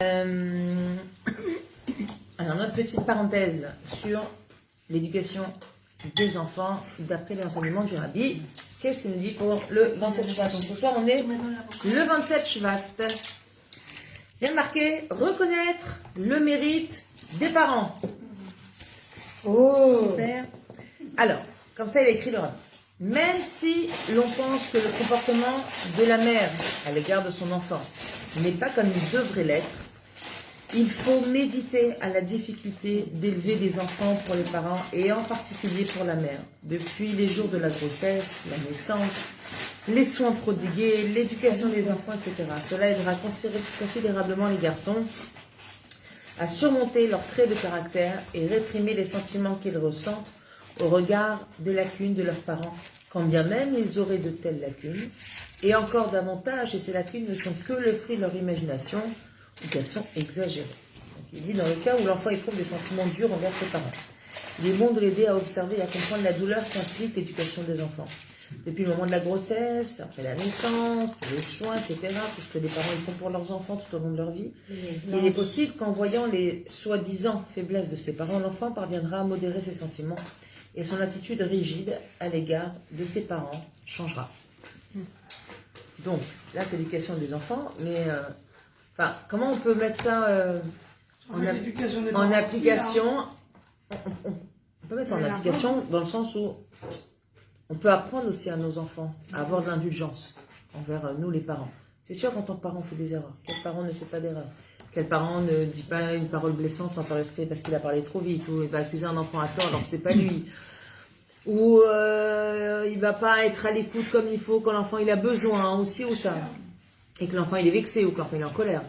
Alors, notre petite parenthèse sur l'éducation des enfants d'après les enseignements du Rabbi. Qu'est-ce qu'il nous dit pour le 27 Shvat? Donc, ce soir, on est le 27 Shvat. Il y a marqué reconnaître le mérite des parents. Oh, super. Alors, comme ça, il a écrit le Rabbi. Même si l'on pense que le comportement de la mère à l'égard de son enfant n'est pas comme il devrait l'être, il faut méditer à la difficulté d'élever des enfants pour les parents et en particulier pour la mère. Depuis les jours de la grossesse, la naissance, les soins prodigués, l'éducation des enfants, etc. Cela aidera considérablement les garçons à surmonter leurs traits de caractère et réprimer les sentiments qu'ils ressentent au regard des lacunes de leurs parents, quand bien même ils auraient de telles lacunes, et encore davantage, et ces lacunes ne sont que le fruit de leur imagination, ou qu'elles sont exagérées. Donc, il dit dans le cas où l'enfant éprouve des sentiments durs envers ses parents, il est bon de l'aider à observer et à comprendre la douleur qu'implique l'éducation des enfants. Depuis le moment de la grossesse, après la naissance, les soins, etc., tout ce que les parents ils font pour leurs enfants tout au long de leur vie, il est possible qu'en voyant les soi-disant faiblesses de ses parents, l'enfant parviendra à modérer ses sentiments et son attitude rigide à l'égard de ses parents changera. Donc, là, c'est l'éducation des enfants, mais comment on peut mettre ça en application? On peut mettre ça en application dans le sens où on peut apprendre aussi à nos enfants à avoir de l'indulgence envers nous, les parents. C'est sûr qu'en tant que parent, on fait des erreurs. Quel parent ne fait pas d'erreurs? Quel parent ne dit pas une parole blessante sans faire exprès parce qu'il a parlé trop vite, ou il va accuser un enfant à tort alors que c'est pas lui, ou il va pas être à l'écoute comme il faut quand l'enfant il a besoin, aussi ou ça, et que l'enfant il est vexé ou que l'enfant il est en colère.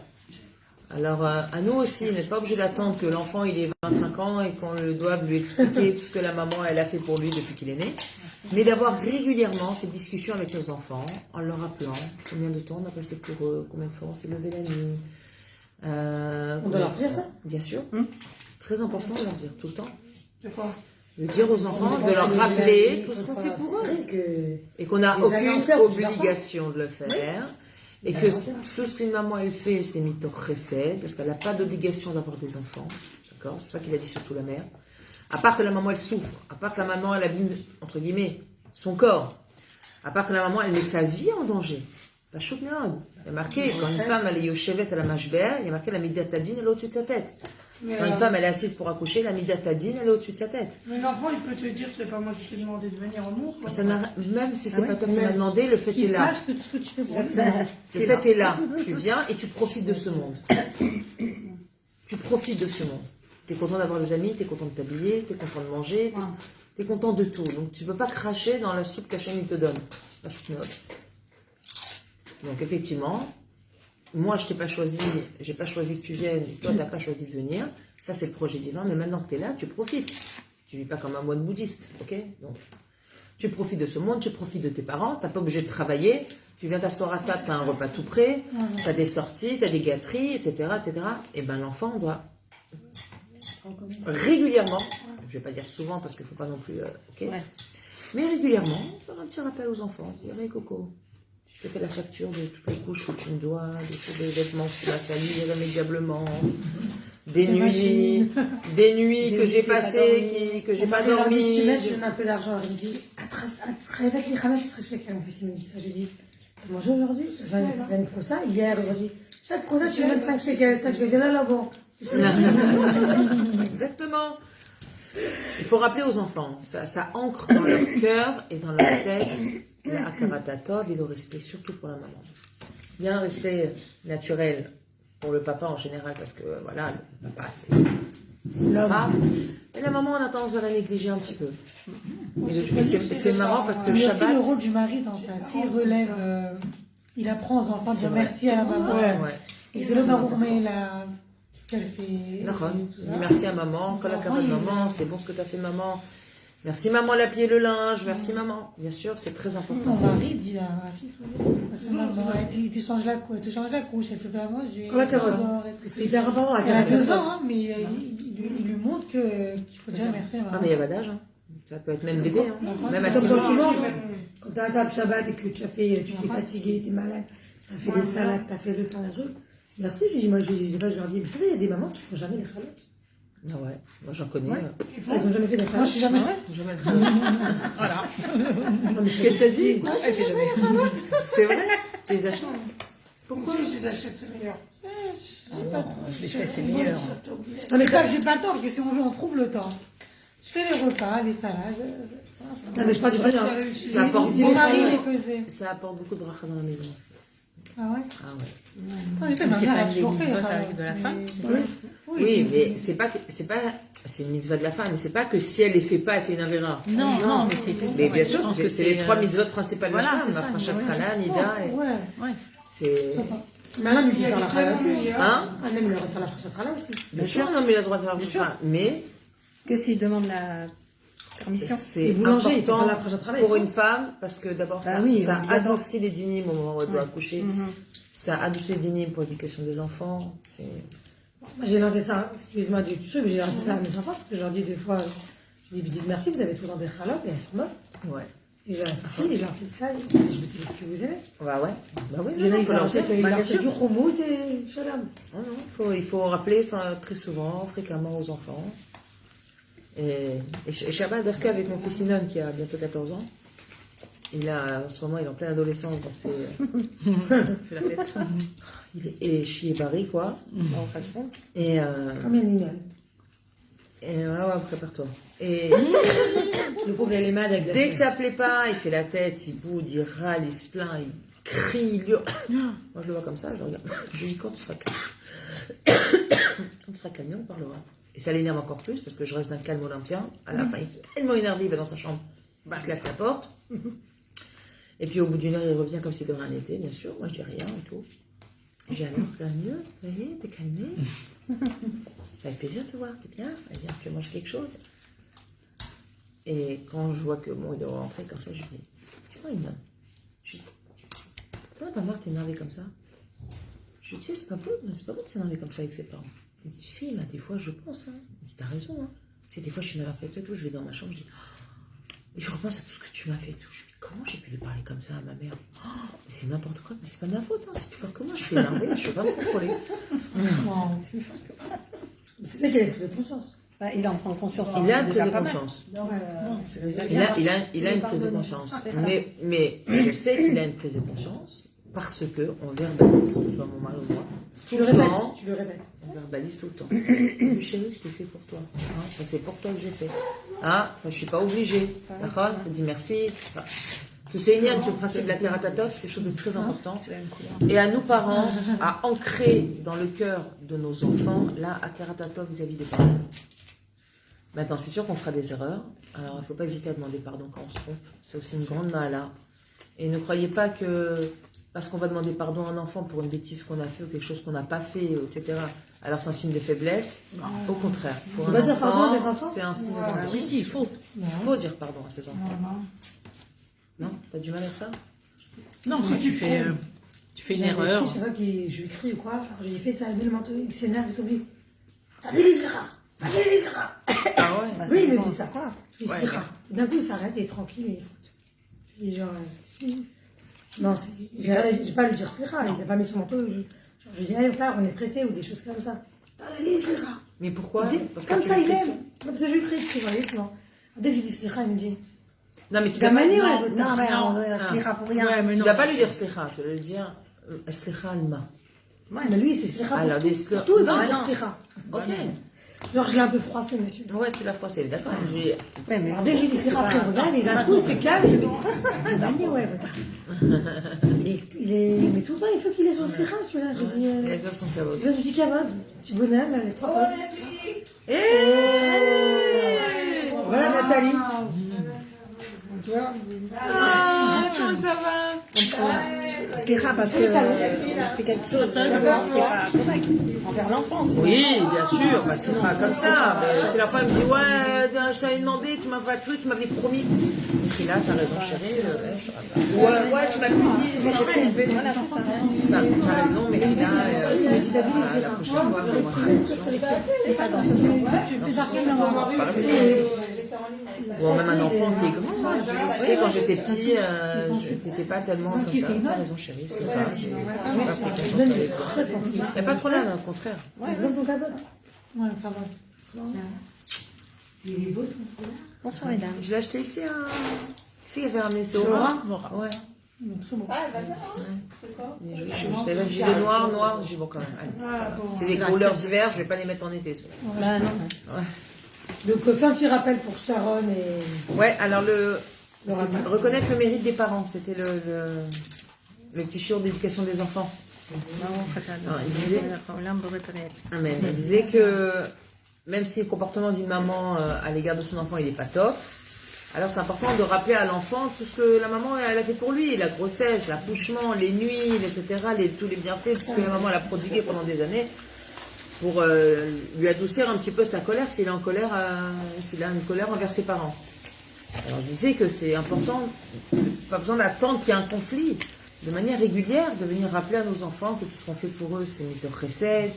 Alors à nous aussi, on n'est pas obligé d'attendre que l'enfant il ait 25 ans et qu'on doive lui expliquer tout ce que la maman elle a fait pour lui depuis qu'il est né, mais d'avoir régulièrement ces discussions avec nos enfants en leur rappelant combien de temps on a passé pour eux, combien de fois on s'est levé la nuit. On doit leur dire ça? Bien sûr. Très important de leur dire tout le temps. De quoi? De dire aux enfants, de leur rappeler tout ce qu'on fait pour eux. Et qu'on n'a aucune obligation de le faire. Et que tout ce qu'une maman elle fait, c'est mitoch chesed, parce qu'elle n'a pas d'obligation d'avoir des enfants. D'accord? C'est pour ça qu'il a dit surtout la mère. À part que la maman elle souffre, à part que la maman elle abîme, entre guillemets, son corps, à part que la maman elle met sa vie en danger. La choute méode. Il y a marqué, quand une femme elle est yoshevet à la mashber, il y a marqué la midatadine elle est au-dessus de sa tête. Quand une femme elle est assise pour accoucher, la midatadine elle est au-dessus de sa tête. Mais l'enfant il peut te dire c'est pas moi qui t'ai demandé de venir au monde. Même si c'est pas toi qui m'as demandé, le fait est là. Que tout ce que tu fais pour le fait est là. Tu viens et tu profites de ce monde. Tu profites de ce monde. Tu es content d'avoir des amis, tu es content de t'habiller, tu es content de manger, tu es content de tout. Donc tu ne peux pas cracher dans la soupe qu'Hachem il te donne. La choute méode. Donc effectivement, moi je t'ai pas choisi, j'ai pas choisi que tu viennes, toi tu n'as pas choisi de venir, ça c'est le projet divin, mais maintenant que tu es là, tu profites. Tu vis pas comme un moine bouddhiste, ok? Donc tu profites de ce monde, tu profites de tes parents, tu n'es pas obligé de travailler, tu viens t'asseoir à table, tu as un repas tout prêt, tu as des sorties, tu as des gâteries, etc. Et bien l'enfant doit régulièrement, je vais pas dire souvent parce qu'il faut pas non plus, mais régulièrement, faire un petit rappel aux enfants, dire hey, Coco, je te fais la facture de toutes les couches que tu me dois, de tous les vêtements que tu vas salir irrémédiablement, des nuits que j'ai passées, que j'ai pas dormi. Tu mets, je donne un peu d'argent. Je me dis, avec les khanas, tu serais chez quel? Mon fils il me dit ça. Je dis, tu manges aujourd'hui? Je viens pour ça. Hier, aujourd'hui. Chaque prosa, tu me donnes 5 shekels. Je dis, là, bon. Exactement. Il faut rappeler aux enfants, ça ancre dans leur cœur et dans leur tête la akaratatov et le respect, surtout pour la maman. Il y a un respect naturel pour le papa en général, parce que voilà, le papa c'est l'homme. Et la maman, on a tendance à la négliger un petit peu. C'est marrant parce que il y a Shabbat. aussi le rôle du mari dans ça. S'il relève, il apprend aux enfants à dire merci à la maman. Ouais. Et c'est le barour, mais ce qu'elle fait. Dis merci à maman, quand la carotte maman, c'est bon ce que tu as fait maman. Merci maman, elle a plié le linge, merci maman. Bien sûr, c'est très important. Mon mari dit à ma fille toujours, merci maman, elle te change la couche, elle te fait à manger. Quand la carotte, c'est hyper important la Elle a carotte. 2 ans, hein, mais il lui montre qu'il faut dire merci à maman. Ah, mais il n'y a pas d'âge. Hein. Ça peut être même bébé. Hein. Même à C'est 6 comme mois. quand tu manges. Quand t'as un table Shabbat et que tu t'es fatigué, t'es malade, t'as fait des salades, t'as fait le pain, un truc. Merci, je dis, moi, des fois, je leur dis, vous savez, il y a des mamans qui font jamais les chalotes. Ah ouais, moi j'en connais. Elles n'ont jamais fait des chalotes. Moi, je suis jamais fait. Jamais le Voilà. Non, mais Qu'est-ce que ça dit Elle fait jamais. C'est vrai. Tu les achètes? Pourquoi je les achète, c'est meilleur. Je les fais, c'est meilleur. Non, mais C'est pas que j'ai pas le temps, parce que si on veut, on trouve le temps. Je fais les repas, les salades. Non, mais je parle du vrai, non. Ça apporte Mon mari les beaucoup. faisait. Ça apporte beaucoup de bracha dans la maison. Ah ouais? Ah ouais. Non, je sais, ma C'est mère pas a une toujours fait les mitzvot salades, de la mais- femme, Oui, mais c'est une mitzvah de la femme, mais c'est pas que si elle les fait pas, elle fait une avéra. Non, mais c'est. Mais bien sûr, je pense que c'est les trois mitzvot principales de la voilà, femme. c'est ça, Mafrachat ouais. Chala, Nida, et Ouais. Ouais. c'est. Mais Alain, il peut faire la chala aussi. Hein? Ah, même, il aurait fait la prochaine chala aussi. Bien sûr, non, mais il a le droit de faire sûr. ça. Mais Que s'il demande la permission. c'est Les boulangers, ils font important pas la prochaine chala. pour une femme parce que d'abord, Bah ça, oui, ça évidemment. adoucit les dynimes au moment où elle doit accoucher. Mhm. Ça adoucit les dynimes pour l'éducation des enfants. C'est. Moi, j'ai lancé ça, excuse-moi du truc, mais j'ai lancé ça à mes enfants parce que je leur dis des fois, je dis, dites merci, vous avez tout le temps des chalotes et elles sont bonnes. Ouais. Et je leur ai fait, et je leur ai fait ça, et je me suis dit, ce que vous aimez. Bah ouais. Bah oui, J'ai non, dit, faut leur dire. il Bah, leur bien fait sûr. du houmous et shalom. Non, non, il faut rappeler ça très souvent, fréquemment aux enfants. Et Shabbat Derka avec mon fils Sinon qui a bientôt 14 ans, en ce moment il est en pleine adolescence, donc c'est la fête. Il est chié Paris quoi. En fin de compte. Et Combien de mignonnes. ouais, prépare-toi. Et Le pauvre, elle est malade avec dès que ça plaît pas, il fait la tête, il boude, il râle, il se plaint, il crie, il hurle. Moi je le vois comme ça, je regarde. Je lui dis quand tu seras calme. Quand tu seras calme, on parlera. Et ça l'énerve encore plus parce que je reste d'un calme olympien. À la fin, il est tellement énervé, il va dans sa chambre, il claque la porte. Et puis au bout d'une heure, il revient comme si de rien n'était, bien sûr. Moi je dis rien et tout. Et j'ai alors, ça va mieux, ça y est, t'es calmé. Ça fait plaisir de te voir, c'est bien. Elle vient, tu manges quelque chose. Et quand je vois que bon, il doit rentrer comme ça, je lui dis, tu vois, Iman, je dis, t'en as pas marre de t'énerver comme ça? Je lui dis, tu sais, c'est pas bon de s'énerver comme ça avec ses parents. Il me dit, tu sais, là, des fois, je pense, hein. Il me dit, t'as raison, hein. C'est des fois, je suis énervée avec toi et tout, je vais dans ma chambre, je dis, oh. Et je repense à tout ce que tu m'as fait et tout. Je me dis, comment j'ai pu lui parler comme ça à ma mère? Oh, mais c'est n'importe quoi, mais c'est pas de ma faute, hein. C'est plus fort que moi, je suis énervée, je peux pas me contrôler. C'est vrai qu'elle a pris de conscience. Bah, il en prend conscience. Il a une c'est prise déjà de pas mal. conscience. C'est déjà Il bien. a une prise de conscience. Mais je sais qu'il a une prise de conscience parce qu'on verbalise, que ce soit mon mari ou moi. Tu tout le le répètes, temps. tu le répètes. On verbalise tout le temps. Le chéri, je l'ai fait pour toi. Hein, ça, c'est pour toi que j'ai fait. Ah, ça, je suis pas obligée. D'accord? Je te dis merci. Enfin, tout c'est une le principe de la Karatatov, c'est quelque chose de très important. Et à nous parents, à ancrer dans le cœur de nos enfants, là, à Karatatov vis-à-vis des parents. Maintenant, c'est sûr qu'on fera des erreurs. Alors, il ne faut pas hésiter à demander pardon quand on se trompe. C'est aussi une grande mahala. Et ne croyez pas que parce qu'on va demander pardon à un enfant pour une bêtise qu'on a fait ou quelque chose qu'on n'a pas fait, etc., alors c'est un signe de faiblesse. Au contraire. Pour On un doit dire pardon à des enfant, enfants c'est un signe de grandeur. Si, il faut. Il faut dire pardon à ses enfants. Non? T'as du mal avec ça? Non, quand tu fais une erreur. Je sais pas qui je lui crie ou quoi. Alors, j'ai fait ça, le manteau, il s'énerve, il s'oublie. T'avais les erreurs! T'avais les erreurs! Ah ouais? Bah, Oui, ça il me dépend. dit ça, quoi. Je lui Ouais, dis, d'un coup, il s'arrête, il est tranquille et écoute. Je lui dis, genre, non, j'ai pas à lui dire slicha, il n'a pas mis son manteau. Je dis, allez, frère, on est pressé ou des choses comme ça. T'as dit slicha. Mais pourquoi? Parce que Comme tu ça, lui il cries aime. dessus. Non, parce que je lui crie dessus, vous voyez, non. Dès que je lui dis slicha, il me dit, Non, mais tu dois pas, Gamani, Non, ouais, non, mais Non. on se lira pour rien. tu dois pas lui dire slicha, tu dois lui dire slicha alma. ouais, mais lui, c'est slicha Alors, pour des tout. Pour tout, il non, va dire non. slicha. Ok. Genre, je l'ai un peu froissé, monsieur. Ouais, tu l'as froissé, d'accord. Je lui- Ouais, mais Alors, dès que je lui dis slicha, après, il regarde, et d'un coup, il se calme, il me dit, Gamani, ouais, il est, mais tout le temps, il faut qu'il ait son slicha, celui-là. Je dis, Il a besoin de son caveau. c'est un petit cabane, petit bonhomme, elle est trop bonne. Voilà, Nathalie. Ah, comment ça va? Slicha parce que fait quelque chose qui n'est pas correct envers l'enfant. Oui, bien sûr, bah, c'est pas comme ça. Mais si la femme me dit, ouais, je t'avais demandé, tu m'as pas cru, tu m'avais promis. Et là, t'as raison, chérie. Ouais, tu m'as plus dit, moi j'ai pas fait. Voilà, c'est ça. T'as raison, mais là, la prochaine fois, on va faire attention. Tu fais ça, on va voir. Ou même un enfant qui est grand. Hein. Tu sais, quand j'étais petit, t'étais pas tellement comme ça. T'as raison, chérie, c'est pas. J'ai pas pris conscience de ça. Il n'y a pas de problème, au contraire. Donne ton cadeau. Ouais, pas mal. Il est beau ton foulard. Bonsoir mesdames. Je l'ai acheté ici à. Qui c'est qui avait ramené ça? Laura. Ouais. Il est très beau. C'est là, j'ai le noir, j'ai bon quand même. Allez. C'est les couleurs d'hiver, je vais pas les mettre en été. Bah non. Ouais. Donc, fais un petit rappel pour Sharon et. Ouais, alors c'est rappel. reconnaître le mérite des parents, c'était le petit chiot d'éducation des enfants. Non, il disait, Amen. Il disait que même si le comportement d'une maman à l'égard de son enfant il n'est pas top, alors c'est important de rappeler à l'enfant tout ce que la maman elle a fait pour lui, la grossesse, l'accouchement, les nuits, etc., tous les bienfaits, tout ce que la maman elle a prodigué pendant des années, pour lui adoucir un petit peu sa colère s'il est en colère, s'il a une colère envers ses parents. Alors je disais que c'est important, pas besoin d'attendre qu'il y ait un conflit, de manière régulière, de venir rappeler à nos enfants que tout ce qu'on fait pour eux c'est de recette,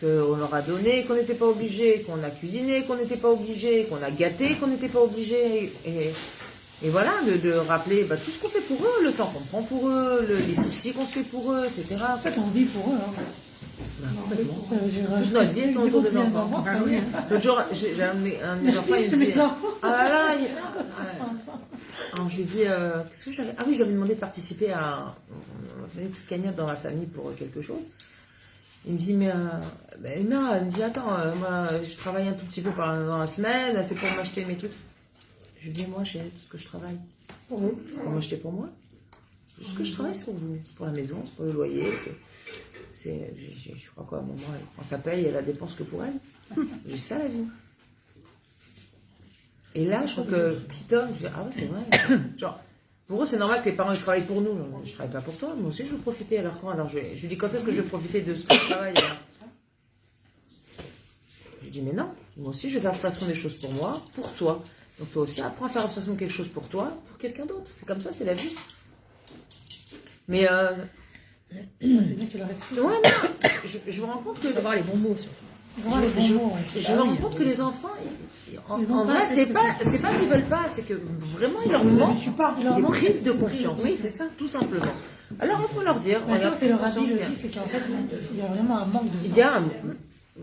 qu'on leur a donné, qu'on n'était pas obligé, qu'on a cuisiné, qu'on n'était pas obligé, qu'on a gâté, qu'on n'était pas obligé. Et voilà, de rappeler tout ce qu'on fait pour eux, le temps qu'on prend pour eux, les soucis qu'on se fait pour eux, etc. En fait, on vit pour eux. Hein. Complètement. Ça veut dire, Toute notre vie est autour des enfants. enfants, ça oui. L'autre jour, j'ai un de mes enfants, il me dit... Ah là là, alors je lui dis, qu'est-ce que j'avais... Ah oui, je lui avais demandé de participer à une petite cagnotte dans la famille pour quelque chose. Il me dit, mais Emma, elle me dit, attends, moi, je travaille un tout petit peu dans la semaine, c'est pour m'acheter mes trucs. Je lui dis, moi, chérie, tout ce que je travaille, c'est pour m'acheter pour moi. Tout ce que je travaille, c'est pour vous. C'est pour la maison, c'est pour le loyer, je crois quoi, maman, elle prend sa paye, elle la dépense que pour elle. J'ai ça la vie. Et là, je trouve que petit homme, je dis, ah ouais, c'est vrai. Genre, pour eux, c'est normal que les parents ils travaillent pour nous. Je ne travaille pas pour toi, moi aussi je veux profiter. Alors quand je lui dis, quand est-ce que je vais profiter de ce que je travaille alors je lui dis, mais non, moi aussi je vais faire abstraction des choses pour moi, pour toi. Donc toi aussi, apprends à faire abstraction de quelque chose pour toi, pour quelqu'un d'autre. C'est comme ça, c'est la vie. Mais C'est bien que tu leur expliques. ouais, non, je me rends compte que... Avoir les bons mots surtout. Vraiment, les bons mots, ouais. Je me rends compte que les enfants, Ils ont en pas vrai, cette- c'est pas qu'ils veulent pas, c'est que vraiment il leur manque Il leur des manque prises cette- de conscience. Oui, c'est ça, tout simplement. Alors il faut leur dire. Mais ça, regarde, c'est le conscience, rabbi le viens. dit, c'est qu'en fait, il y a vraiment un manque de Il ça. y a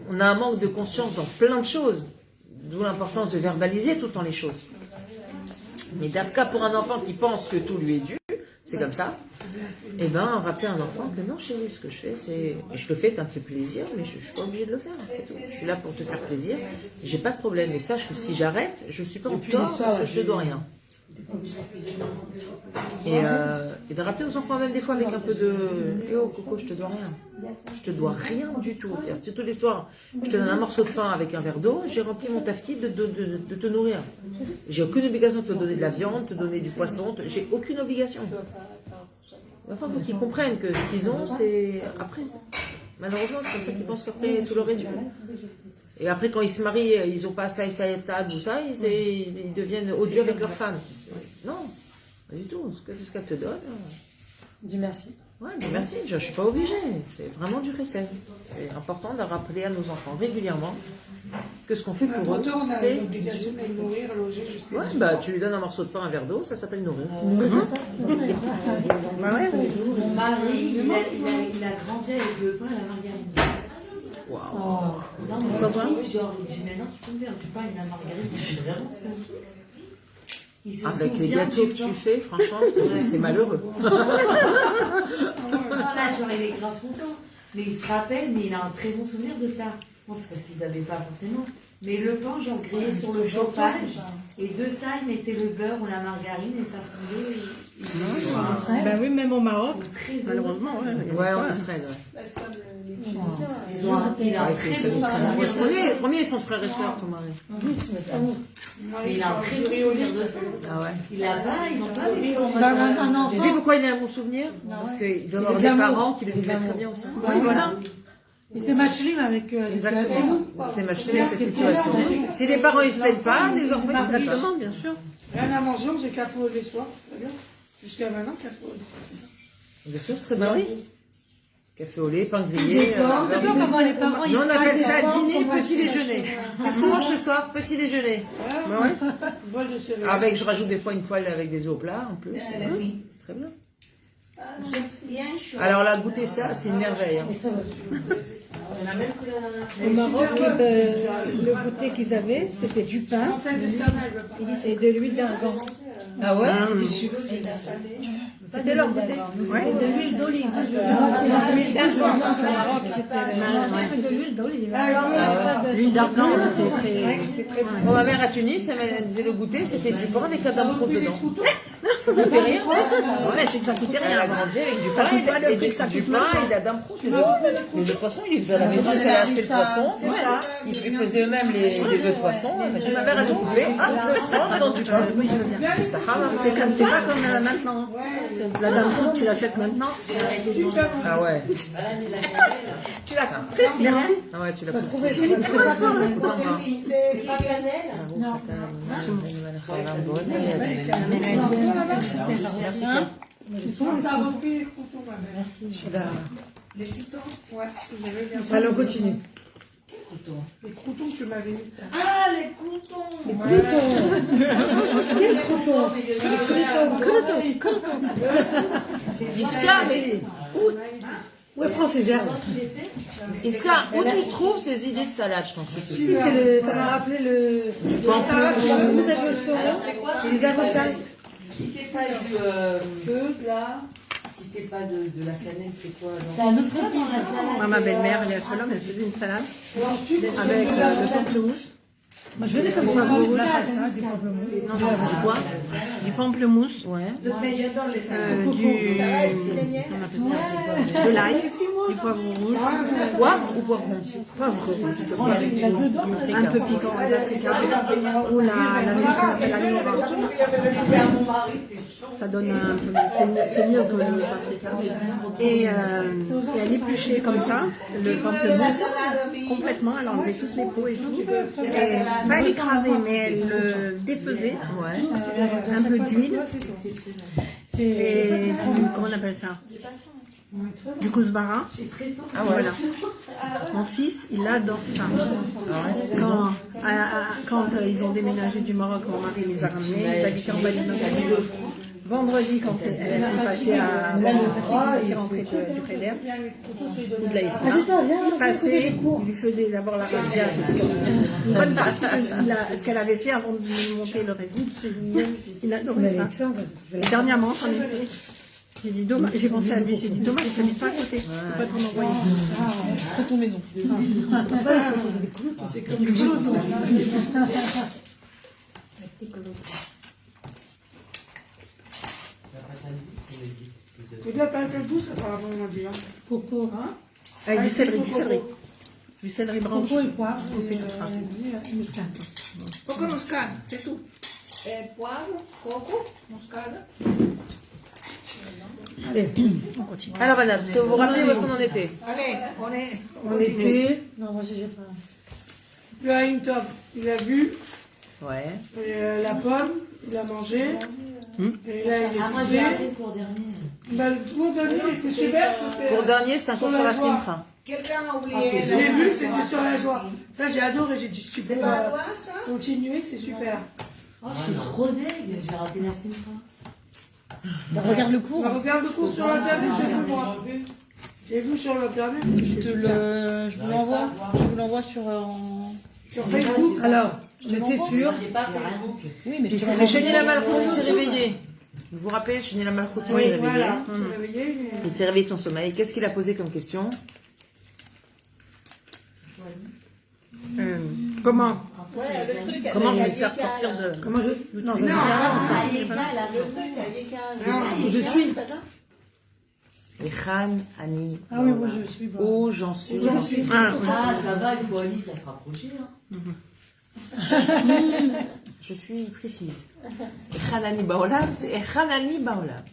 on a un manque de conscience dans plein de choses, d'où l'importance de verbaliser tout le temps les choses. Mais d'Afka pour un enfant qui pense que tout lui est dû, c'est comme ça. Eh ben, rappeler à un enfant que non, chérie, ce que je fais, c'est... Je le fais, ça me fait plaisir, mais je ne suis pas obligée de le faire, c'est tout. Je suis là pour te faire plaisir, j'ai pas de problème. Et sache que si j'arrête, je suis pas en tort parce que je te dois rien. Et de rappeler aux enfants, même des fois avec un peu de « Eh oh, Coco, je te dois rien. Je te dois rien du tout. » C'est-à-dire, tous les soirs, je te donne un morceau de pain avec un verre d'eau, j'ai rempli mon tafki de te nourrir. J'ai aucune obligation de te donner de la viande, de te donner du poisson, j'ai aucune obligation. Enfin, il faut qu'ils comprennent que ce qu'ils ont, c'est... Après, malheureusement, c'est comme ça qu'ils pensent qu'après, tout leur est dû. Et après, quand ils se marient, ils n'ont pas ça et ça et table ou ça, ils deviennent odieux avec leur femme. Non, pas du tout. Ce qu'elle te donne... Dis merci. Ouais, mais merci, je ne suis pas obligée. C'est vraiment du recel. C'est important de rappeler à nos enfants régulièrement que ce qu'on fait pour eux, Pourtant, on a c'est... l'obligation de les nourrir, loger, jusqu'à... Ouais, bah, tu lui donnes un morceau de pain, un verre d'eau, ça s'appelle nourrir. Mon mari, il a grandi avec le pain et la margarine. Waouh. Non, mais il kiffe, genre, il dit, mais non, tu peux me faire du pain et de la margarine. C'est vraiment ça. Il se Avec les souvient gâteaux du que tu pain. fais, franchement, c'est malheureux. Voilà, genre, il est grave content. Mais il se rappelle, mais il a un très bon souvenir de ça. Bon, c'est parce qu'ils n'avaient pas forcément. Mais le pain, genre, grillé sur le chauffage. Et de ça, il mettait le beurre ou la margarine et ça fondait. Ben oui, même au Maroc, Ils sont très heureux. malheureusement. Ouais, en Israël, ouais. Ils ont il a un Ouais, c'est une très famille bon très souvenir. Premier, ils sont frères et sœurs, ton mari. Mais il a un très bon souvenir de ça. Ah ouais. Il a pas, ils n'ont pas vécu en Bah, mode. un enfant. Tu sais pourquoi il a un bon souvenir? Parce qu'il doit avoir des parents qui le vivaient très bien aussi. Oui, voilà. Il était machlim avec la situation. Exactement. C'est machin cette situation. Si les parents ils se plaignent pas, les enfants ils se plaignent pas. Bien sûr. Rien à manger, on faisait 4 fois les soirs, c'est très bien. Jusqu'à maintenant, 4 fois. Bien sûr, c'est très bien. Café au lait, pain grillé. C'est bien comment les parents, Nous, on appelle ça pas dîner, pour petit acheter déjeuner. la Qu'est-ce qu'on mange ce soir? Petit déjeuner. Bol de céréales. Avec, je rajoute des fois une poêle avec des œufs au plat en plus. C'est très bien. Bien chaud. Alors là, goûter ça, c'est une merveille. Hein. Au Maroc, le goûter qu'ils avaient, c'était du pain et de l'huile d'argan. Ah ouais? C'était leur goûter. de l'huile d'olive. L'huile d'argan. De l'huile d'olive. L'huile d'argan, c'est très Bon, ma mère à Tunis, elle disait le goûter, c'était du pain avec la dame frotte dedans. Ça coûtait rien. Ouais, c'est que ça coûtait Elle a rien. grandi avec du Ça pain coûte pas le et prix que ça du coûte pain maintenant. et de la dame frotte dedans. Mais le poisson, il les faisait à la maison, elle a acheté le poisson. Ils faisaient eux-mêmes les œufs de poisson. Elle m'a dit, ma mère, elle tout coupait, hop, le tranche dans du pain. C'est pas comme maintenant. La dame frotte, tu l'achètes maintenant. Ah ouais. Tu la coupes. Merci. Ah ouais, tu l'as coupé. Merci. T'as repris les croutons, ma mère. Les croutons? Ouais, j'avais bien. Allez, on continue. Les croutons que tu m'avais mis. Ah, les croutons. Quel croutons? Iska, mais Où elle prend ses herbes? Iska, où tu trouves ces idées de salade, je t'en supplie? Si, ça m'a rappelé le pamplemousse avec le saumon et les avocats. Si c'est pas du feu, là, si c'est pas de la cannelle, c'est quoi C'est un autre plat dans la salade. Moi, ma belle-mère, elle est algérienne, elle faisait une salade avec le pamplemousse. Moi, je faisais comme ça, la façade, des pamplemousses. Non, du quoi? Du pamplemousse. Ouais. De l'ail, du poivre rouge, Poivre ou poivron? un peu piquant, de l'Africa, ou la Nora. Ça donne un peu, c'est mieux que le paprika. Et elle épluchait comme ça, le pamplemousse, complètement, elle enlevait toutes les peaux et tout. Et pas l'écraser, mais elle le défaisait, Ouais. un peu d'huile. Et comment on appelle ça? Du cousbara. Ah ouais. Voilà. Mon fils, il adore ça. Quand ils ont déménagé du Maroc, mon mari les a ramenés, ils habitaient en Bali. Vendredi, quand elle est passée à elle est rentrée du Khéder, ou de la Isla, il passait, il lui faisait d'abord la razzia, une bonne partie de ce qu'elle avait fait avant de monter le résident. Il adorait ça. Et dernièrement, j'en ai fait. J'ai dit dommage, j'ai pensé à lui, j'ai dit dommage, je ne pas à côté, je ne peux pas t'en envoyer. C'est ton maison. C'est comme du clouton. Et bien, pas un douce, apparemment, on m'a dit. Coco. Avec du céleri, du céleri branche. Coco et poivre. Coupé Et de frappe. muscade. Coco moscade, c'est tout. Poivre, coco, moscade. Allez, On continue. Alors, madame, est-ce que vous vous rappelez où est-ce qu'on en était? Allez, on était. Non, moi, j'ai pas. Le une top, il a bu. Ouais. Et, la pomme, il a mangé. Et là, il est Ah, moi j'ai cuisé. arrêté le cours dernier. Bah, le cours de nuit, il était super. Pour dernier, c'est un cours sur la simra. Quelqu'un a Je oublié. l'ai vu, c'était sur la joie. Ça, j'ai adoré. J'ai dit, si tu peux C'est pas toi, ça? continuer, c'est super. Oh, je suis trop deg, j'ai raté la simra. Regarde le cours. Bah, regarde le cours sur l'internet, j'ai vu moi. J'ai vu sur l'internet. Je vous l'envoie sur. Sur Facebook. Alors, j'étais sûre. J'ai pas Facebook. Oui, mais Mais Chenila Malchout s'est réveillé. Vous vous rappelez, Chenila Malchout s'est Oui, réveillé. voilà. Je suis réveillée. Il s'est réveillé de son sommeil. Qu'est-ce qu'il a posé comme question? Comment Comment je vais te faire sortir de... Comment je. Non, ça Non, c'est Ah, Yeka, elle a le truc, Yeka. je suis. Et Khan, Annie. Ah oui, moi, je suis. Bon. Oh, j'en suis. Ah, ça va, il faut Alice à se rapprocher. Hein. Je suis précise. Echanani Baolam, c'est Echanani Baolam.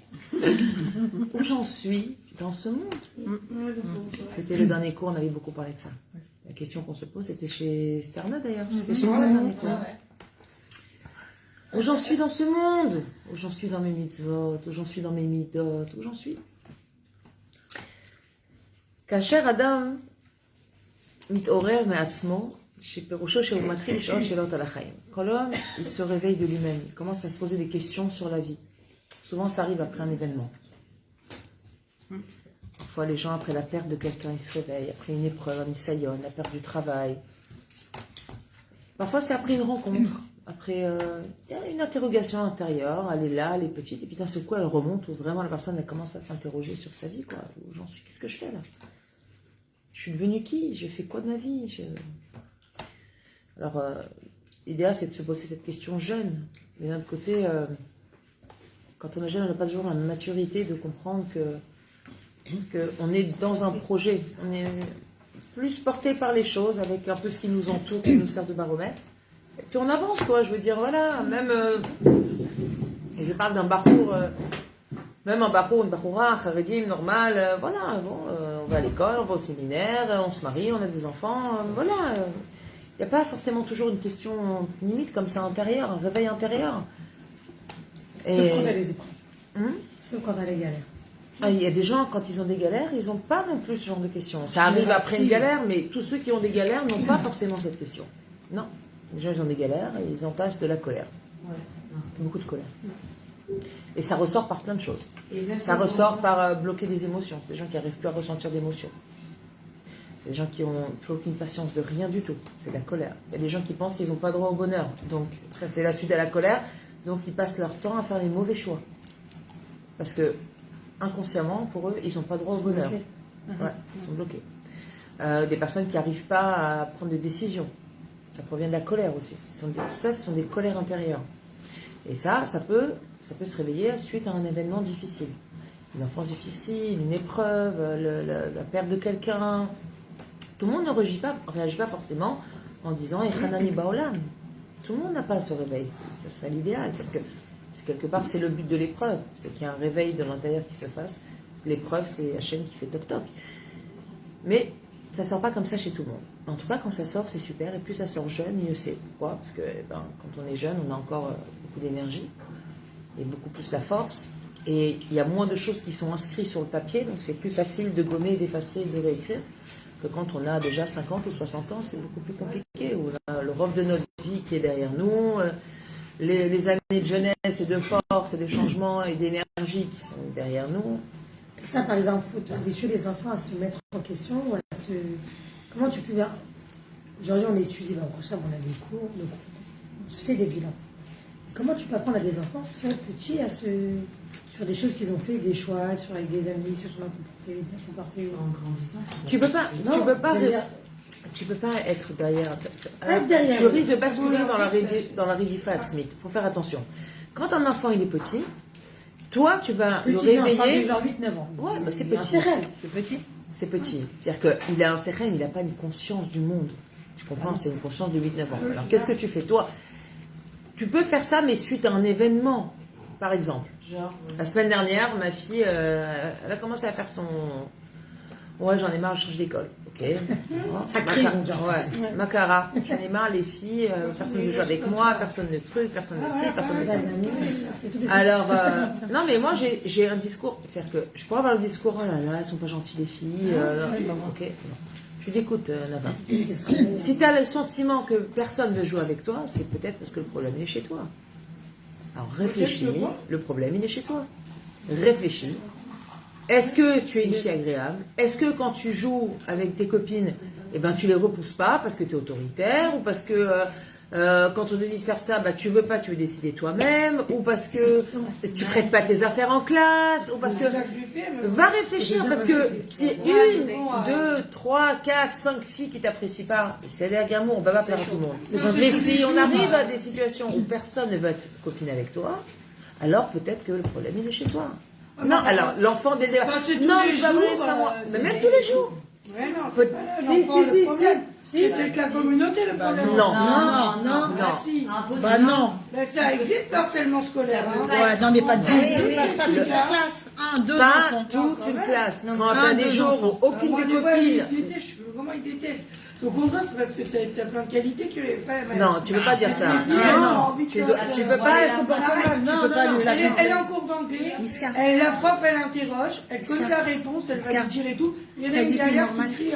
Où j'en suis dans ce monde? C'était le dernier cours, on avait beaucoup parlé de ça. La question qu'on se pose, c'était chez Sterna d'ailleurs. C'était chez moi le dernier cours. Où j'en suis dans ce monde? Où j'en suis dans mes mitzvot? Où j'en suis dans mes midot? Où j'en suis? כאשר אדם מתעורר מעצמו, שפירושו שהוא מתחיל לשאול שאלות על החיים. Quand l'homme, il se réveille de lui-même, il commence à se poser des questions sur la vie. Souvent, ça arrive après un événement. Parfois, les gens, après la perte de quelqu'un, ils se réveillent. Après une épreuve, un isayon, la perte du travail. Parfois, c'est après une rencontre. Après, il y a une interrogation intérieure. Elle est là, elle est petite. Et puis, d'un seul coup, elle remonte où vraiment la personne, elle commence à s'interroger sur sa vie. Quoi. Où j'en suis, qu'est-ce que je fais là? Je suis devenue qui? Je fais quoi de ma vie? Alors, l'idéal, c'est de se poser cette question jeune. Mais d'un autre côté, quand on est jeune, on n'a pas toujours la maturité de comprendre qu'on est dans un projet. On est plus porté par les choses, avec un peu ce qui nous entoure, qui nous sert de baromètre. Et puis on avance, quoi. Je veux dire, voilà, même... je parle d'un parcours... même un parcours, une parcours charedim, normal. Voilà, bon, on va à l'école, on va au séminaire, on se marie, on a des enfants. Voilà. Il n'y a pas forcément toujours une question limite comme ça intérieure, un réveil intérieur. Sauf quand t'as les épreuves. Sauf quand t'as les galères. Ah, il y a des gens, quand ils ont des galères, ils n'ont pas non plus ce genre de questions. Ça arrive après une galère, mais tous ceux qui ont des galères n'ont pas forcément cette question. Non. Les gens, ils ont des galères et ils entassent de la colère. Ouais. Beaucoup de colère. Et ça ressort par plein de choses. Ça ressort par bloquer des émotions. Des gens qui n'arrivent plus à ressentir d'émotions. Des gens qui n'ont plus aucune patience de rien du tout. C'est de la colère. Il y a des gens qui pensent qu'ils n'ont pas droit au bonheur. Donc, c'est la suite à la colère. Donc, ils passent leur temps à faire les mauvais choix. Parce que, inconsciemment, pour eux, ils n'ont pas droit au bonheur. Ouais, ils sont bloqués. Des personnes qui n'arrivent pas à prendre de décisions. Ça provient de la colère aussi. Tout ça, ce sont des colères intérieures. Et ça peut se réveiller suite à un événement difficile. Une enfance difficile, une épreuve, la perte de quelqu'un. Tout le monde ne réagit pas forcément en disant « Echanami baolam ». Tout le monde n'a pas ce réveil. Ça serait l'idéal. Parce que quelque part, c'est le but de l'épreuve. C'est qu'il y a un réveil de l'intérieur qui se fasse. L'épreuve, c'est Hachem qui fait toc-toc. Mais ça ne sort pas comme ça chez tout le monde. En tout cas, quand ça sort, c'est super. Et plus ça sort jeune, mieux c'est. Pourquoi? Parce que quand on est jeune, on a encore beaucoup d'énergie. Et beaucoup plus la force. Et il y a moins de choses qui sont inscrites sur le papier. Donc c'est plus facile de gommer, d'effacer, de réécrire. Que quand on a déjà 50 ou 60 ans, c'est beaucoup plus compliqué. Où on a le rôle de notre vie qui est derrière nous. Les années de jeunesse et de force et de changement et d'énergie qui sont derrière nous. Ça, par exemple, il faut habituer les enfants à se mettre en question ou à se... Comment tu peux... Aujourd'hui, on étudie, prochain, on a des cours, donc on se fait des bilans. Comment tu peux apprendre à des enfants, si petits, sur des choses qu'ils ont fait, des choix, avec des amis, sur comment bien comporter. En grandissant, Tu peux pas être derrière. Tu risques de basculer dans la ridifa Smith. Il faut faire attention. Quand un enfant il est petit, toi tu vas le réveiller. Il a 8-9 ans. Ouais, mais c'est petit. C'est petit. C'est-à-dire qu'il a un sérène, il n'a pas une conscience du monde. Tu comprends? C'est une conscience de 8-9 ans. Alors qu'est-ce que tu fais? Toi, tu peux faire ça, mais suite à un événement. Par exemple, la semaine dernière, ma fille, elle a commencé à faire son... Ouais, j'en ai marre, je change d'école. Ok. Ça crise, on dirait. Ouais. Macara. J'en ai marre, les filles, personne ne joue avec moi, personne ne truc, personne ne sait, personne ne sait. Alors, non, mais moi, j'ai un discours. C'est-à-dire que je pourrais avoir le discours, oh là là, elles sont pas gentilles, les filles. Ok. Je t'écoute, Nava. Si tu as le sentiment que personne ne veut jouer avec toi, c'est peut-être parce que le problème il est chez toi. Alors réfléchis, le problème il est chez toi. Réfléchis. Est-ce que tu es une fille agréable? Est-ce que quand tu joues avec tes copines, eh ben, tu les repousses pas parce que tu es autoritaire? Ou parce que quand on te dit de faire ça, tu veux pas, tu veux décider toi-même? Ou parce que tu prêtes pas tes affaires en classe? Ou parce que... Va réfléchir, parce que qu'il y ait 1, 2, 3, 4, 5 filles qui t'apprécient pas, c'est l'air gamour, on va pas plaire à tout le monde. Mais si on arrive à des situations où personne ne veut être copine avec toi, alors peut-être que le problème il est chez toi. Non, alors l'enfant dès le départ. Non, c'est pas vrai, c'est pas moi. Mais même tous les jours. Ouais, non, c'est pas là l'enfant le problème. C'est peut-être la communauté le problème. Non. Si. Bah non. Mais ça existe le harcèlement scolaire. Hein. Ouais, non, mais pas de Pas toute la classe. Deux Pas enfants. toute une classe. Quand t'as des jours où aucune Moi, des des fois, ils copines... détestent. Comment ils détestent? Au contraire, c'est parce que t'as plein de qualités que les femmes... Non, tu veux pas dire ça. Tu veux pas... Elle est en cours d'anglais, la prof elle interroge, elle connaît la réponse, elle va lui dire et tout. Il y en a une derrière qui crie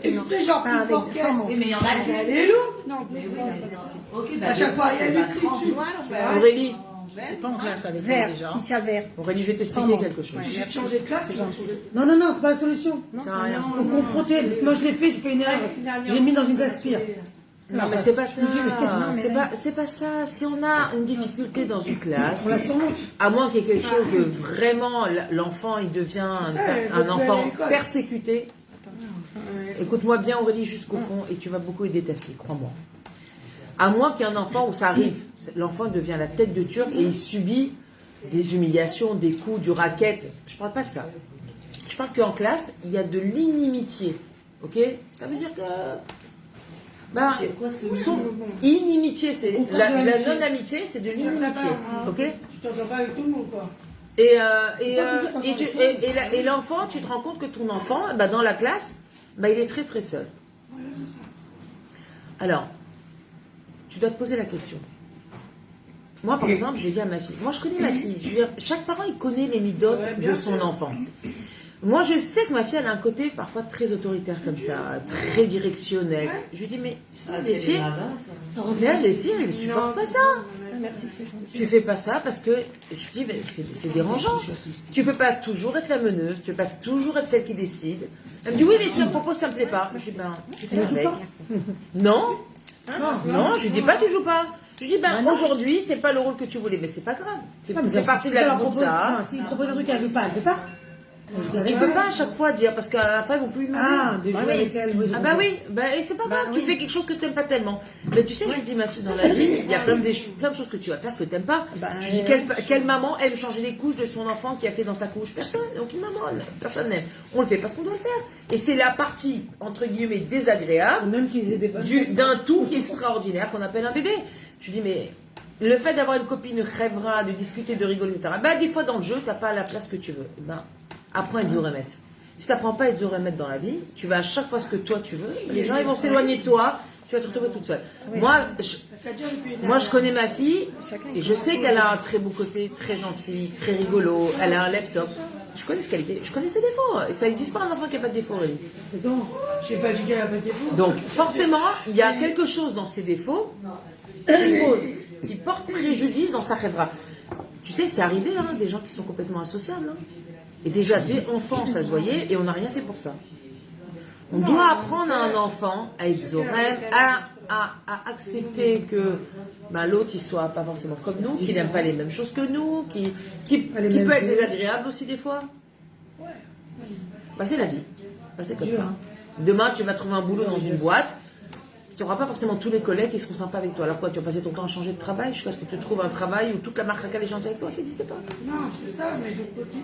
exprès, genre plus fort qu'elle. Oui, mais il y en a qui. Elle est lourde. Non, Mais oui, mais c'est. Ok, à chaque fois, il y a lui qui crie dessus. Aurélie, t'es pas en classe avec Vert, elle déjà. si tu as vert. Aurélie, je vais t'expliquer quelque chose. J'ai changé de classe. Non, non, non, c'est pas la solution. Ça sert à rien. Faut confronter, parce que moi je l'ai fait, j'ai fait une erreur. J'ai mis dans une classe pire. Non, mais c'est pas ça. C'est pas ça. Si on a une difficulté dans une classe, On la surmonte. à moins qu'il y ait quelque chose de vraiment, l'enfant, il devient un enfant persécuté. Écoute-moi bien, Aurélie, jusqu'au fond, et tu vas beaucoup aider ta fille, crois-moi. À moins qu'il y ait un enfant où ça arrive, l'enfant devient la tête de turc et il subit des humiliations, des coups, du racket. Je parle pas de ça. Je parle qu'en classe, il y a de l'inimitié. Ok? Ça veut dire que. Ben, inimitié, c'est la non-amitié, c'est de l'inimitié. Ok? Tu t'entends pas avec tout le monde, quoi. Et l'enfant, tu te rends compte que ton enfant, ben, dans la classe, ben, il est très très seul. Alors, tu dois te poser la question. Moi, par exemple, je dis à ma fille, moi je connais ma fille, je veux dire, chaque parent il connaît les midotes de son enfant. Moi, je sais que ma fille, elle a un côté parfois très autoritaire comme ça, très directionnel. Je lui dis, mais les filles, elles ne supportent pas ça. Tu fais pas ça parce que, je dis, mais c'est dérangeant. Tu peux pas toujours être la meneuse, tu peux pas toujours être celle qui décide. Elle me dit, oui, mais si un propos, ça me plaît pas. Je dis, ben, tu fais avec. Non, non, je dis pas, tu joues pas. Je dis, ben, aujourd'hui, c'est pas le rôle que tu voulais, mais c'est pas grave. C'est partie de la vie de ça. S'il propose un truc qu'elle veut pas, elle veut pas. Tu peux pas à chaque fois dire, parce qu'à la fin, ils vont plus demander. Ah, de jouer avec elle. Ah bah oui, bah, et c'est pas grave, tu fais quelque chose que tu n'aimes pas tellement. Mais tu sais, je dis ma fille, dans la vie, il y a plein de choses que tu vas faire que tu n'aimes pas. Je dis, quelle maman aime changer les couches de son enfant qui a fait dans sa couche? Personne. Donc une maman, personne n'aime. On le fait parce qu'on doit le faire. Et c'est la partie, entre guillemets, désagréable d'un tout qui est extraordinaire qu'on appelle un bébé. Je dis, mais le fait d'avoir une copine rêvera, de discuter, de rigoler, etc. Bah, des fois dans le jeu, tu n'as pas la place que tu veux. Ben, apprends à être Zoremet. Si tu n'apprends pas à être Zoremet dans la vie, tu vas à chaque fois ce que toi tu veux, les gens ils vont s'éloigner de toi, tu vas te retrouver toute seule. Moi, je connais ma fille et je sais qu'elle a un très beau côté, très gentil, très rigolo, elle a un lève-top. Je connais ce qu'elle est, je connais ses défauts. Et ça n'existe pas un enfant qui n'a pas de défauts, Aurélie. Je n'ai pas dit qu'elle n'a pas de défauts. Donc, forcément, il y a quelque chose dans ses défauts qui porte préjudice dans sa rêvera. Tu sais, c'est arrivé, hein, des gens qui sont complètement associables. Hein. Et déjà, dès enfant, ça se voyait, et on n'a rien fait pour ça. On doit apprendre à un enfant à être zorem, à accepter que ben, l'autre, il soit pas forcément comme nous, qu'il n'aime pas les mêmes choses que nous, qui peut être désagréable aussi des fois. Ben, c'est la vie. Ben, c'est comme ça. Demain, tu vas trouver un boulot dans une boîte. Tu n'auras pas forcément tous les collègues qui seront sympas avec toi. Alors quoi, tu vas passer ton temps à changer de travail jusqu'à ce que tu trouves un travail où toute la marque laquelle est gentille avec toi, ça n'existe pas. Non, c'est ça, mais de côté,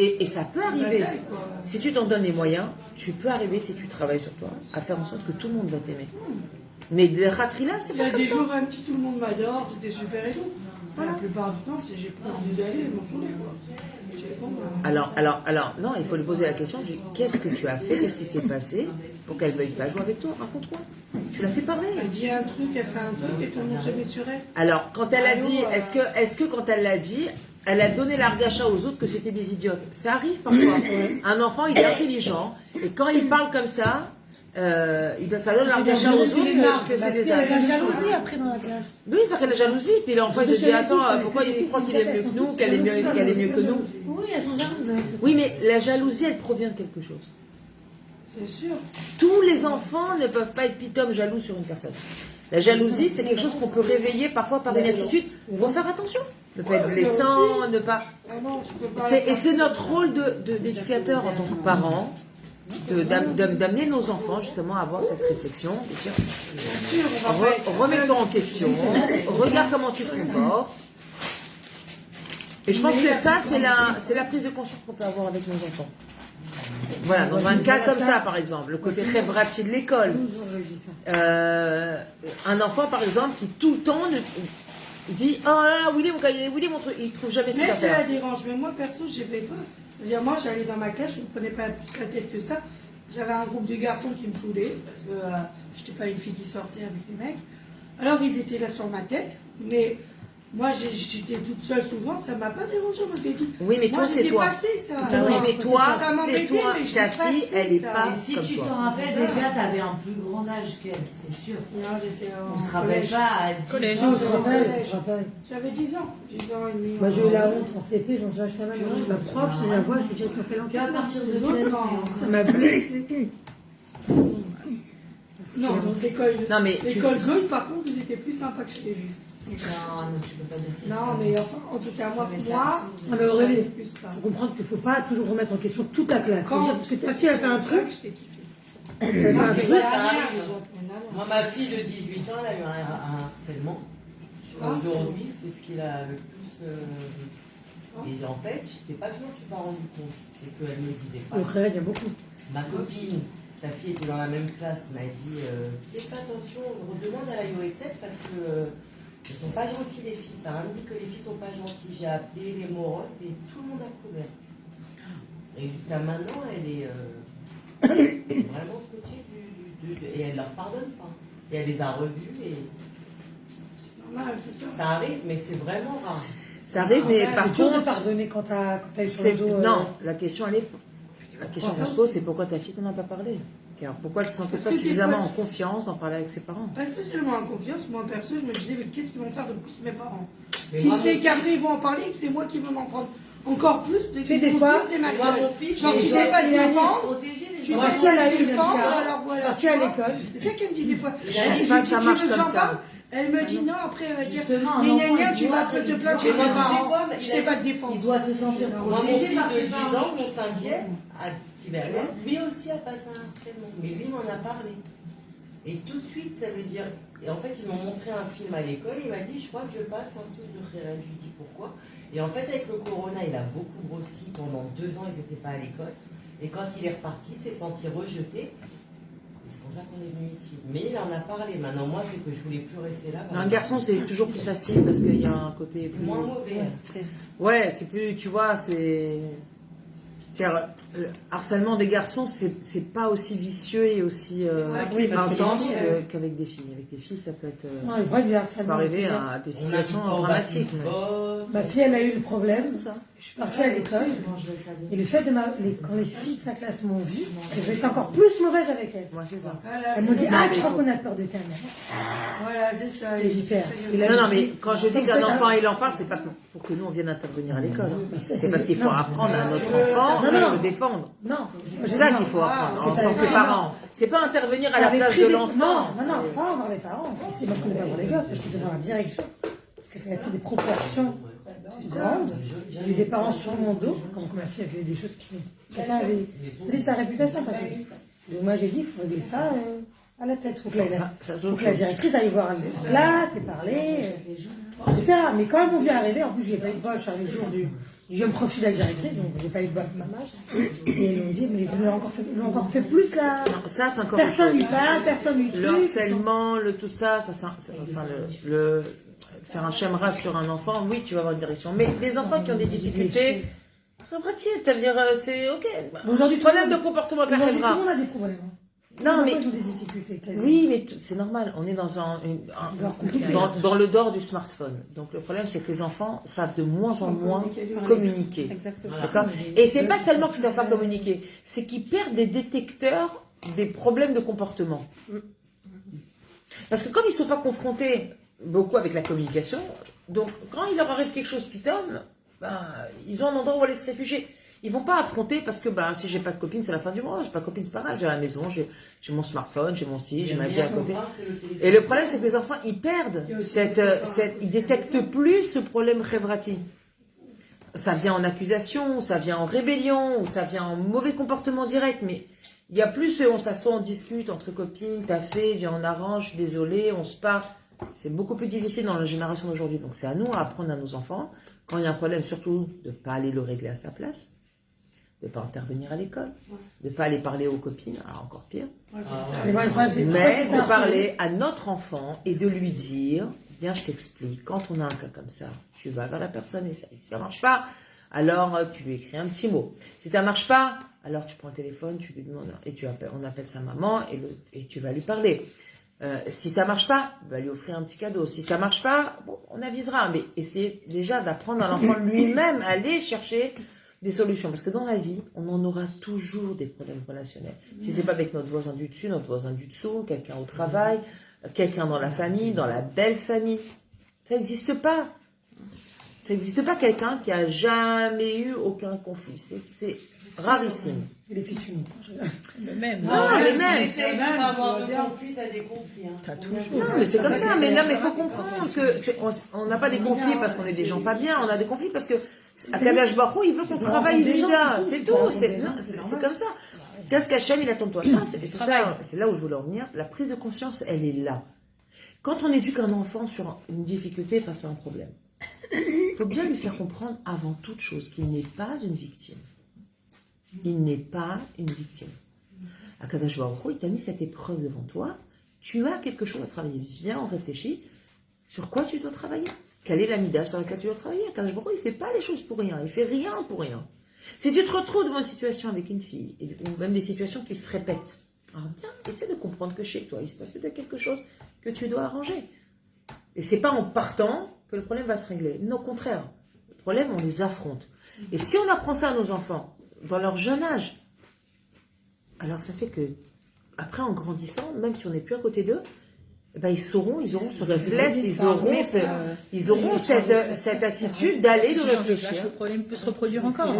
et ça peut arriver. Si tu t'en donnes les moyens, tu peux arriver, si tu travailles sur toi, à faire en sorte que tout le monde va t'aimer. Mais les rateries là, c'est pas comme ça. Il y a des jours, un petit tout le monde m'adore, c'était super et tout. La plupart du temps, j'ai pas envie d'y aller, ils m'ont saoulé, quoi. Alors, non, il faut lui poser la question du qu'est-ce que tu as fait, qu'est-ce qui s'est passé pour qu'elle veuille pas jouer avec toi, raconte-moi. Tu l'as fait parler. Elle dit un truc, elle fait un truc et tout le monde se met sur elle. Alors, quand elle a dit, est-ce que quand elle l'a dit, elle a donné l'argacha aux autres que c'était des idiotes? Ça arrive parfois. Un enfant, il est intelligent et quand il parle comme ça, ça donne l'argacha aux autres que c'est des la jalousie après dans la classe. Oui, ça crée la jalousie. Puis l'enfant, il se dit, attends, pourquoi il croit qu'il est mieux que nous, qu'elle est mieux que nous? Oui, elles sont jalouses. Oui, mais la jalousie, elle provient de quelque chose. C'est sûr. Tous les enfants ne peuvent pas être pitom jaloux sur une personne. La jalousie, c'est quelque chose qu'on peut réveiller parfois par une attitude. Il faut faire attention. Ne pas être blessant, ne pas... Et c'est notre rôle d'éducateur en tant que parent, d'amener nos enfants justement à avoir cette réflexion. Remets-toi en question, regarde comment tu te comportes. Et je pense que ça, c'est la prise de conscience qu'on peut avoir avec nos enfants. Voilà, dans un cas comme ça, par exemple, le côté rêverati de l'école. Un enfant, par exemple, qui tout le temps dit « Oh là là, Willy, mon cahier, Willy, mon truc », il ne trouve jamais ses affaires. Mais ça la dérange, mais moi, perso, je ne vais pas. C'est-à-dire, moi, j'allais dans ma classe, je ne me prenais pas plus la tête que ça. J'avais un groupe de garçons qui me saoulaient, parce que je n'étais pas une fille qui sortait avec les mecs. Alors, ils étaient là sur ma tête, mais Moi, j'étais toute seule souvent, ça m'a pas dérangé. Moi, je lui ai dit. Oui, mais toi, moi, c'est j'étais toi. passée, ça. Oui, mais toi, Ça c'est m'embêtait, toi. mais je Ta l'ai fille, passé, elle est ça. pas Et si comme tu toi. t'en rappelles, déjà, t'avais un plus grand âge qu'elle, c'est sûr. Non, j'étais On se rappelle pas à 10 Collège. ans. Je te rappelle, je te rappelle. J'avais 10 ans. 10 ans et demi. Moi, j'ai eu la honte en CP, j'en suis acheté un Purée, Ma prof, je la vois, je lui dis, elle m'a fait Qu'à l'enquête. partir de 12 16 ans. ans. Ça m'a blessé. Non, donc l'école. Non, mais tu- L'école Gold, par contre, ils étaient plus sympas que chez les juifs. Non, tu peux pas dire ça. Non, mais enfin, en tout cas, moi, Mais pour ça, moi, Ah, mais Aurélie, c'était plus ça. faut comprendre qu'il ne faut pas toujours remettre en question toute la classe. Quand- Faut dire, parce que ta fille, elle fait un truc, je t'ai kiffé. elle fait un Moi, truc. la ça dernière, arrive. déjà, rien à voir. Moi, ma fille de 18 ans, elle a eu un harcèlement. Aujourd'hui, c'est ce qui l'a le plus. Et en fait, c'est pas que je m'en suis pas rendu compte, c'est qu'elle me disait pas. Au Crédit, il y a beaucoup. Ma copine, sa fille était dans la même classe, m'a dit fais pas attention, on demande à la Yoretzet parce que ils sont pas gentils les filles. Ça me dit que les filles sont pas gentilles. J'ai appelé les morottes et tout le monde a couvert. Et jusqu'à maintenant, elle est vraiment scotchée et elle leur pardonne pas. Et elle les a revus et Normal, c'est ça. ça arrive, mais c'est vraiment rare. Ça arrive, mais Ouais, par C'est dur de contre, pardonner quand t'as eu sur c'est le dos. non. La question qu'on se pose, c'est pourquoi ta fille t'en a pas parlé. Car pourquoi elle se sentait Parce pas que des suffisamment fois- en confiance d'en parler avec ses parents. Pas spécialement en confiance, moi perso, je me disais, mais qu'est-ce qu'ils vont faire de plus mes parents? Mais Si moi, ce n'est qu'après ils vont en parler, que c'est moi qui vais m'en prendre encore plus de sais, des fois, c'est ma moi, gueule. mon fils, Genre, il tu doit sais pas il te a dit, défendre, protéger les tu Moi, sais ma fille, elle a pas eu te le défendre, cas. alors voilà. Partie tu à vois. l'école. C'est ça qu'elle me dit des fois. Je pense pas que ça marche comme ça. Elle me dit non, après elle va dire, Justement, un gna, gna, enfant, gna, il tu doit- vas après te il plaindre doit- chez tes Mais tu sais parents. quoi, Tu sais pas te défendre. Il doit se sentir Moi, protégé mon fils par de ses 10 parents. ans, Mon cinquième, à Tiberias, lui aussi a passé un harcèlement. Mais lui m'en a parlé. Et tout de suite, ça veut dire... Et en fait, ils m'ont montré un film à l'école. Il m'a dit, je crois que je passe un souffle de Khéra. Je lui dis, pourquoi? Et en fait, avec le corona, il a beaucoup grossi. Pendant 2 ans, ils n'étaient pas à l'école. Et quand il est reparti, il s'est senti rejeté. Et c'est pour ça qu'on est venu ici. Mais il en a parlé. Maintenant, moi, c'est que je voulais plus rester là. Un garçon, c'est toujours plus facile parce qu'il y a un côté C'est plus... moins mauvais. Ouais, c'est plus, tu vois, c'est... Car le harcèlement des garçons, c'est pas aussi vicieux et aussi oui, parce que intense les filles, qu'avec des filles. Avec des filles, ça peut être... Non, le vrai du ça harcèlement. peut arriver c'est bien. à des On a situations du dramatiques. mais- Ma fille, elle a eu le problème. C'est ça. Je suis partie à l'école. Et le fait de quand les filles de sa classe m'ont vue, elles étaient encore plus mauvaises avec elle. Ouais, c'est ça. Voilà, Elles m'ont dit, c'est ah, ça. tu crois qu'on a peur de ta mère. Voilà, c'est ça. Les hyper. Et là, Non, non, je mais dis, quand je dis en qu'un fait, enfant il en parle, c'est pas pour que nous on vienne intervenir à l'école. hein. Mais ça, C'est parce qu'il faut non. apprendre à notre enfant Non, non, à non. se défendre. Non. C'est ça qu'il faut apprendre en parce que tant ça que avait parent. C'est pas intervenir à Ça la avait place pris de des- l'enfant. Non, pas avoir des parents. C'est moi qu'on ne pas avoir les gosses, parce que devant la direction. Parce que ça avait pris des proportions grandes. Il y avait des parents sur mon dos, comme ma fille elle faisait des choses qui. Quelqu'un avait. C'était sa réputation, parce que. Donc moi j'ai dit, il faut régler ça à la tête. Il faut que Ça, faut que la directrice aille voir la classe et parler, etc. Mais quand elles m'ont vu arriver, en plus j'ai pas eu de bol, je suis arrivée le jour du jeune profil de la directrice, donc j'ai pas eu de bol de maman. Et elles m'ont dit, mais ils l'ont encore fait plus là. Non, ça c'est encore autre Personne chose. lui parle, personne lui Le truc. harcèlement, le tout ça, enfin faire un schéma sur un enfant, oui, tu vas avoir une direction. Mais des enfants qui ont des difficultés, c'est-à-dire c'est ok. Aujourd'hui, Problème de comportement avec la aujourd'hui, tout le khebra. monde a des problèmes. hein. Non, Les mais enfants, ils ont des difficultés, quasi. oui, mais c'est normal. On est dans dans le dehors du smartphone. Donc le problème, c'est que les enfants savent de moins en moins communiquer. D'accord. Et c'est pas seulement qu'ils savent pas communiquer, c'est qu'ils perdent des détecteurs des problèmes de comportement. Parce que comme ils sont pas confrontés beaucoup avec la communication, donc quand il leur arrive quelque chose pitom, ben, ils ont un endroit où aller se réfugier. Ils vont pas affronter parce que ben, si j'ai pas de copine, c'est la fin du mois. J'ai pas de copine, c'est pas grave. J'ai à la maison, j'ai mon smartphone, j'ai mon site, j'ai ma vie à côté. Et le problème, c'est que les enfants, ils perdent ils détectent plus ce problème révrati. Ça vient en accusation, ça vient en rébellion, ou ça vient en mauvais comportement direct, mais il y a plus, on s'assoit, on discute entre copines, t'as fait, viens, on arrange, je suis désolée, on se parle. C'est beaucoup plus difficile dans la génération d'aujourd'hui. Donc c'est à nous à apprendre à nos enfants, quand il y a un problème, surtout de ne pas aller le régler à sa place, de ne pas intervenir à l'école, de ne pas aller parler aux copines, alors encore pire. Mais moi, le problème, c'est Mais pourquoi de parler à notre enfant et de lui dire, viens, je t'explique, quand on a un cas comme ça, tu vas vers la personne et si ça ne marche pas, alors tu lui écris un petit mot. Si ça ne marche pas, alors tu prends le téléphone, tu lui demandes, et on appelle sa maman et tu vas lui parler. Si ça marche pas, on va lui offrir un petit cadeau. Si ça marche pas, bon, on avisera. Mais essayez déjà d'apprendre à l'enfant lui-même à aller chercher des solutions. Parce que dans la vie, on en aura toujours des problèmes relationnels. Si c'est pas avec notre voisin du dessus, notre voisin du dessous, quelqu'un au travail, quelqu'un dans la famille, dans la belle famille. Ça n'existe pas. Ça n'existe pas quelqu'un qui a jamais eu aucun conflit. C'est rarissime. Et les fils uniques. Même. Non, mais même. Essaye de pas avoir de conflit, t'as des conflits. Hein. T'as toujours. Non, mais c'est comme ça. Mais non, mais il faut comprendre que on n'a pas des conflits parce qu'on est des gens pas bien. On a des conflits parce que Akadosh Baruch Hu, il veut qu'on travaille Vida. C'est tout. C'est comme ça. Qu'est-ce qu'Hachem, il attend de toi? Ça, c'est là où je voulais en venir. La prise de conscience, elle est là. Quand on éduque un enfant sur une difficulté face à un problème, il faut bien lui faire comprendre avant toute chose qu'il n'est pas une victime. Il n'est pas une victime. Akadosh Baruch Hu, il t'a mis cette épreuve devant toi. Tu as quelque chose à travailler. Viens, on réfléchit. Sur quoi tu dois travailler? Quelle est la mida sur laquelle tu dois travailler? Akadosh Baruch Hu, il ne fait pas les choses pour rien. Il ne fait rien pour rien. Si tu te retrouves devant une situation avec une fille, ou même des situations qui se répètent, alors viens, essaie de comprendre que chez toi, il se passe peut-être quelque chose que tu dois arranger. Et c'est pas en partant que le problème va se régler. Non, au contraire. Le problème, on les affronte. Et si on apprend ça à nos enfants, dans leur jeune âge, alors ça fait que, après, en grandissant, même si on n'est plus à côté d'eux, eh ben, ils auront ce réflexe, ils auront cette attitude d'aller de réfléchir. Le problème peut se reproduire encore.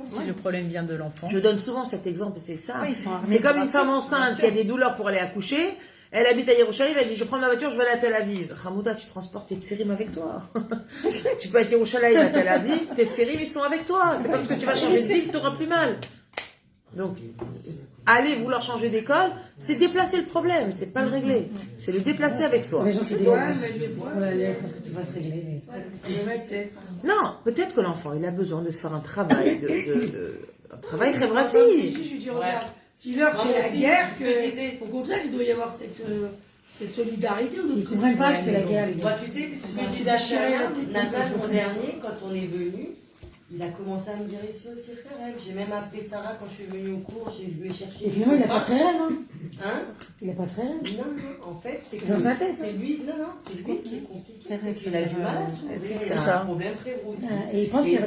Si le problème vient de l'enfant. Je donne souvent cet exemple, c'est ça. Oui, c'est comme une femme enceinte qui a des douleurs pour aller accoucher. Elle habite à Yerushalayim, elle dit je prends ma voiture, je vais à Tel Aviv. Hamouda, tu transportes tes tsérim avec toi. Tu peux être à Yerushalayim, à Tel Aviv, tes tsérim ils sont avec toi. C'est pas parce que tu vas changer de ville que tu auras plus mal. Donc, aller vouloir changer d'école, c'est déplacer le problème, c'est pas le régler. C'est le déplacer avec soi. Les gens qui disent, parce que tu vas se régler. Mais c'est pas... Non, peut-être que l'enfant, il a besoin de faire un travail, un travail révératif. Je lui dis, regarde, dis-leur c'est la guerre, au contraire, il doit y avoir cette solidarité. Ils ne comprennent pas que c'est la guerre, les Moi, gars. tu sais, ce que je dis d'achat, Nathan, mon dernier, quand on est venu, il a commencé à me dire ici aussi, frère. J'ai même appelé Sarah quand je suis venue au cours, je lui ai cherché. Et finalement, il n'a pas très rêve, hein? Hein? Il n'a pas très rêve. Non, non, en fait, c'est que dans sa tête. c'est lui, non, c'est lui qui est compliqué. C'est qu'il a du mal à s'ouvrir, il ça. a un problème pré-route. Et il pense qu'il y a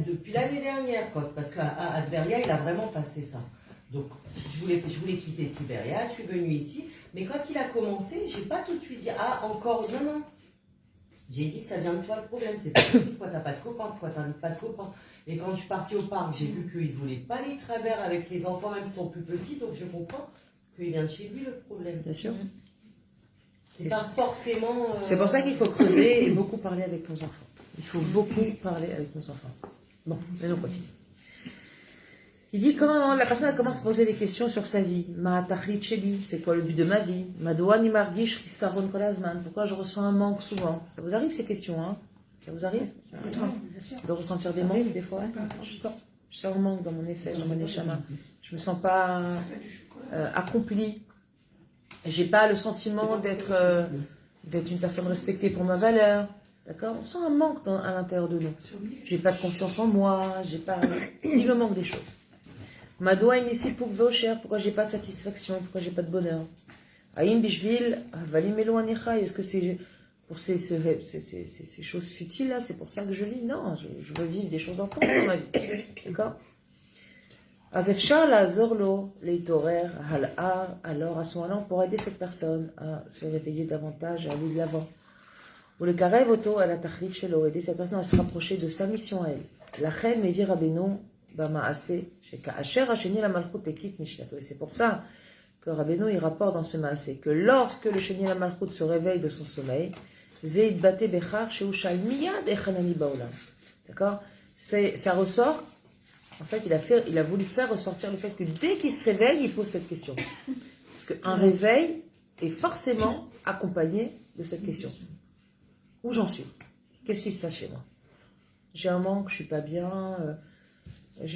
depuis l'année dernière, quoi, parce qu'à Adveria, il a vraiment passé ça. Donc, je voulais quitter Tibériade, je suis venue ici, mais quand il a commencé, j'ai pas tout de suite dit, ah, encore, non. J'ai dit, ça vient de toi le problème, c'est pas possible, toi t'as pas de copains, toi t'as pas de copains. Et quand je suis partie au parc, j'ai vu qu'il voulait pas les travers avec les enfants, même s'ils sont plus petits, donc je comprends qu'il vient de chez lui le problème. Bien sûr. C'est pas forcément. C'est pour ça qu'il faut creuser et beaucoup parler avec nos enfants. Il faut beaucoup parler avec nos enfants. Bon, mais on continue. Il dit comment la personne commence à se poser des questions sur sa vie. Ma tachlit sheli, c'est quoi le but de ma vie? Ma doa ni margish chisaron kol hazman. Pourquoi je ressens un manque souvent? Ça vous arrive ces questions, hein? Ça vous arrive? De ressentir des manques des fois? Je sens un manque dans mon effet, dans mon neshama. Je me sens pas accomplie. J'ai pas le sentiment d'être une personne respectée pour ma valeur. D'accord? On sent un manque à l'intérieur de nous. J'ai pas de confiance en moi. Il me manque des choses. Madoua ici pour Vosher, pourquoi j'ai pas de satisfaction, pourquoi j'ai pas de bonheur? Aïm Bishvil, Valimelo Anicha, est-ce que c'est pour ces choses futiles là, c'est pour ça que je vis? Non, je veux vivre des choses intenses dans ma vie. D'accord? Azefshar la Zorlo, Leitorer, Hal'ar, alors à ce moment-là, on pourra aider cette personne à se réveiller davantage, à aller de l'avant. Ou le Karev Oto, à la Tachlik Shelo, aider cette personne à se rapprocher de sa mission à elle. La Reine Mevi Rabbeinu, c'est pour ça que Rabbeinu il rapporte dans ce maasé que lorsque le Sheni la Malchut se réveille de son sommeil, d'accord, ça ressort. En fait, il a voulu faire ressortir le fait que dès qu'il se réveille, il pose cette question. Parce qu'un réveil est forcément accompagné de cette question. Où j'en suis? Qu'est-ce qui se passe chez moi? J'ai un manque, je suis pas bien. Tu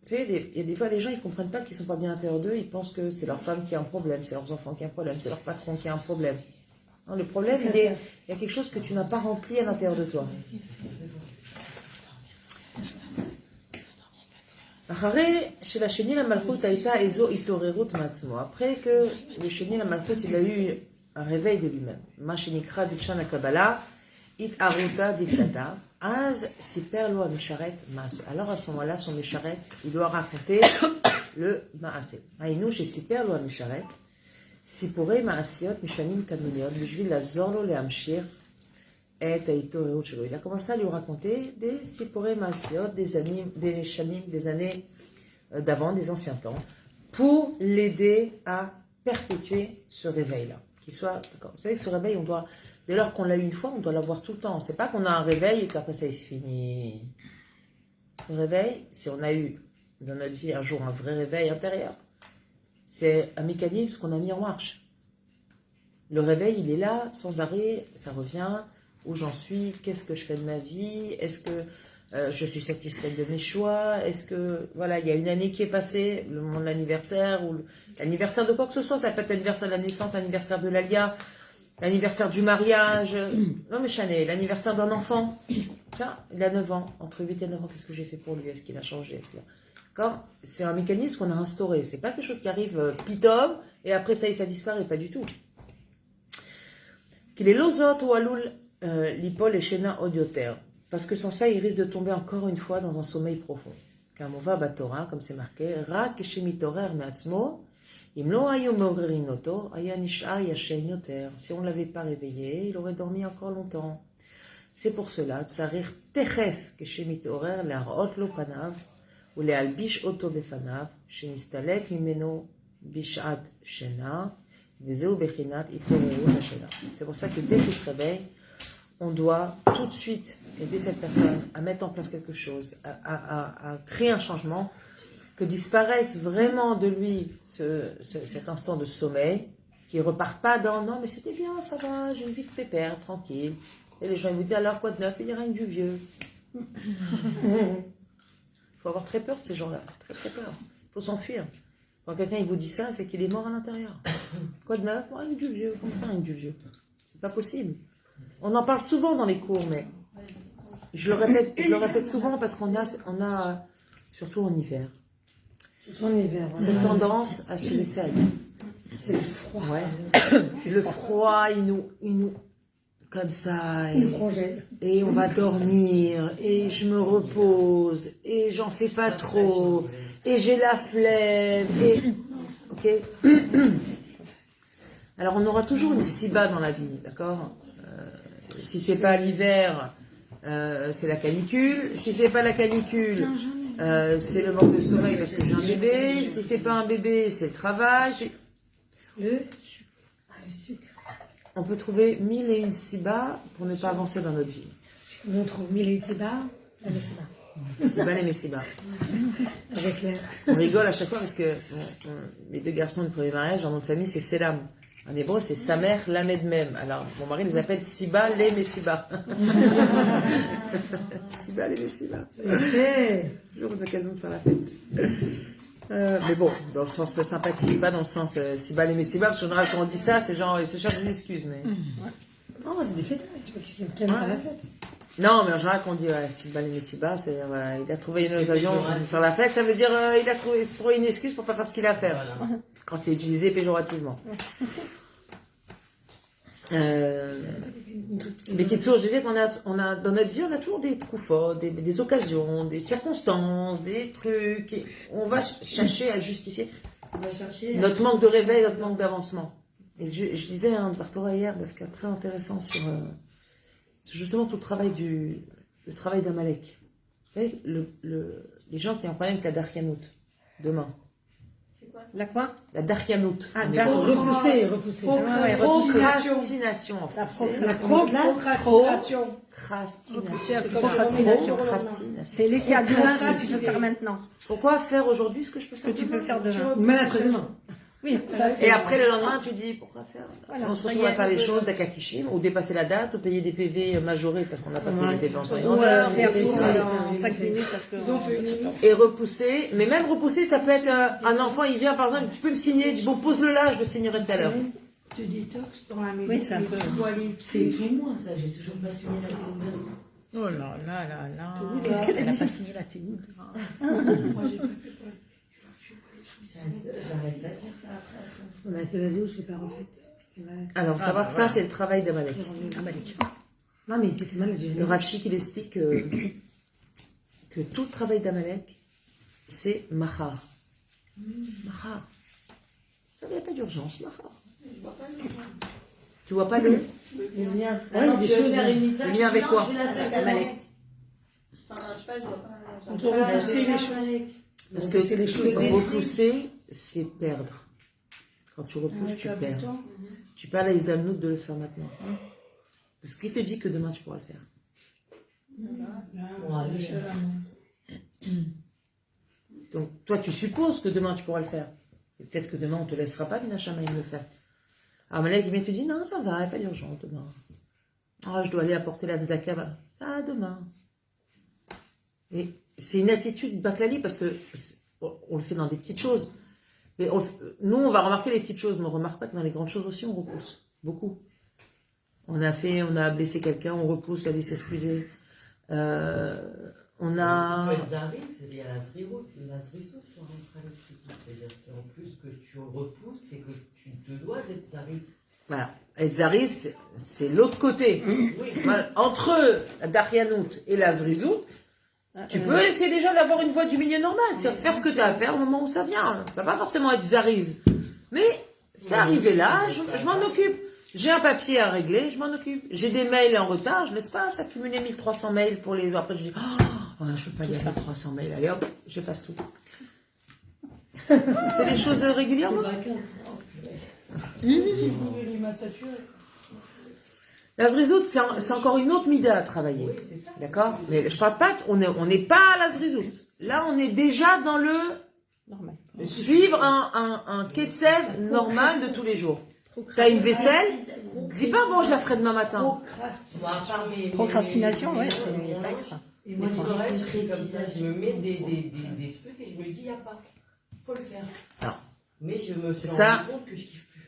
sais, il y a des fois des gens ils comprennent pas qu'ils sont pas bien à l'intérieur d'eux, ils pensent que c'est leur femme qui a un problème, c'est leurs enfants qui ont un problème, c'est leur patron qui a un problème. Non, le problème, il y a quelque chose que tu n'as pas rempli à l'intérieur de toi. Après que le Sheni la Malchut, il a eu un réveil de lui-même. Ma shenikra bichan la Kabbalah, it aruta diktata, az siper lo misharet maase. Alors à ce moment-là, son misharet, il doit raconter le maase. Hainu chez siper lo misharet, sipurei maasiot mishanim kadmoniot, bishvil lazor lo leamshir et haïtorehut shelo. Il a commencé à lui raconter des sipurei maasiot, des shanim, des années d'avant, des anciens temps, pour l'aider à perpétuer ce réveil-là. Qu'il soit, vous savez que ce réveil, on doit, dès lors qu'on l'a eu une fois, on doit l'avoir tout le temps. C'est pas qu'on a un réveil et qu'après ça, il se finit. Le réveil, si on a eu dans notre vie un jour un vrai réveil intérieur, c'est un mécanisme qu'on a mis en marche. Le réveil, il est là, sans arrêt, ça revient. Où j'en suis, qu'est-ce que je fais de ma vie, est-ce que je suis satisfaite de mes choix, est-ce que, voilà, il y a une année qui est passée, mon anniversaire, ou l'anniversaire de quoi que ce soit, ça peut être l'anniversaire de la naissance, l'anniversaire de l'Alia, l'anniversaire du mariage, non mais Chané, l'anniversaire d'un enfant, tiens, il a 9 ans, entre 8 et 9 ans, qu'est-ce que j'ai fait pour lui, est-ce qu'il a changé, c'est un mécanisme qu'on a instauré, c'est pas quelque chose qui arrive pitom, et après ça disparaît, pas du tout. Qu'il est l'ozot ou aloul, l'ipol et shena odioter. Parce que sans ça, il risque de tomber encore une fois dans un sommeil profond. Car on va à Torah, comme c'est marqué, Rak shemitorer me'atzmo, imlo ayu me'orerinoto, aya nisha yashen yoter. Si on ne l'avait pas réveillé, il aurait dormi encore longtemps. C'est pour cela, tsarir techef keshemitorer le'arot lo panav, ou le'albish oto befanav, shenistalek mimeno bishat shena, vezeu bechinat itoreru hashena. C'est pour ça que dès qu'il se réveille, on doit tout de suite aider cette personne à mettre en place quelque chose, à créer un changement, que disparaisse vraiment de lui cet instant de sommeil, qu'il ne reparte pas dans « non mais c'était bien, ça va, j'ai une vie de pépère, tranquille ». Et les gens ils vous disent « alors quoi de neuf ?» Il n'y a rien que du vieux. Il faut avoir très peur de ces gens-là, très très peur. Il faut s'enfuir. Quand quelqu'un il vous dit ça, c'est qu'il est mort à l'intérieur. Quoi de neuf ? Rien que du vieux, comme ça, rien que du vieux. C'est pas possible. On en parle souvent dans les cours, mais je le répète souvent parce qu'on a surtout en hiver, cette tendance à se laisser aller. C'est le froid. Ouais. Le froid, il nous comme ça, et on va dormir, et je me repose, et j'en fais pas trop, et j'ai la flemme, et ok. Alors on aura toujours une siba dans la vie, d'accord. Si c'est pas l'hiver, c'est la canicule. Si c'est pas la canicule, c'est le manque de sommeil parce que j'ai un bébé. Si c'est pas un bébé, c'est le travail. Le sucre. On peut trouver 1001 sibas pour ne pas avancer dans notre vie. On trouve 1001 sibas, la messiba. Siba les messiba. Avec l'air. On rigole à chaque fois parce que mes deux garçons du premier mariage, leur nom de famille, c'est Selam. En hébreu, c'est sa mère, Lamed même. Alors, mon mari les appelle Siba, les Messiba. Siba, les Messiba. Toujours une occasion de faire la fête. Mais bon, dans le sens sympathique, pas dans le sens Siba, les Messiba. Parce qu'en général, quand on dit ça, c'est genre, ils se cherchent des excuses. Mais... Non, c'est des fêtes. Tu vois qui aime faire la fête. Non, mais en général, quand on dit Siba, les Messiba, c'est il a trouvé une occasion de faire la fête. Ça veut dire il a trouvé une excuse pour pas faire ce qu'il a à faire. Quand c'est utilisé péjorativement. Mais Kitsour, je disais qu'on a dans notre vie, on a toujours des troufos, des occasions, des circonstances, des trucs. Et on va chercher à justifier notre manque de réveil, notre manque d'avancement. Et je disais un Bartora hier, parce qu'il y a très intéressant sur justement tout le travail le travail d'Amalek. Vous savez, les gens qui ont un problème avec la Darkanout, demain. La quoi? La Darkanout. Repousser. Procrastination en français. La Procrastination. C'est laisser à demain ce que tu peux faire maintenant. Pourquoi faire aujourd'hui ce que je peux faire tu peux faire demain? Mais après-demain. Oui. Et après le lendemain, tu dis pourquoi faire? On se retrouve à faire les choses d'Akatishim, ou dépasser la date, ou payer des PV majorés parce qu'on n'a pas payé les PV en temps et en heure. Faire en 5 minutes parce que. Ils ont fait une émission. Et repousser, mais même repousser, ça peut être un enfant, il vient par exemple, tu peux me signer, bon pose-le là, je le signerai tout à l'heure. Tu détox dans la maison. Oui, c'est un peu. C'est tout moi, ça. J'ai toujours pas signé la télévision. Oh là là là là. Qu'est-ce qu'elle a Elle n'a dit pas signé la Théoud. Moi, j'ai pas fait pour J'arrête pas de dire ça après. On a te dit où je l'ai pas refait. C'était mal. Alors, savoir ça, c'est le travail d'Amalek. Amalek. Non, mais c'était mal. Le Rav Shik, il explique que tout le travail d'Amalek, c'est Mahar. Mahar. Ça, il n'y a pas d'urgence, Mahar. Tu vois pas le Le lien. Ouais, Non, des tu veux choses, faire une mitzvah, le je lien dis avec non, quoi? je vais la faire Avec d'abord. Amalek. Enfin, je sais pas, je vois pas. On te repousser les choses. Parce Donc, que c'est les choses repousser, c'est perdre. Quand tu repousses, tu perds. Tu perds la Isdalnout de le faire maintenant. Parce qu'il te dit que demain, tu pourras le faire. Donc, toi, tu supposes que demain, tu pourras le faire. Et peut-être que demain, on ne te laissera pas, Minachamaïm, le faire. Alors, Malek, il te dit, non, ça va, il n'y a pas d'urgence demain. Ah, je dois aller apporter la tzedaka. Ça, demain. Et c'est une attitude baklali parce que on le fait dans des petites choses. Mais nous, on va remarquer les petites choses, mais on ne remarque pas que dans les grandes choses aussi, on repousse. Beaucoup. On a blessé quelqu'un, on repousse, on a s'excuser. On a... Si tu es Zari, c'est lié à la Zrirout. La Zrisout, tu rentres à l'exécutif. C'est-à-dire, c'est en plus que tu repousses et que tu te dois d'être Zari. Voilà. Et Zaris, c'est l'autre côté. Oui. Voilà. Entre la Darianout et la Zrizout, tu peux essayer déjà d'avoir une voie du milieu normale. C'est-à-dire faire ce que tu as à faire au moment où ça vient. Tu ne vas pas forcément être Zariz. Mais c'est arrivé là, je m'en occupe. J'ai un papier à régler, je m'en occupe. J'ai des mails en retard, je ne laisse pas s'accumuler 1300 mails pour les... Après, je dis, oh, je ne peux pas lire 1300 mails. Allez, hop, j'efface tout. Fais les choses régulièrement. La Zrizout, c'est encore une autre mida à travailler. Oui, c'est ça. D'accord? Mais je parle pas, on n'est pas à la Zrizout. Là, on est déjà dans le Normal. suivre un ketsev normal de tous les jours. T'as une vaisselle, dis pas bon, je la ferai demain matin. Moi, à part Procrastination, ouais, mes c'est ménages, pas extra. Et moi, je fais comme ça, je me mets des trucs et je me dis, il n'y a pas. Faut le faire. Non. Mais je me suis Ça- rendu compte que je kiffe plus.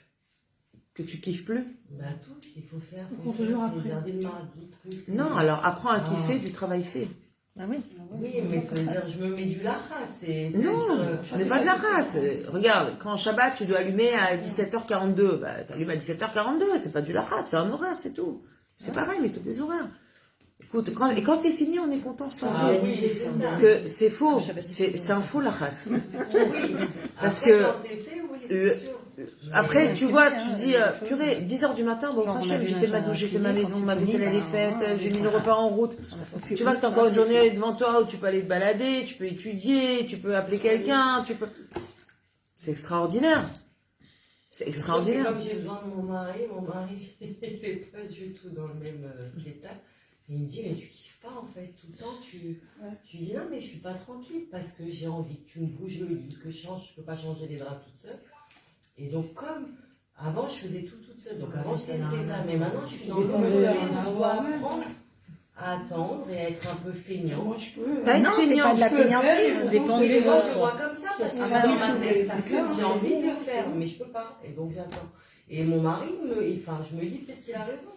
Que tu kiffes plus? Bah, tout, il faut faire. Faut toujours après. Les jardins le mardi, trucs. c'est- Non, alors apprends à kiffer Ah. du travail fait. Ah oui. Oui, mais ça veut dire, je me mets du larat. Non, tu n'es pas de la race. Regarde, quand Shabbat, tu dois allumer à 17h42, bah, tu allumes à 17h42, c'est pas du larat, c'est un horaire, c'est tout. C'est pareil, mais tous des horaires. Écoute, quand c'est fini, on est content, c'est Ah vrai. oui, c'est ça. Parce que c'est faux, c'est un faux larat. Oui. Parce Après, que, quand c'est fait, oui, euh, c'est sûr. Après, tu vois, tu dis, purée, 10h du matin, bon, Hachem, j'ai fait ma douche, j'ai fait ma maison, ma vaisselle, elle est faite, j'ai mis le repas en route. Tu vois que tu as encore une journée devant toi où tu peux aller te balader, tu peux étudier, tu peux appeler quelqu'un, tu peux... C'est extraordinaire. C'est C'est extraordinaire. comme j'ai besoin de mon mari n'était pas du tout dans le même état. Et il me dit, mais tu kiffes pas en fait, tout le temps je lui dis non mais je suis pas tranquille parce que j'ai envie que tu me bouges le lit, que je change, je peux pas changer les draps toute seule. Et donc comme avant je faisais tout toute seule, donc avant j'étais stressée, mais maintenant je suis dans le côté où je dois apprendre à attendre et à être un peu feignant. Moi, je peux. Pas être Non, c'est pas feignant. de la feignantise, ça dépend Et des moi, je autres. vois comme ça parce que dans ma tête, c'est que j'ai envie de le faire, mais je peux pas. Et donc j'attends. Et mon mari, je me dis peut-être qu'il a raison.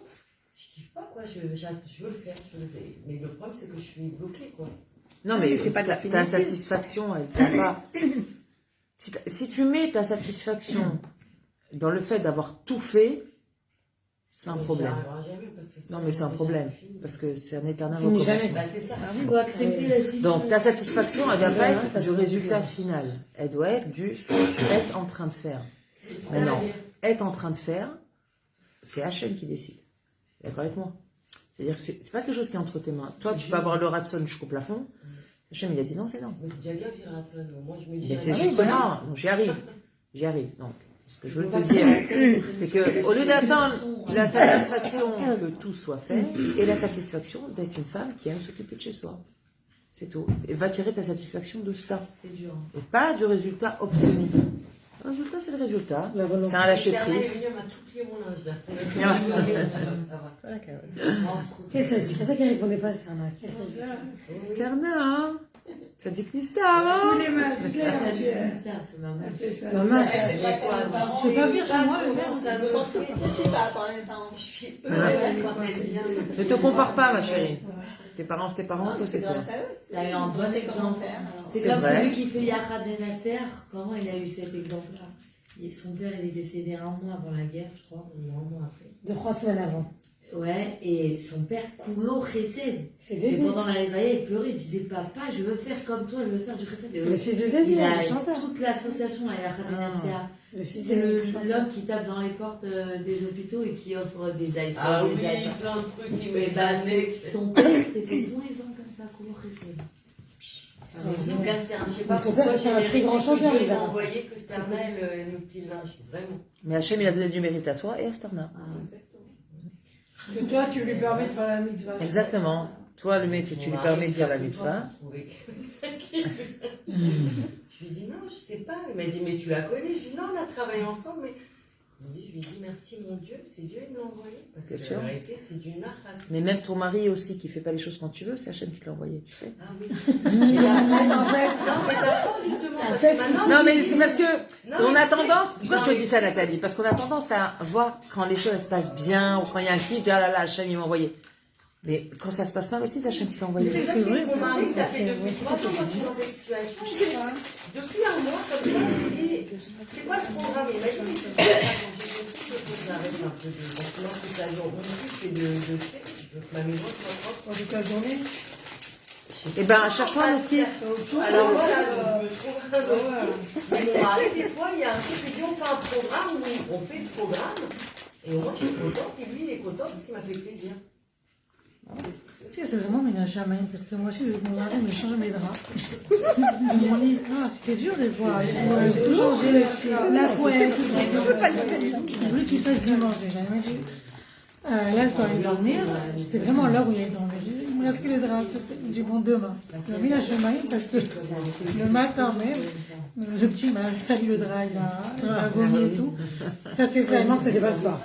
Je kiffe pas quoi, je veux le faire, mais le problème c'est que je suis bloquée quoi. Non, mais c'est pas de la ta finalité. satisfaction, elle vient pas. Si tu mets ta satisfaction dans le fait d'avoir tout fait, c'est un problème. Non, mais c'est un problème. Parce que c'est un éternel Fini jamais. recommencement. Bah, c'est ça. Il faut accepter la situation. Donc, ta satisfaction, elle ne doit pas être ça du fait résultat plaisir. final. Elle doit être du ce que tu es en train de faire. Maintenant, être en train de faire, c'est Hachem qui décide. D'accord avec moi? C'est-à-dire que c'est pas quelque chose qui est entre tes mains. Toi, tu peux avoir le ratson jusqu'au plafond. Hachem, il a dit non, c'est non. Mais c'est déjà bien que j'ai Ratson. Moi je me dis. Mais c'est j'arrive. justement, donc j'y arrive. J'y arrive. Donc, ce que je veux te dire, c'est que au lieu d'attendre la satisfaction que tout soit fait, et la satisfaction d'être une femme qui aime s'occuper de chez soi. C'est tout. Et va tirer ta satisfaction de ça. C'est dur. Et pas du résultat obtenu. Le résultat, c'est le résultat. La volonté. C'est un lâcher L'éternel prise. est venu, on m'a tout plié mon linge là. Ça va. Voilà, carotte. Qu'est-ce que c'est ça qui répondait pas, c'est un qu'est-ce que c'est Carna, hein? Ça dit que Nista, hein? Tous les matins, toutes les C'est marrant. Maman, Je peux pas venir chez moi le faire. Ça me Je sais pas, par les parents. Je suis Voilà. heureuse quand elle vient. Ne te compare pas, ma chérie. Tes parents, c'est tes parents, toi, c'est toi. grâce à eux. T'as eu un bon exemple. C'est C'est comme vrai. celui qui fait Yahad Benatzer. Comment il a eu cet exemple-là? Et son père, il est décédé un mois avant la guerre, je crois, ou un mois après. 2-3 semaines avant. Ouais, et son père, Koulo Chesed. C'est Et Daisy. pendant la Levaya, il pleurait, il disait Papa, je veux faire comme toi, je veux faire du Chesed. C'est le fils de Daisy, Il a le chanteur. toute l'association à Yahad Benatzer. C'est le fils C'est de l'homme qui tape dans les portes des hôpitaux et qui offre des iPhones. Ah des oui, iPads. plein de trucs qui Et me bah, fascinent. son père, c'était son exemple comme ça, Koulo Chesed. Donc, je sais pas Mais son père, pourquoi c'était j'ai un très grand mérité chanteur, que les Dieu m'a Arabes. envoyé que Sternel me plie le linge, vraiment. Mais Hachem, il a donné du mérite à toi et à Starna. Que toi, tu lui permets de faire la mitzvah. Exactement. Toi, le métier, tu lui permets de faire la mitzvah. Je lui dis non, je sais pas. Il m'a dit mais tu la connais. Je dis non, on a travaillé ensemble. Mais oui, je lui ai dit merci mon Dieu, c'est Dieu qui me l'a envoyé. Parce que C'est sûr. la vérité, c'est du nachat. Mais même ton mari aussi, qui fait pas les choses quand tu veux, c'est Hachem qui te l'a envoyé, tu sais. Ah oui. Et en fait, non, mais j'apprends justement. Parce que maintenant, Non, mais c'est parce que Non, on mais a tu sais, tendance. Pourquoi dans je te les- dis ça, Nathalie? Parce qu'on a tendance à voir quand les choses se passent bien ou quand il y a un kiff, dire ah là là, Hachem il m'a envoyé. Mais quand ça se passe mal aussi, c'est Hachem qui t'a envoyé. C'est ça que mon mari, ça fait depuis 3 ans quand je suis dans cette situation. Je sais pas. Depuis un mois, comme ça, je me dis, c'est quoi ce programme? Il m'a dit, mais tu sais pas, quand j'ai compris, il faut que j'arrête un peu de maintenant toute la journée. Mon but, c'est de faire, je veux que ma maison soit propre. Toute la journée. Eh ben, cherche-toi un autre kiff. Alors voilà, je me trouve un autre. Mais mon mari, des fois, il y a un truc, il dit, on fait un programme, oui, on fait le programme. Et moi, je suis contente, et lui, il est content parce qu'il m'a fait plaisir. Tu sais, c'est vraiment ménage jamais, parce que moi aussi, mon mari me change mes draps. Mon lit, c'est dur des fois. Il faut tout changer, la couette. Je voulais qu'il fasse dimanche déjà. Il m'a dit, là, je dois aller dormir. C'était vraiment l'heure où il allait dormir. Je dis, il me reste que les draps. Je dis, bon, demain. Il m'a mis la chemin parce que le matin même, le petit m'a sali le drap, il a vomi et tout. Ça, c'est ça. Heureusement que c'était pas le soir.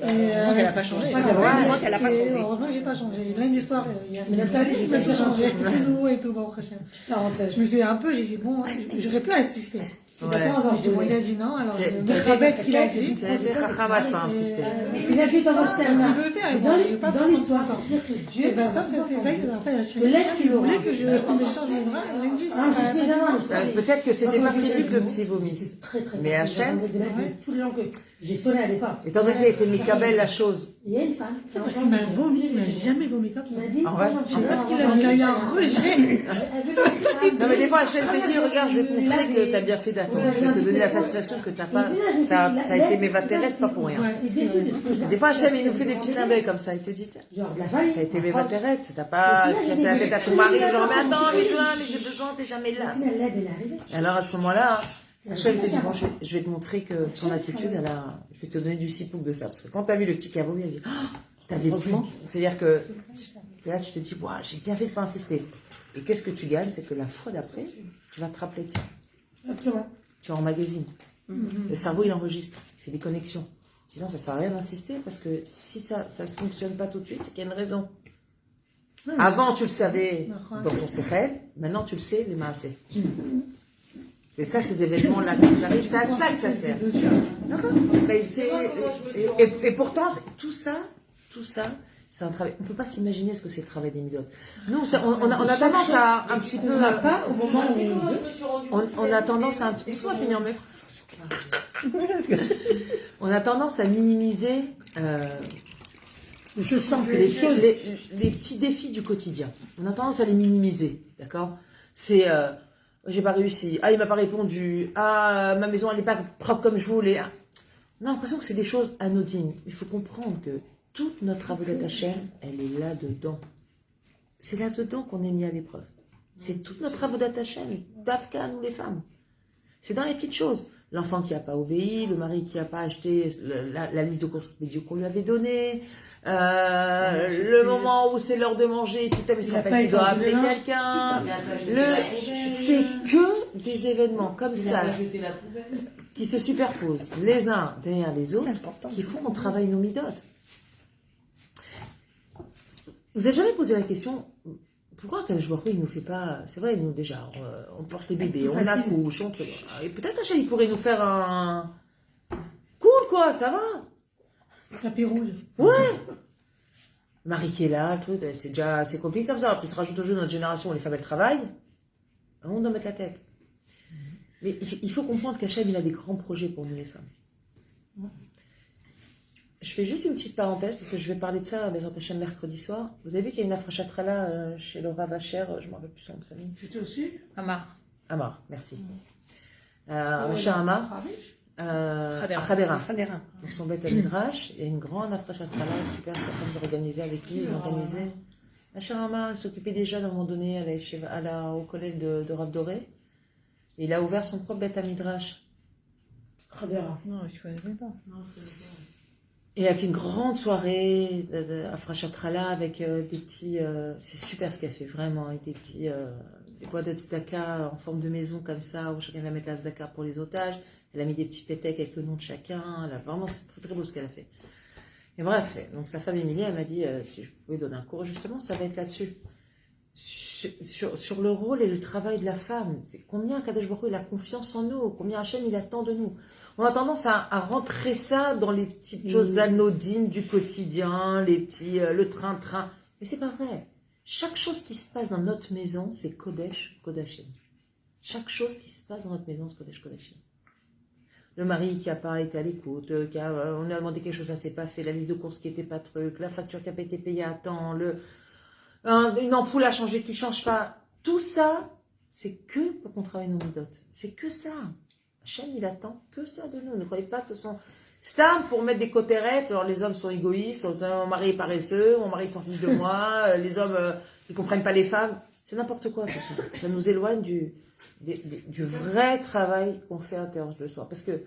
Elle n'a pas changé. Heureusement qu'elle n'a pas changé. Heureusement que j'ai pas changé. Lundi soir, il y a Nathalie, j'ai pas tout changé. Tout nouveau et tout, bon, prochain. Je me suis dit un peu, j'ai dit, bon, j'aurais pu assister. Ouais. J'ai dit, bon, il a dit non, alors je me rabais ce qu'il a dit. Tu as dit Rachamat pas insister. Il a dit dans Parce qu'il Sternel. veut le faire, et bon, il veut pas Dans l'histoire, c'est dire que Et Dieu. ben, ça, c'est ça qui s'est fait. Le lait, tu Il l'auras. voulait que je prenne des changements de drap lundi. Ah, je sais, non, Peut-être que c'était pas prévu que le petit vomisse. très très Mais Hachem, tous les gens que j'ai sonné à l'époque. étant donné qu'il était Mikabel la chose, Il y a une femme. C'est parce qu'il m'a vomi, il m'a jamais vomi comme qui ça. m'a dit. Ah ouais moi, Je sais pas ce qu'il a eu, il a eu un rejet. Elle veut une femme. non mais des fois Hachem te dit regarde, je vais te montrer que t'as bien fait d'attendre, je vais te donner la satisfaction que t'as été mévatérette pas pour rien. Ouais, Il s'est dit de ce que je- Des fois Hachem il nous fait des petits clins d'œil comme ça, il te dit tiens, Genre de la famille. t'as été mévatérette, t'as pas cassé la tête à ton mari, genre mais attends, mais j'ai besoin, t'es jamais Au là. final, l'aide, elle est arrivée. Et alors à ce moment-là, Hachem te dit bon je vais te montrer que ton attitude, je vais te donner du sipouk de ça, parce que quand t'as vu le petit cavomi, il a dit oh, t'avais plus, c'est-à-dire que là tu te dis ouais, j'ai bien fait de pas insister. Et qu'est-ce que tu gagnes, c'est que la fois d'après, tu vas te rappeler de ça. Exactement. Tu emmagasines. Le cerveau, il enregistre, il fait des connexions. Sinon, ça sert à rien d'insister parce que si ça ne fonctionne pas tout de suite, c'est qu'il y a une raison. Avant, tu le savais dans ton séchel, maintenant, tu le sais, les maasés. C'est ça, ces événements-là qui nous arrivent, c'est à ça que ça sert. Et pourtant, tout ça, c'est un travail. On ne peut pas s'imaginer ce que c'est le travail des midotes. Nous, on a tendance à un petit peu. On n'a pas au moment où On a tendance à un petit peu. Laisse-moi finir mes On a tendance à minimiser je sens que les petits défis du quotidien. On a tendance à les minimiser, d'accord? C'est j'ai pas réussi, il m'a pas répondu, ma maison elle est pas propre comme je voulais. On a l'impression que c'est des choses anodines. Il faut comprendre que toute notre avodat Hashem, elle est là-dedans. C'est là-dedans qu'on est mis à l'épreuve. C'est toute notre avodat Hashem, Dafka, nous les femmes. C'est dans les petites choses. L'enfant qui n'a pas obéi, le mari qui n'a pas acheté la liste de courses médias qu'on lui avait donnée, le moment où c'est l'heure de manger, tout à fait, il se rappelle qu'il doit appeler quelqu'un. C'est que des événements comme ça qui se superposent les uns derrière les autres, qui font qu'on travaille nos midotes. Vous n'avez jamais posé la question, pourquoi Kadosh Baruch Hu, il nous fait pas... C'est vrai, nous déjà, on porte les bébés, on accouche, et peut-être Hachem, il pourrait nous faire un... Cool quoi, ça va. Tapis rouge. Ouais. Le mari qui est là, le truc, c'est déjà assez compliqué comme ça. En plus, rajoute au jeu notre génération où les femmes elles travaillent, on doit mettre la tête. Mais il faut comprendre qu'Hachem, il a des grands projets pour nous les femmes. Je fais juste une petite parenthèse parce que je vais parler de ça à Bezrat Hachem mercredi soir. Vous avez vu qu'il y a une afrachatrala chez le Rav Asher, je ne me rappelle plus son nom de famille. Tu aussi Amar. Amar, merci. Asher Amar. À Khadera. Dans son bête à Midrash, il y a une grande afrachatrala, super certaine d'organiser avec lui. Ils organisaient. Asher Amar, il s'occupait déjà d'un moment donné au collège de Rav Doré. Et il a ouvert son propre bête à Midrash. Khadera. Non, je ne connais pas. Et elle a fait une grande soirée à Frachatrala avec des petits... c'est super ce qu'elle fait, vraiment. Avec des petits... des boîtes de tzedaka en forme de maison comme ça, où chacun va mettre la tzedaka pour les otages. Elle a mis des petits pétecs avec le nom de chacun. Vraiment, c'est très très beau ce qu'elle a fait. Et bref, donc sa femme Émilie, elle m'a dit si je pouvais donner un cours, justement, ça va être là-dessus. Sur le rôle et le travail de la femme. C'est combien Kadosh Baruch Hu, il a confiance en nous, combien Hachem il attend de nous. On a tendance à rentrer ça dans les petites choses anodines du quotidien, les petits, le train-train. Mais c'est pas vrai. Chaque chose qui se passe dans notre maison, c'est Kodesh, Kodashim. Chaque chose qui se passe dans notre maison, c'est Kodesh, Kodashim. Le mari qui n'a pas été à l'écoute, on lui a demandé quelque chose, ça s'est pas fait, la liste de courses qui n'était pas truc, la facture qui n'a pas été payée à temps, une ampoule à changer qui ne change pas. Tout ça, c'est que pour qu'on travaille nos midotes. C'est que ça. Hachem, il attend que ça de nous. Ne croyez pas que ce sont stam pour mettre des cotérettes. Alors les hommes sont égoïstes, mon mari est paresseux, mon mari s'en fiche de moi, les hommes ne comprennent pas les femmes. C'est n'importe quoi tout ça. Ça nous éloigne du vrai travail qu'on fait à l'intérieur de soi. Parce que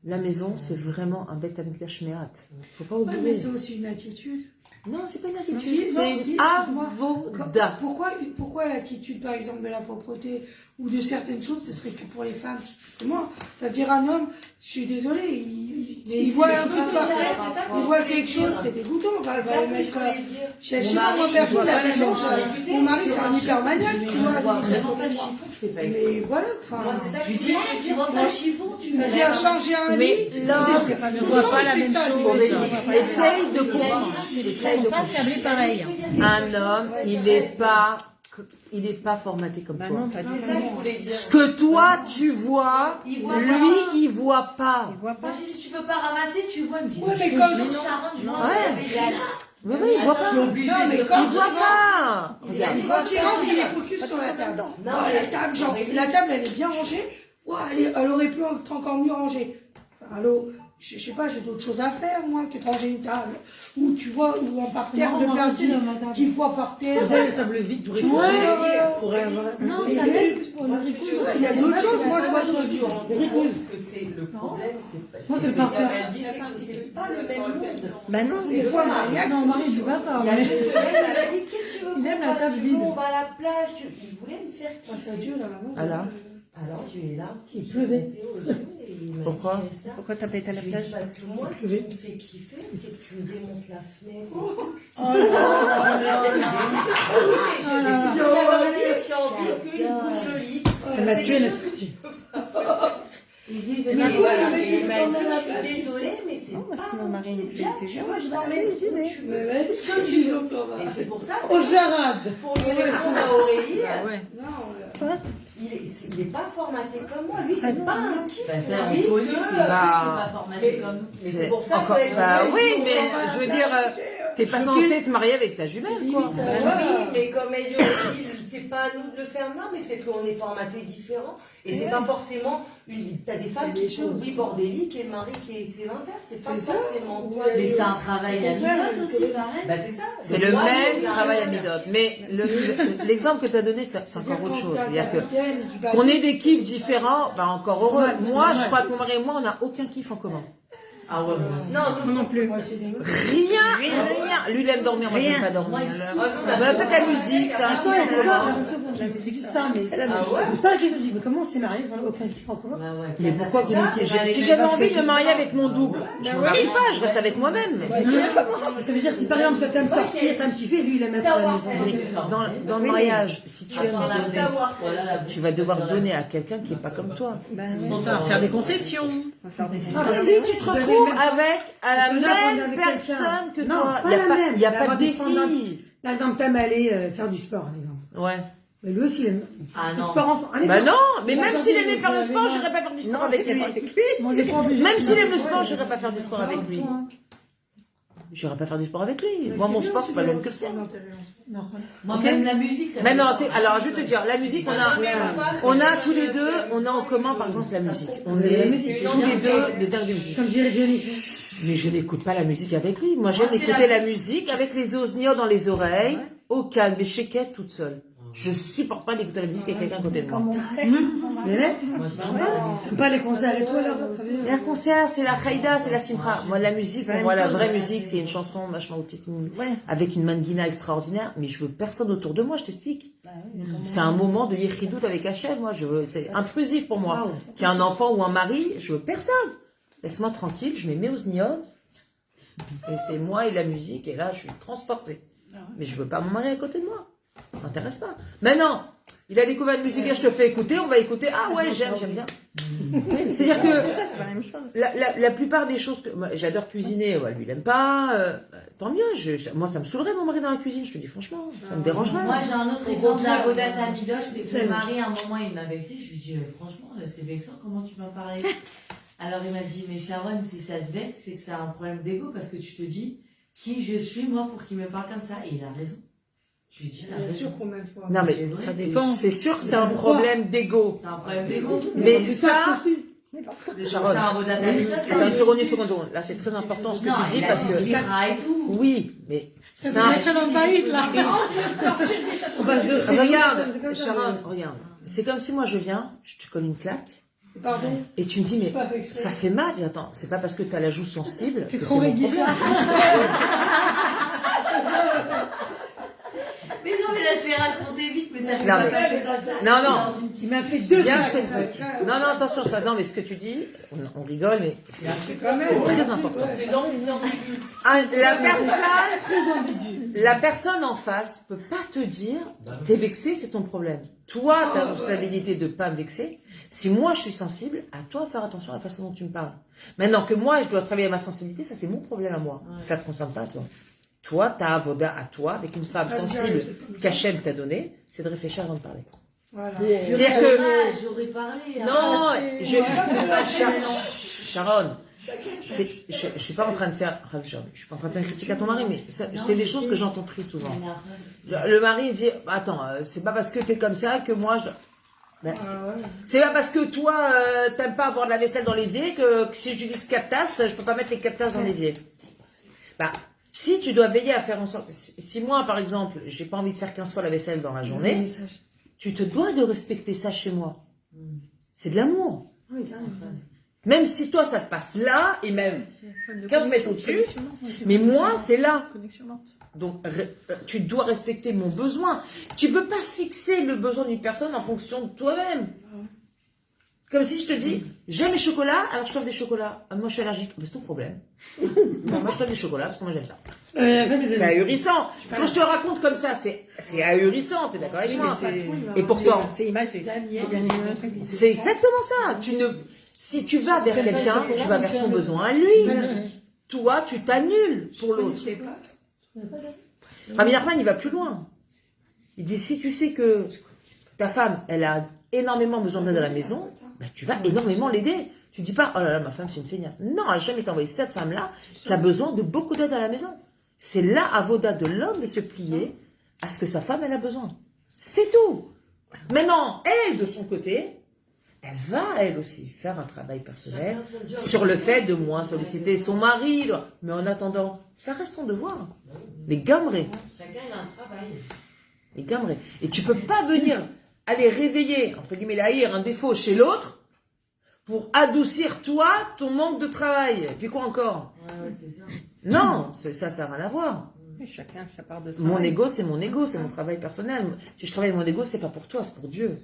la maison, c'est vraiment un bête amikdash me'at. Il ne faut pas oublier. Ouais, mais c'est aussi une attitude. Non, c'est pas une attitude, Non, c'est une avoda. Pourquoi l'attitude, par exemple, de la propreté ou de certaines choses, ce serait que pour les femmes? Moi, ça veut dire un homme, je suis désolée, il voit un truc par terre, il voit quelque chose, c'est dégoûtant. On va le mettre. Je sais pas, moi, perso, la maison, mon mari, c'est un hypermaniaque, tu vois. Mais voilà, enfin. Je lui dis, tu rentres un chiffon, tu Ça veut dire changer un lit. Mais l'homme ne voit pas la même chose. essaye de comprendre. Ils sont pas câblés pareil. Un homme, il n'est pas formaté comme toi. Non, pas du C'est ça que je voulais dire. Ce que toi, tu vois, Il voit lui, pas. il voit pas. Moi, j'ai dit, tu peux pas ramasser, tu vois. Il me dit, Ouais, mais je comme- te jure, Sharon, je vois. Ouais. Il est là. Mais oui, il voit pas. Non, mais quand Il voit pas. Regarde. Quand il rentre, il est focus sur la table. Non, la table, genre, la table, elle est bien rangée. Ouais, elle aurait pu être encore mieux rangée. Enfin, allô, je sais pas, j'ai d'autres choses à faire, moi, que de ranger une table. Ou tu vois, ou en par terre, de faire 10 fois par terre. La table vide, tu Tu vois, genre, Non, et- ça et- m'aide plus pour les il y a d'autres choses, moi, je vois d'autres Je me rends compte que c'est le problème, Moi, c'est le que parfum. elle dit, c'est que c'est pas le même monde. Bah non, C'est des le fois, maniaque. Non, Marie, je dis pas ça. Il y a Mais... 2 semaines, elle m'a dit, qu'est-ce que tu veux Il aime qu'on la fasse? table Tu veux, vide. on va à la plage. Il voulait me faire Ah, c'est kiffer. Dieu, là, maman. Alors Alors j'ai les larmes qui pleuvait. montaient aux yeux et il m'a Pourquoi dit, Esther, pourquoi t'as pas été à la je lui ai plage? dit, parce que moi, ce qui me fait kiffer, c'est que tu me démontes la fenêtre. J'ai envie qu'il bouge le lit. Elle m'a tué, Il dit, mais voilà, et il m'a dit, je suis désolée, mais c'est Non, moi, pas si mon mon mari me kiff. fait Viens, c'est tu bien, vois, je je t'emmène vais, où j'y vais. tu veux. Mais ouais, Ce que tu veux. Et c'est pour ça que, Au jarade. pour lui répondre à Aurélie, Ouais. Non, il est pas formaté comme moi. Lui, c'est pas un kiff. Bah, ça, pour on lui connaît, que- c'est pas formaté comme nous. Mais c'est pour ça encore- que... bah oui, mais je veux dire, t'es pas censé te marier avec ta jumelle, quoi. Oui, mais comme elle dit, c'est pas à nous de le faire, non, mais c'est qu'on est formaté différent. Et c'est pas forcément t'as des femmes qui sont oui bordéliques et le mari qui est c'est l'inverse. C'est pas forcément toi. Mais c'est un travail à mi-temps aussi, pareil. Bah c'est ça. C'est Donc, le moi, même j'arrive travail à faire- Midot. Mais l'exemple que tu as donné, c'est encore autre chose. C'est-à-dire que qu'on ait des kiffs différents, bah encore heureux. Moi, je crois que mon mari et moi, on n'a aucun kiff en commun. Ah ouais, moi aussi. Non, non plus. Rien. Lui, il aime dormir, moi, j'aime pas dormir. Bah, Peut-être la musique, c'est un kiff en commun. tu dis ça, mais c'est Ah ouais. pas la question. Tu dis, mais comment on s'est marié sans aucun kiff en commun? Bah ouais. Mais pourquoi communiquer? Si j'avais envie de me marier avec mon double, je me marie pas, je reste avec moi-même. Ça veut dire si par exemple, t'aimes sortir, t'aimes kiffer, lui il aime être à la maison. Mais dans le mariage, si tu aimes donner, Voilà, tu vas devoir donner à quelqu'un qui est pas comme toi. C'est ça, faire des concessions. Si tu te retrouves avec à la Parce que là, on est même avec personne que quelqu'un. toi, Non, il n'y a pas D'avoir de des standards. défi. Par exemple, t'aimes aller faire du sport, par exemple. Ouais. Mais lui aussi, il aime Ah du non. sport ensemble. Un Bah exemple. non, mais même s'il aimait faire le sport, j'irais pas faire du sport avec lui. Moi, j'ai pas envie de- Même s'il aime le sport, j'irais pas faire du sport avec lui. J'irais pas faire du sport avec lui. Moi, mon sport, c'est pas le même que le sien. Moi, même la musique, ça Mais non, me- c'est, alors, je vais te dire, la musique, on a tous les deux, on a en commun, par exemple, la musique. On La est musique, tous les deux de dingue de musique. Comme dirait Jennifer. Mais je n'écoute pas la musique avec lui. Moi, j'aime c'est écouter la musique avec les osnios dans les oreilles, au calme, et chéquette toute seule. Je supporte pas d'écouter la musique avec quelqu'un à côté de moi. Mais net, faut pas les concerts et tout alors. ça veut dire- Un concert, c'est la Haïda, c'est la Simra. Moi, la musique, pour moi, la vraie musique, c'est une chanson, machin, avec une manguina extraordinaire. Mais je veux personne autour de moi, je t'explique. C'est un moment de yichidout avec Hachem, moi. C'est intrusif pour moi. Qu'il y ait un enfant ou un mari, je veux personne. Laisse-moi tranquille, je mets mes osniotes. Et c'est moi et la musique, et là, je suis transportée. Mais je veux pas mon mari à côté de moi. Ça m'intéresse pas. Maintenant, il a découvert une musique, je te fais écouter, on va écouter. Ah ouais, j'aime bien. C'est-à-dire que C'est la même chose. la plupart des choses que moi, j'adore cuisiner, ouais, lui il aime pas. Tant mieux. Moi, ça me saoulerait mon mari dans la cuisine. Je te dis franchement, ça me dérangerait. Moi, j'ai un autre exemple d'Avodat Amidosh, c'est que mon mari, à un moment, il m'a vexé. Je lui dis, franchement, c'est vexant, comment tu m'as parlé? Alors, il m'a dit, mais Sharon, si ça te vexe, c'est que c'est un problème d'ego, parce que tu te dis, qui je suis, moi, pour qu'il me parle comme ça? Et il a raison. Je lui dis, il a Bien raison. sûr, combien de fois? Non mais C'est vrai. ça dépend. C'est sûr que c'est un problème d'ego. C'est un problème d'ego. Mais ça, C'est Sharon, un Avodat Amidosh. attends, une seconde. Là, c'est très important ce que Non, tu dis il a parce dit que Sira et tout. oui, mais C'est ça. des Shalom Baït, là. Regarde, Sharon, regarde. C'est comme si moi je viens, je te colle une claque. Pardon? Et tu me dis, mais Pas fait exprès. ça fait mal. Et attends, c'est pas parce que tu as la joue sensible. T'es que trop c'est mon régulier. problème. Mais non, mais là, je vais raconter vite, mais ça fait Non, pas mais- passer comme ça. Non, non. Dans une petite- Il m'a fait deux. Viens, je t'explique. Non, non, attention, non, mais ce que tu dis, on rigole, mais c'est Quand même. très important. C'est dans le Ah, la personne en face peut pas te dire, t'es vexé, c'est ton problème. Toi, tu as la responsabilité de pas me vexer. Si moi je suis sensible, à toi de faire attention à la façon dont tu me parles. Maintenant que moi je dois travailler ma sensibilité, ça c'est mon problème à moi. Ça te concerne pas à toi. Toi, ta avoda à toi, avec une femme sensible qu'Hachem t'a donnée, c'est de réfléchir avant de parler. Voilà. C'est-à-dire que J'aurais parlé. hein. non, Sharon, je suis pas en train de faire, je suis pas en train de faire une critique à ton mari, mais c'est des choses que j'entends très souvent. Le mari il dit, attends, c'est pas parce que t'es comme ça que moi je. Ben, c'est pas parce que toi t'aimes pas avoir de la vaisselle dans l'évier que si je dis 4 tasses, je peux pas mettre les 4 tasses dans l'évier. Bah, si tu dois veiller à faire en sorte, si moi par exemple, j'ai pas envie de faire 15 fois la vaisselle dans la journée, tu te dois de respecter ça chez moi. C'est de l'amour. Même si toi ça te passe là, et même 15 mètres au-dessus, mais moi c'est là. Donc tu dois respecter mon besoin. Tu peux pas fixer le besoin d'une personne en fonction de toi-même. Comme si je te dis, j'aime les chocolats, alors je t'offre des chocolats. Ah, moi je suis allergique, mais c'est ton problème. Non, moi je t'offre des chocolats parce que moi j'aime ça. C'est ahurissant. Quand je te raconte comme ça, c'est ahurissant, t'es d'accord avec moi? Et pourtant, C'est imagé. C'est bien imagé. c'est exactement ça. Si tu vas vers quelqu'un, tu vas vers son besoin à lui. Toi, tu t'annules pour l'autre. Rabbi Nachman, il va plus loin. Il dit, si tu sais que ta femme, elle a énormément besoin d'aide à la maison, ben, tu vas énormément l'aider. Tu dis pas, oh là là, ma femme, c'est une feignasse. Non, Hachem t'a envoyé cette femme-là qui a besoin de beaucoup d'aide à la maison. C'est là, avoda de l'homme de se plier à ce que sa femme, elle a besoin. C'est tout. Maintenant, elle, de son côté, elle va, elle aussi, faire un travail personnel sur le fait de moins solliciter son mari. Mais en attendant, ça reste son devoir. Les gamrés. Chacun il a un travail. Les gamrés. Et tu peux pas venir aller réveiller, entre guillemets, un défaut chez l'autre pour adoucir, toi, ton manque de travail. Et puis quoi encore? Ouais, c'est ça. Non, ça n'a rien à voir. Et chacun sa part de Mon travail. ego, c'est mon ego, c'est mon travail personnel. Si je travaille mon ego, c'est pas pour toi, c'est pour Dieu.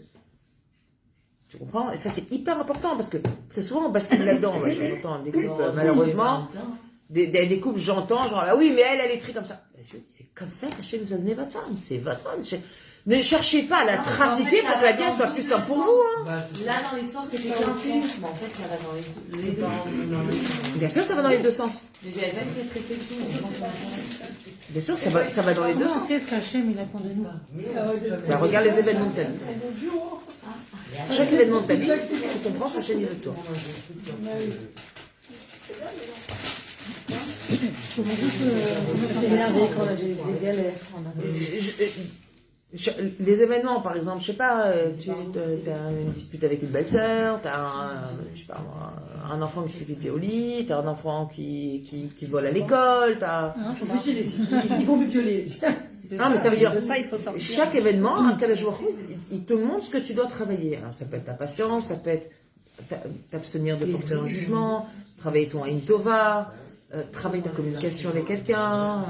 Tu comprends? Et ça, c'est hyper important parce que très souvent, on bascule là-dedans. Moi, j'entends des couples, malheureusement, des couples, j'entends, genre, ah oui, mais elle est très comme ça. C'est comme ça qu'Hachem nous a donné votre femme. C'est votre femme. Ne cherchez pas à la trafiquer pour que la guerre soit plus simple pour vous. Hein. Là, dans l'histoire, c'était qu'un film, mais en fait, ça va dans les deux. Bien sûr, ça va dans les deux sens. Mais j'avais même cette réflexion. Bien sûr, ça va dans les deux Comment on sens. sait ce qu'Hachem il attend de nous? Bah, regarde les événements de ta vie. Chaque événement de ta vie, tu comprends ce qu'Hachem veut de toi. C'est énervé quand on a des galères. Les événements, par exemple, je sais pas, tu as une dispute avec une belle-sœur, tu as un enfant qui fait pipi au lit, tu as un enfant qui vole à l'école, tu as... Ils vont pipioler. Non, mais ça veut dire, De ça, il faut sortir. chaque événement, un cas jour, il te montre ce que tu dois travailler. Alors, ça peut être ta patience, ça peut être t'abstenir de porter un jugement, travailler ton Aïn Tova, travailler ta communication avec quelqu'un,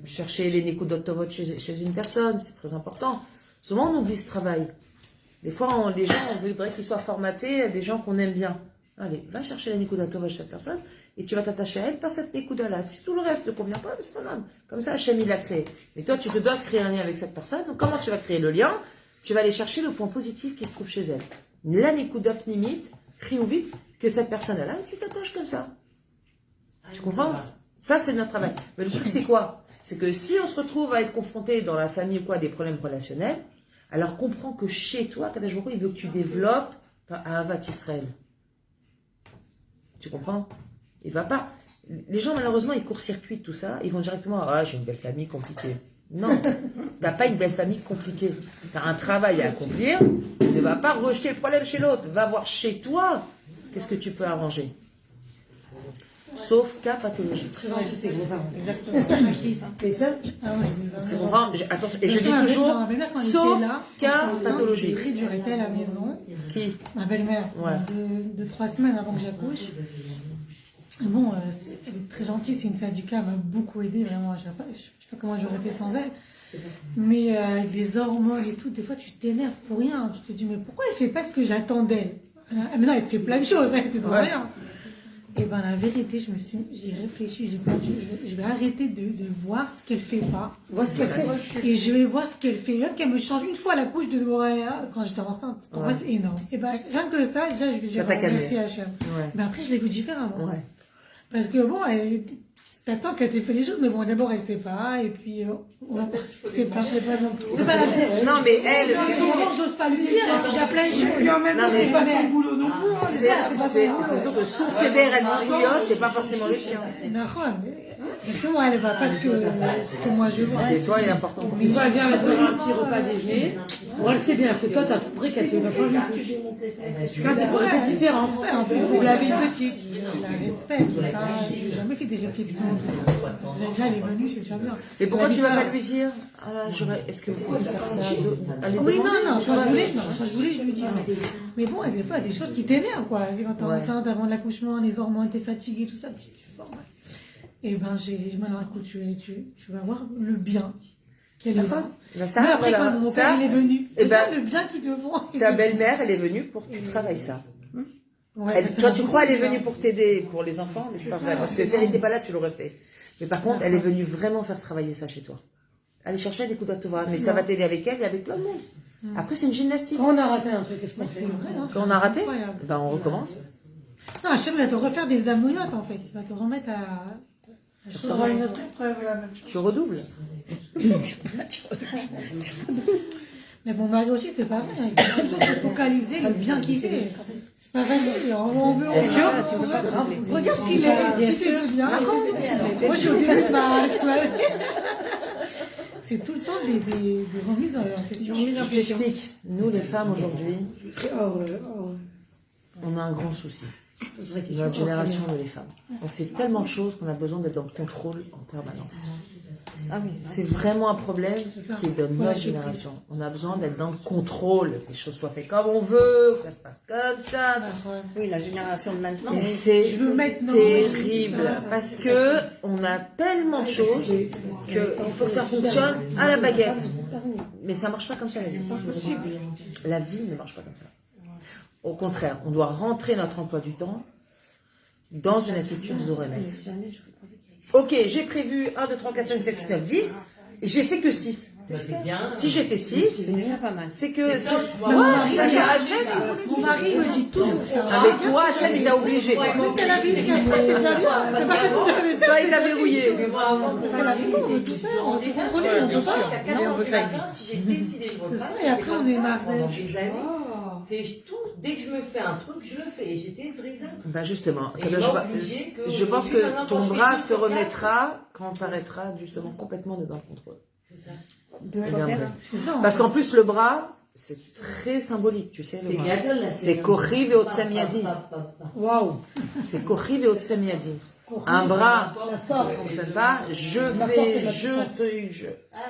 chercher les Nekudot Tovot chez une personne, c'est très important. Souvent, on oublie ce travail. Des fois, les gens, on voudrait qu'ils soient formatés, des gens qu'on aime bien. Allez, va chercher la Nekuda Tova chez cette personne, et tu vas t'attacher à elle par cette Nekuda-là. Si tout le reste ne convient pas, c'est pas grave. Comme ça, Hachem, il l'a créé. Mais toi, tu te dois créer un lien avec cette personne. Donc, comment tu vas créer le lien? Tu vas aller chercher le point positif qui se trouve chez elle. La Nekuda Pnimit, Chiouvit, que cette personne-là, et tu t'attaches comme ça. Tu comprends? Ça, c'est notre travail. Mais le truc, c'est quoi? C'est que si on se retrouve à être confronté dans la famille ou quoi, à des problèmes relationnels, alors comprends que chez toi, Kadosh Baruch Hu, il veut que tu développes Ahavat Israël. Tu comprends? Il va pas. Les gens, malheureusement, ils court-circuitent tout ça. Ils vont directement, ah, j'ai une belle famille compliquée. Non, t'as pas une belle famille compliquée. T'as un travail à accomplir. Ne va pas rejeter le problème chez l'autre. Va voir chez toi qu'est-ce que tu peux arranger. Sauf cas pathologique. Très gentil, c'est vos parents. Exactement. Et ça, Ah ouais, je Tu comprends? Attention, et je dis toujours, sauf cas pathologique. C'est très dur. Elle était à la maison. Qui? Ma belle-mère, Ouais. de 3 semaines avant que j'accouche. Bon, elle est très gentille, c'est une syndicat, elle m'a beaucoup aidée, vraiment. Je sais pas comment j'aurais fait sans elle. Mais avec les hormones et tout, des fois tu t'énerves pour rien. Tu te dis, mais pourquoi elle fait pas ce que j'attends d'elle? Maintenant, elle te fait plein de choses, elle te dans rien. Et ben la vérité, j'ai réfléchi, j'ai pas dit, je vais arrêter de voir ce qu'elle fait pas. vois ce qu'elle fait. Et je vais voir ce qu'elle fait. Même qu'elle me change une fois la couche de Doréa quand j'étais enceinte. Pour moi, c'est énorme. Et ben rien que ça, déjà, je vais dire merci à Hachem. Ouais. Mais après, je l'ai vu différemment. Ouais. Parce que bon, t'attends qu'elle te fait des choses, mais bon, d'abord, elle sait pas. Et puis, c'est pas non plus. C'est pas la peine. Non, mais elle, Souvent, j'ose pas lui dire. Elle fait déjà plein de choses. Et en même temps, Non, mais- c'est pas son boulot non plus. hein. c'est surtout que son CDR, elle griotte, c'est pas forcément le tien. Exactement, elle va pas ce que moi je vois. Et toi, il est important. Une fois, elle vient, elle fera un petit repas déjeuner. Bon, elle sait bien que toi, t'as tout pris qu'elle te va changer une couche. Quand c'est pour être différent. Vous l'avez une petite. Je la respecte. J'ai jamais fait des réflexions. Déjà, elle est venue, c'est déjà bien. Et pourquoi Elle tu vas habite pas lui dire, ah là, est-ce que vous pouvez faire ça? Aller Oui, demander. non, quand je voulais, je lui dis. Mais bon, des fois, il y a des choses qui t'énervent, quoi. C'est quand t'es enceinte, avant l'accouchement, les hormones, t'es fatiguée, tout ça. Bon, ouais. Et ben, je me dis, écoute, tu vas voir le bien qu'elle est là. Ben ça, Mais après, voilà. quand mon Ça, père, il est venu, eh ben, le bien qu'ils te font. ta belle-mère, elle est venue pour que tu travailles ça. Ouais, Toi, tu crois, elle est venue pour t'aider pour les enfants, mais c'est pas vrai. Parce que si elle n'était pas là, tu l'aurais fait. Mais par contre, elle est venue vraiment faire travailler ça chez toi. Aller chercher des coups d'atova. Mais ça va t'aider avec elle et avec plein de monde. Après, c'est une gymnastique. Quand on a raté un truc, qu'est-ce qu'on C'est fait? vrai, hein, Quand on a raté, incroyable. ben on recommence. Non, Hachem va te refaire des amoyotes, en fait. Il va te remettre à Il y aura une autre épreuve, la même chose. Tu redoubles. Mais mon mari aussi, c'est pas vrai. Il faut toujours se focaliser le bien qu'il fait. C'est pas facile. On veut. Bien sûr. Regarde ce qu'il est. Ce qu'il fait de bien. Moi, je suis au début de ma. C'est tout le temps des remises en question. Je t'explique. Nous, les femmes, aujourd'hui, Oh, on a un grand souci. c'est vrai qu'il Notre génération de les femmes. On fait tellement de choses qu'on a besoin d'être dans le contrôle en permanence. Ah oui. C'est vraiment un problème ça. qui est de Faut notre lâcher génération. On a besoin d'être dans le contrôle, que les choses soient faites comme on veut, que ça se passe comme ça. Oui, la génération de maintenant. Et oui. c'est Je veux maintenant, terrible tout ça. parce que on a tellement de choses qu'il faut que ça fonctionne à la baguette. Mais ça marche pas comme ça la vie. La vie ne marche pas comme ça. Au contraire, on doit rentrer notre emploi du temps dans une attitude zorémètre. Ok, j'ai prévu 1, 2, 3, 4, 5, 6, 7, 8, 9, 10 et j'ai fait que 6. Bah, c'est bien. Si j'ai fait 6, C'est déjà pas mal. c'est que... ça, c'est- moi, Ouais, mon mari, ça, il c'est a- Hachem. Mon mari me dit toujours ça. Ah mais toi, Hachem, il t'a obligé. Ouais, moi, Elle a vu une carte, c'est déjà bien. Parce Ça fait qu'avant, tout Toi, il t'a verrouillé. mais moi, avant, Parce qu'elle a raison, on veut tout faire, on veut tout contrôler, on bien peut pas. sûr. Mais on veut que ça aille vite. Si j'ai décidé, je C'est repasse. ça, et après on est comme ça Marseille. pendant des années. C'est tout, dès que je me fais un truc, je le fais. Et j'étais zrizane. Ben justement, Et il m'a obligé que je pense aujourd'hui, que maintenant, ton quand je bras fais se 10 sur 4, remettra quand tu arrêteras justement complètement d'être dans le contrôle. C'est ça. De Eh quoi bien, faire. vrai. C'est ça. Parce qu'en plus, le bras, c'est très symbolique, tu sais. le C'est bras. gadol là. C'est Kochiv et Otsem Yadi. Waouh. C'est Kochiv et Otsem Yadi. Un bras ne fonctionne pas, je fais,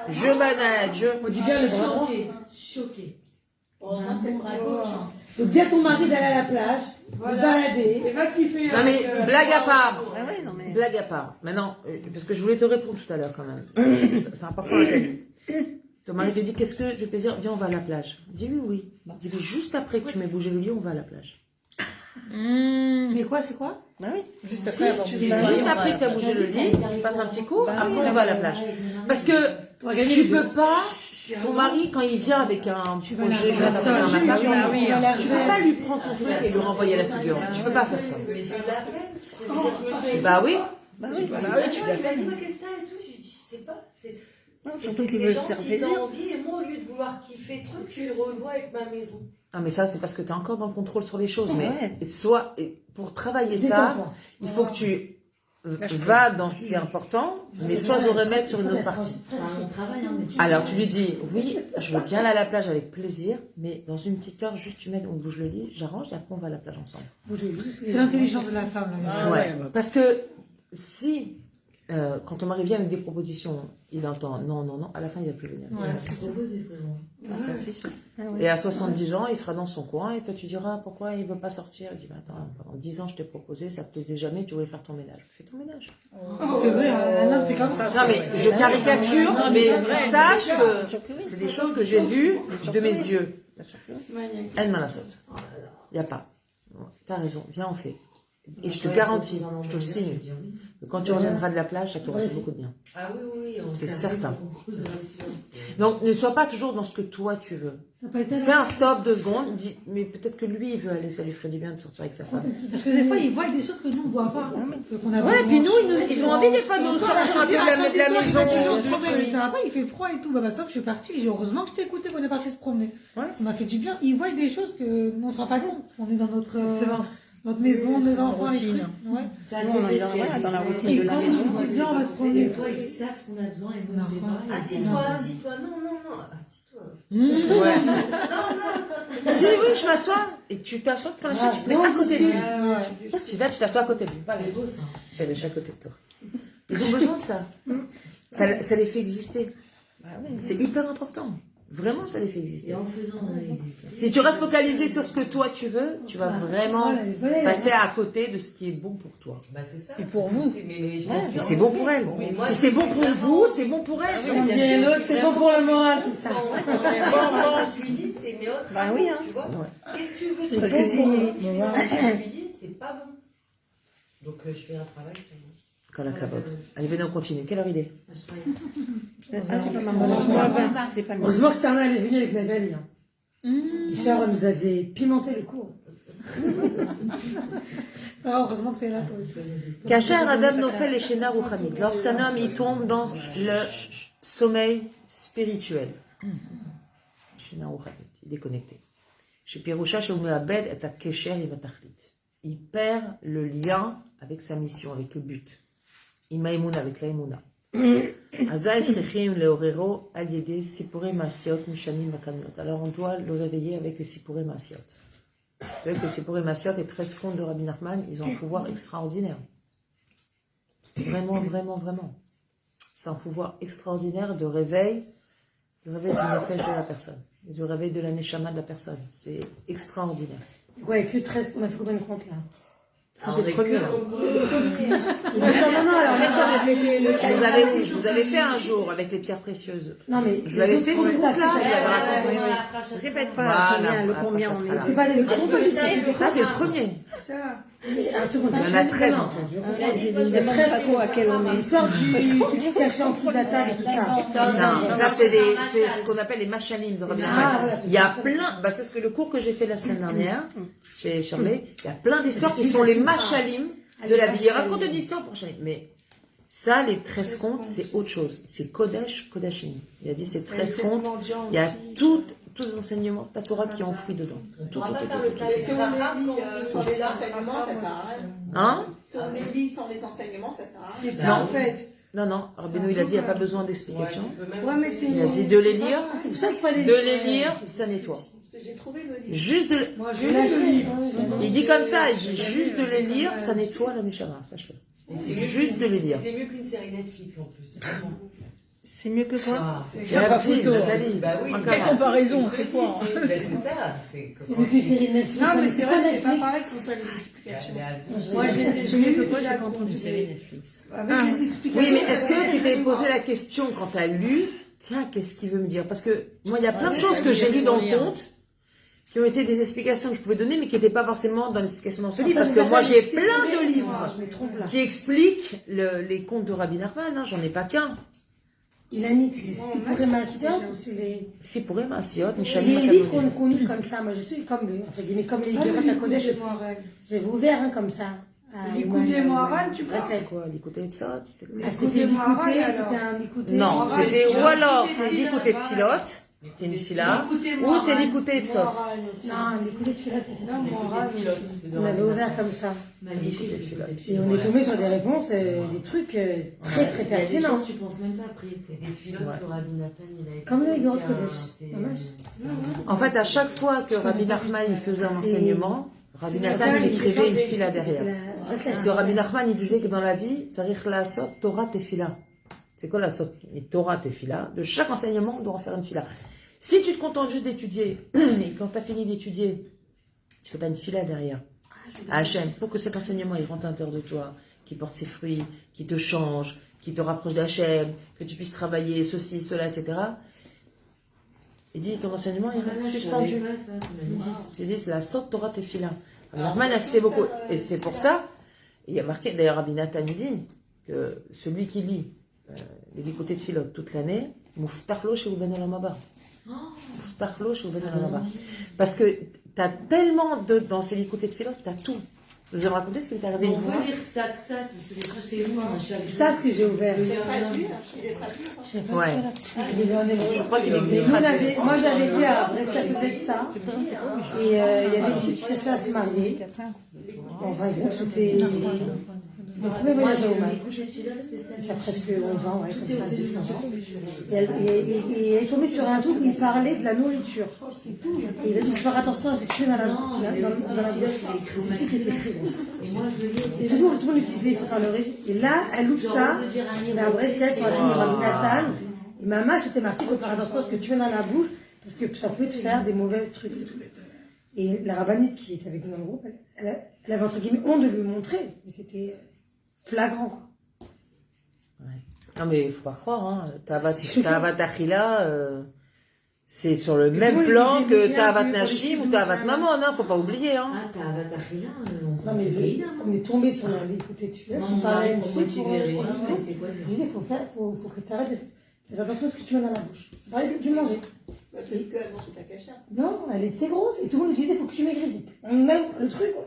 je manage. On dit bien le bras droit. Choqué. C'est le bras gauche. Donc dis à ton mari d'aller à la plage, de balader. Et va kiffer. Non mais blague à part. Ah ouais, non mais. Blague à part. Maintenant, parce que je voulais te répondre tout à l'heure quand même. C'est important à dire. Ton mari te dit qu'est-ce que tu veux plaisir? Viens, on va à la plage. Dis-lui oui. Dis-lui juste après que tu m'aies bougé le lit, on va à la plage. Mais quoi, c'est quoi? Bah oui. Juste après que tu as bougé le lit, tu passes un petit coup, après on va à la plage. Parce que tu peux pas, ton mari, quand il vient avec un projet, je vais faire un massage, tu peux pas lui prendre son truc et lui renvoyer à la figure. Tu peux pas faire ça. Mais j'ai eu la peine. C'est-à-dire que je me suis dit, Bah oui. Bah oui. tu l'as fait. Il m'a dit, qu'est-ce que t'as et tout. J'ai dit, je sais pas. Non, surtout qu'il C'est veut te faire gentil, plaisir. t'as envie. Et moi, au lieu de vouloir kiffer truc, je suis reloin avec ma maison. Non mais ça c'est parce que tu es encore dans le contrôle sur les choses. Mais Ouais. pour travailler ça, il faut que tu vas dans ce qui est important, mais sois au remède sur une autre partie. C'est un travail, hein, mais tu. Alors tu lui dis, oui, je veux bien aller à la plage avec plaisir, mais dans une petite heure, juste tu m'aides, on bouge le lit, j'arrange et après on va à la plage ensemble. C'est l'intelligence de la femme, là. Ouais. Parce que si, quand ton mari vient avec des propositions, il entend non, non, non, à la fin il va plus venir. Ouais, C'est c'est ça. proposé, vraiment. Ah, ça, c'est sûr. Ah ouais. Et à 70 ans, il sera dans son coin et toi tu diras pourquoi il veut pas sortir. Il dit bah, attends, pendant 10 ans je t'ai proposé, ça te plaisait jamais, tu voulais faire ton ménage. Fais ton ménage. C'est vrai, un homme, c'est comme ça. Non mais je caricature, mais sache que Sûr que oui. c'est des choses que j'ai vues de mes yeux. Bien sûr que oui. Elle m'a la saute. Il n'y a pas. T'as raison, viens on fait. Et je te garantis, je te le signe, que quand tu reviendras de la plage, ça t'aura fait beaucoup de bien. Ah oui, oui, oui. C'est certain. Donc ne sois pas toujours dans ce que toi tu veux. Ça n'a pas été Fais un stop 2 secondes, dis, mais peut-être que lui il veut aller, ça lui ferait du bien de sortir avec sa femme. Parce que des fois, ils voient des choses que nous, on ne voit pas. Qu'on a Ouais, besoin. puis nous, ils ont envie des fois de nous sortir un peu de la maison. Ça va pas, il fait froid et tout. Bah, sauf que je suis partie. Et j'ai heureusement que je t'ai écouté qu'on est parti se promener. Ça m'a fait du bien. Ils voient des choses que nous, on ne se rend pas compte. On est dans notre maison, nos enfants, les trucs. Ouais. Ça, Nous, on est dans la routine de la quand maison. ils nous disent bien, on va se promener. Et toi, ils savent ce qu'on a besoin et nous, Non. c'est pas. Assis-toi, assis-toi. Non, non, non. Assis-toi. Ouais. Si, oui, je m'assois. Et tu t'assois, tu prends la chaise, tu te mets à côté de lui. Tu vas, tu t'assois à côté de lui. C'est beau ça. J'allais à côté de toi. Ils ont besoin de ça. Ça les fait exister. C'est hyper important. Vraiment, ça les fait Et exister. en faisant, on a existé. Si tu restes focalisé sur ce que toi tu veux, tu vas vraiment passer à côté de ce qui est bon pour toi. Bah, c'est ça. Et pour vous. Mais Et c'est bon pour elle. Mais moi, Si c'est bon pour vous, c'est bon pour elle. Comme dirait l'autre, c'est bon pour le moral, tout ça. Moi, je lui dis, c'est mes autres. Bah oui, hein. Tu vois. Ouais. Qu'est-ce que tu veux? Parce que si. Je lui dis, c'est pas bon. Donc, je fais un travail sur moi. Quand la cabote. Allez, venez, on continue. Quelle heure il est? Ah, c'est pas maman. C'est pas le Heureusement que Sterna elle est venue avec Nathalie. Richard nous avait pimenté le cours. Ça va, heureusement que t'es là, toi aussi. Kacher Adam Nofel et Shena Ruchanit. Lorsqu'un homme il tombe dans le sommeil spirituel. Shena Ruchanit, il est déconnecté. Chez Pirusha, chez Umeabed, et à Kesher, il va tachlit. Il perd le lien avec sa mission, avec le but. Imaïmoun avec l'aïmouna. Azaï Srechim Leorero Aliede Sipure Masiot Mishanim Makamiot. Alors on doit le réveiller avec les Sipure Masiot. Vous savez que les Sipure Masiot et 13 contes de Rabbi Nachman, ils ont un pouvoir extraordinaire. Vraiment, vraiment, vraiment. c'est un pouvoir extraordinaire de réveil du nefesh de la personne, du réveil de la neshama de la personne. C'est extraordinaire. Ouais, que 13, on a fait combien de comptes là? Ça, c'est le premier. Là. Je vous avais fait un jour avec les pierres précieuses. Non, mais je l'avais fait ce compte-là. Répète pas combien on est. C'est pas des comptes, ça, c'est le premier. Ça. Il y en a 13 en fait. Il y a 13 à quel on est. L'histoire du qui se cachait en dessous de la table et tout ça. Non, ça c'est ce qu'on appelle les machalim de Rabbi Nachman. Il y a plein, c'est ce que le cours que j'ai fait la semaine dernière chez Shirley, il y a plein d'histoires qui sont les machalim de la vie. Il raconte une histoire pour chaque. Mais ça, les 13 contes, c'est autre chose. C'est Kodesh, Kodashim. Il a dit c'est 13 contes. Il y a tous les enseignements de la Torah qui est enfoui dedans. Tout. Mais si on les lit sans les enseignements, ça sert à rien. Hein? Si on les lit sans les enseignements, ça sert à rien. C'est ça en fait. Non, Rabbeinu, il a dit, il n'y a pas besoin d'explication. Ouais, mais c'est. Il a dit de les lire. C'est pour ça qu'il fallait de les lire, ça nettoie. Parce que j'ai trouvé le livre. Juste de. Moi, j'ai lu le livre. Il dit comme ça, il dit juste de les lire, ça nettoie la neshama, sache-le. C'est juste de les lire. C'est mieux qu'une série Netflix en plus. C'est mieux que quoi? Il n'y a pas photo. Bah oui. Quelle comparaison, c'est quoi? C'est ça. C'est mieux que série Netflix. Non, mais c'est vrai, c'est pas pareil quand t'as les explications. Moi, je l'ai lu déjà quand on série Netflix. Avec les explications. Oui, mais est-ce que tu t'es posé la question quand tu as lu, tiens, qu'est-ce qu'il veut me dire? Parce que moi, il y a plein de choses que j'ai lues dans le conte qui ont été des explications que je pouvais donner, mais qui n'étaient pas forcément dans l'explication dans ce livre. Parce que moi, j'ai plein de livres qui expliquent les contes de Rabbi Nachman. Hein, j'en ai pas qu'un. Il a mis c'est Sipurei Maasiot ou c'est les. Sipurei Maasiot, mais Les livres qu'on lit comme ça, moi je suis comme le, entre guillemets, comme les Guéret à Kodesh aussi. J'avais ouvert comme ça. L'écouter Moharan, tu vois? C'est quoi? L'écouter de ça? C'était l'écouter, c'était un écouter. Non, c'était ou alors c'est l'écouter de filote. C'est une fila, ou c'est l'écouter de sot. Non, l'écouter de filote. Non, on avait ouvert comme ça. Magnifique. Et on est tombé sur des réponses, des trucs très très pertinents. Tu penses même pas après. C'est des filotes que Rabbi Nathan il a. Comme le Guéret Kodesh. En fait, à chaque fois que Rabbi Nachman il faisait un enseignement, Rabbi Nathan il écrivait une fila derrière. Parce que Rabbi Nachman il disait que dans la vie, Tzarich la'asot Torah tefila. C'est quoi la sorte? Mais Torah tefila. De chaque enseignement, on doit en faire une fila. Si tu te contentes juste d'étudier, et quand tu as fini d'étudier, tu fais pas une fila derrière. À Hachem, pour que cet enseignement il rentre à l'intérieur de toi, qui porte ses fruits, qui te change, qui te rapproche d'Hachem, que tu puisses travailler ceci, cela, etc. Il dit ton enseignement il reste suspendu. Il dit c'est la sorte Torah tefila. Nachman a cité beaucoup. Et c'est pour ça, il y a marqué, d'ailleurs Rabbi Nathan dit que celui qui lit les écoutés de Philot toute l'année, Mouftachlo chez Uben Olam Haba. Mouftachlo chez Uben Olam Haba. Parce que tu as tellement dans ces écoutés de Philot, tu as tout. Je vous ai raconté ce qui est arrivé une fois. On peut lire ça, parce que les trucs c'est lourd. C'est ça ce que j'ai ouvert. Ouais. Je crois qu'il existe. Moi j'avais été à Brest-la-Fête de ça. Et il y avait une fille qui cherchait à se marier. Dans un groupe, c'était mon premier voyage au Maroc. Il a presque 11 ans, ouais, comme ça, 19 ans. Et elle est tombée sur un truc où il parlait de la nourriture. Et il a dit de faire attention à ce que tu fais dans la bouche. C'est une fille qui était très grosse. Et tout le monde utilisait, il faut faire le régime. Et là, elle ouvre ça, mais à Brest, sur la tombe de Rabbi Nathan. Et ma main, c'était marqué, il faut faire attention à ce que tu mets dans la bouche, parce que ça peut te faire des mauvais trucs et tout. Et la rabbinite qui était avec nous dans le groupe, elle avait entre guillemets honte de lui montrer, mais c'était flagrant, quoi. Ouais. Non, mais il faut pas croire, hein. Ta'avat Achila, c'est sur le même plan que Ta'avat Nashim ou Ta'avat Mamon, hein. Faut pas oublier, hein. Ah, Ta'avat Achila, non, mais on est tombé sur l'écouter de celui-là. On parlait de trucs. C'est quoi? Je disais, faut que tu arrêtes de faire attention à ce que tu mets dans la bouche. Parlait du manger. Tu dis qu'elle mangeait ta cacha. Non, elle était grosse et tout le monde lui disait, faut que tu maigrisses. On a le truc, quoi.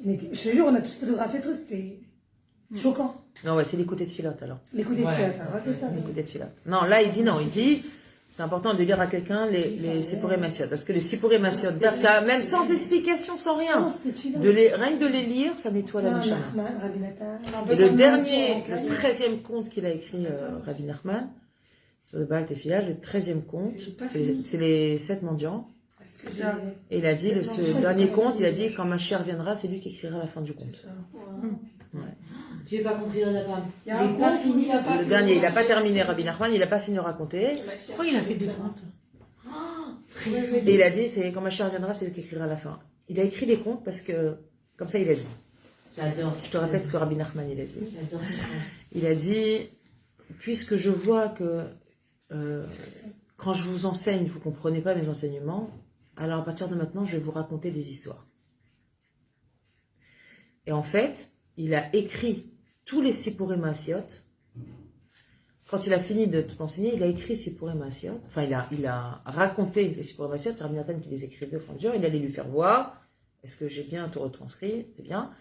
Je te jure, on a tous photographié le truc, c'était choquant. Non, ouais, c'est l'écouter de Philote, alors. L'écouter de Philote, c'est ça. L'écouter de Philote. Non, là, il dit, c'est important de lire à quelqu'un les Sipurei Maasiot. Parce que les Sipurei Maasiot, même sans explication, sans rien, rien que de les lire, ça nettoie la neshama. Et le dernier, le 13e conte qu'il a écrit, Rabbi Nachman, sur le Baal Tefila, le 13e conte, c'est les 7 mendiants. Et il a dit, ce dernier conte, il a dit, quand ma chère viendra, c'est lui qui écrira la fin du conte. Ouais. J'ai pas compris, Radapam. Il y a un Il n'est pas compte, fini, il a pas Le dernier, il n'a pas terminé, Rabbi Nachman, il n'a pas fini de raconter. Pourquoi il a fait des comptes? Et il a dit, c'est quand Mashiach reviendra, c'est lui qui écrira à la fin. Il a écrit des contes parce que, comme ça, il a dit. J'adore. Je te répète ce que Rabbi Nachman, il a dit. J'adore cette phrase. Il a dit, puisque je vois que quand je vous enseigne, vous ne comprenez pas mes enseignements, alors à partir de maintenant, je vais vous raconter des histoires. Et en fait, il a écrit tous les Sipurim Maasiot. Quand il a fini de tout enseigner, il a écrit Sipurim Maasiot. Enfin, il a raconté les Sipurim Maasiot. C'est Rabbi Nathan qui les écrivait au fur et à mesure. Il allait lui faire voir. Est-ce que j'ai bien tout retranscrit? C'est bien.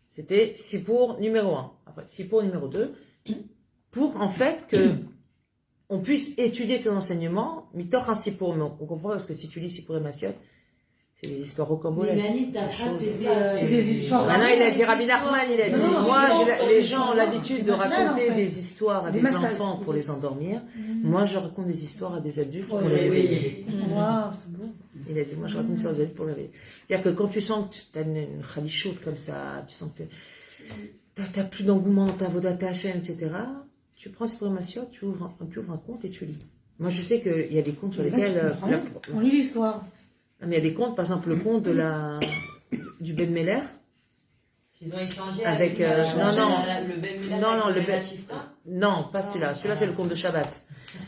C'était Sipur numéro 1. Après, Sipur numéro 2. Pour, en fait, que on puisse étudier ces enseignements, mitor un Sipur. On comprend parce que si tu lis Sipurim Maasiot, c'est des histoires Mais rocambolesques. Yannick, ta phrase, C'est des histoires. Maintenant, il a dit, Rabbi Nachman, il a dit, Non, moi, les gens ont l'habitude de machals, raconter en fait. des histoires à Des des machals. enfants pour les endormir. Moi, je raconte des histoires à des adultes pour Oui, les réveiller. Waouh, c'est beau. Il a dit, moi, je raconte des histoires aux adultes pour les réveiller. C'est-à-dire que quand tu sens que tu as une khalichoute comme ça, tu sens que tu n'as plus d'engouement dans ta vodata Hashem, etc., tu prends cette programmation, tu ouvres un compte et tu lis. Moi, je sais qu'il y a des comptes sur Mais là, lesquels... tu comprends. On lit l'histoire. mais il y a des comptes, par exemple, le compte du Ben Meller, Ils ont échangé Avec, avec non, le Ben le Ben Ben- Achifra. Non, pas celui-là. Celui-là, c'est le compte de Shabbat.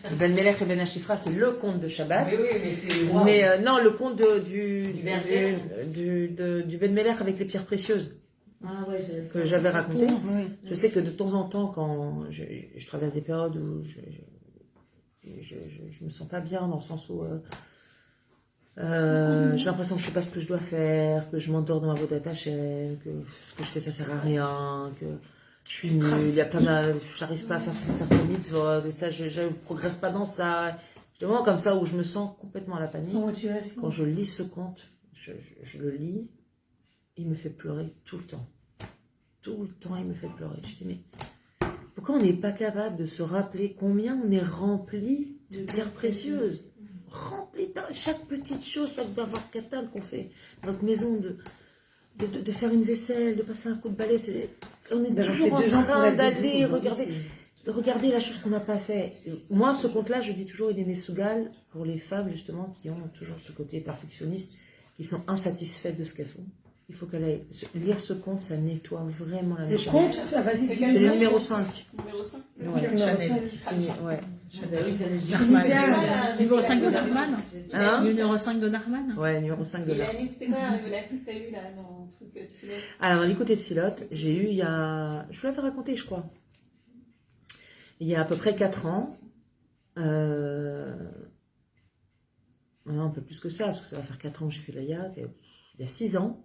Le Ben Melech et Ben Achifra, c'est le compte de Shabbat. Mais oui, mais c'est. Wow. Mais non, le compte du Berger. Ben Melech avec les pierres précieuses Ah ouais, que j'avais raconté. Oui. Je sais que de temps en temps, quand je traverse des périodes où je me sens pas bien, dans le sens où j'ai l'impression que je sais pas ce que je dois faire, que je m'endors dans ma vodata Hashem, que ce que je fais ça sert à rien, que je suis nulle, il y a plein de, j'arrive pas à faire certaines mitzvot, et ça, je progresse pas dans ça. Des moments comme ça où je me sens complètement à la panique. Sans motivation. Quand je lis ce conte, je le lis, il me fait pleurer tout le temps. Tout le temps, il me fait pleurer. Je dis, mais pourquoi on n'est pas capable de se rappeler combien on est rempli de pierres précieuses? Rempli de chaque petite chose, chaque bavar katan qu'on fait dans notre maison, de faire une vaisselle, de passer un coup de balai. On est toujours en train d'aller regarder la chose qu'on n'a pas fait. Moi, ce conte-là, je dis toujours, il est Mesougal pour les femmes, justement, qui ont toujours ce côté perfectionniste, qui sont insatisfaites de ce qu'elles font. Il faut qu'elle aille lire ce conte, ça nettoie vraiment la C'est méchante. compte, ça, vas-y, dis. C'est le numéro 5. Numéro 5. Ouais. Chanel. Ouais. Numéro 5 de Narman. Hein? Numéro 5 de Narman. Ouais, numéro 5 de Et là. Yannick, c'était quoi la révélation que tu as eue là dans le truc de filet? Alors, dans l'écoute de Filote, j'ai eu il y a... Je vous l'avais raconté, je crois. Il y a à peu près 4 ans. Non, un peu plus que ça, parce que ça va faire 4 ans que j'ai fait l'Ayat. Il y a 6 ans,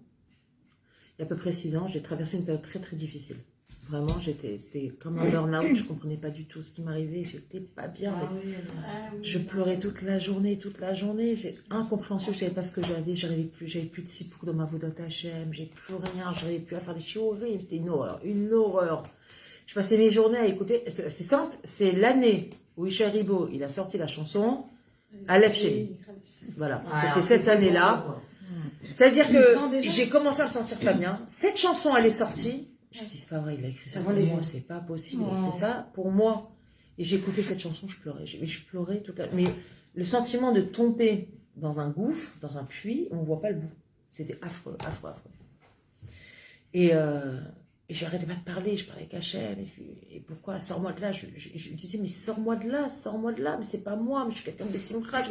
il y a à peu près 6 ans, j'ai traversé une période très très difficile. Vraiment, c'était comme un burn-out, je comprenais pas du tout ce qui m'arrivait, j'étais pas bien. Je pleurais toute la journée, j'ai incompréhension, je savais pas ce que j'avais plus de sipouk dans ma vodata Hashem, j'ai plus rien, j'arrivais plus à faire des choses horribles, c'était une horreur. Je passais mes journées à écouter, c'est simple, c'est l'année où Isha Ribo, il a sorti la chanson Aleph Sheli. Voilà, c'était cette année-là. C'est-à-dire que j'ai commencé à me sentir pas bien. Cette chanson, elle est sortie. Je me dis, c'est pas vrai, il a écrit ça pour moi, c'est pas possible. Il a écrit ça pour moi. Et j'ai écouté cette chanson, je pleurais. Je pleurais toute la... Mais le sentiment de tomber dans un gouffre, dans un puits, on ne voit pas le bout. C'était affreux, affreux, affreux. Et j'arrêtais pas de parler, je parlais avec Hachem. Et pourquoi? Sors-moi de là. Je disais, mais sors-moi de là, mais c'est pas moi, mais je suis quelqu'un de Simcha.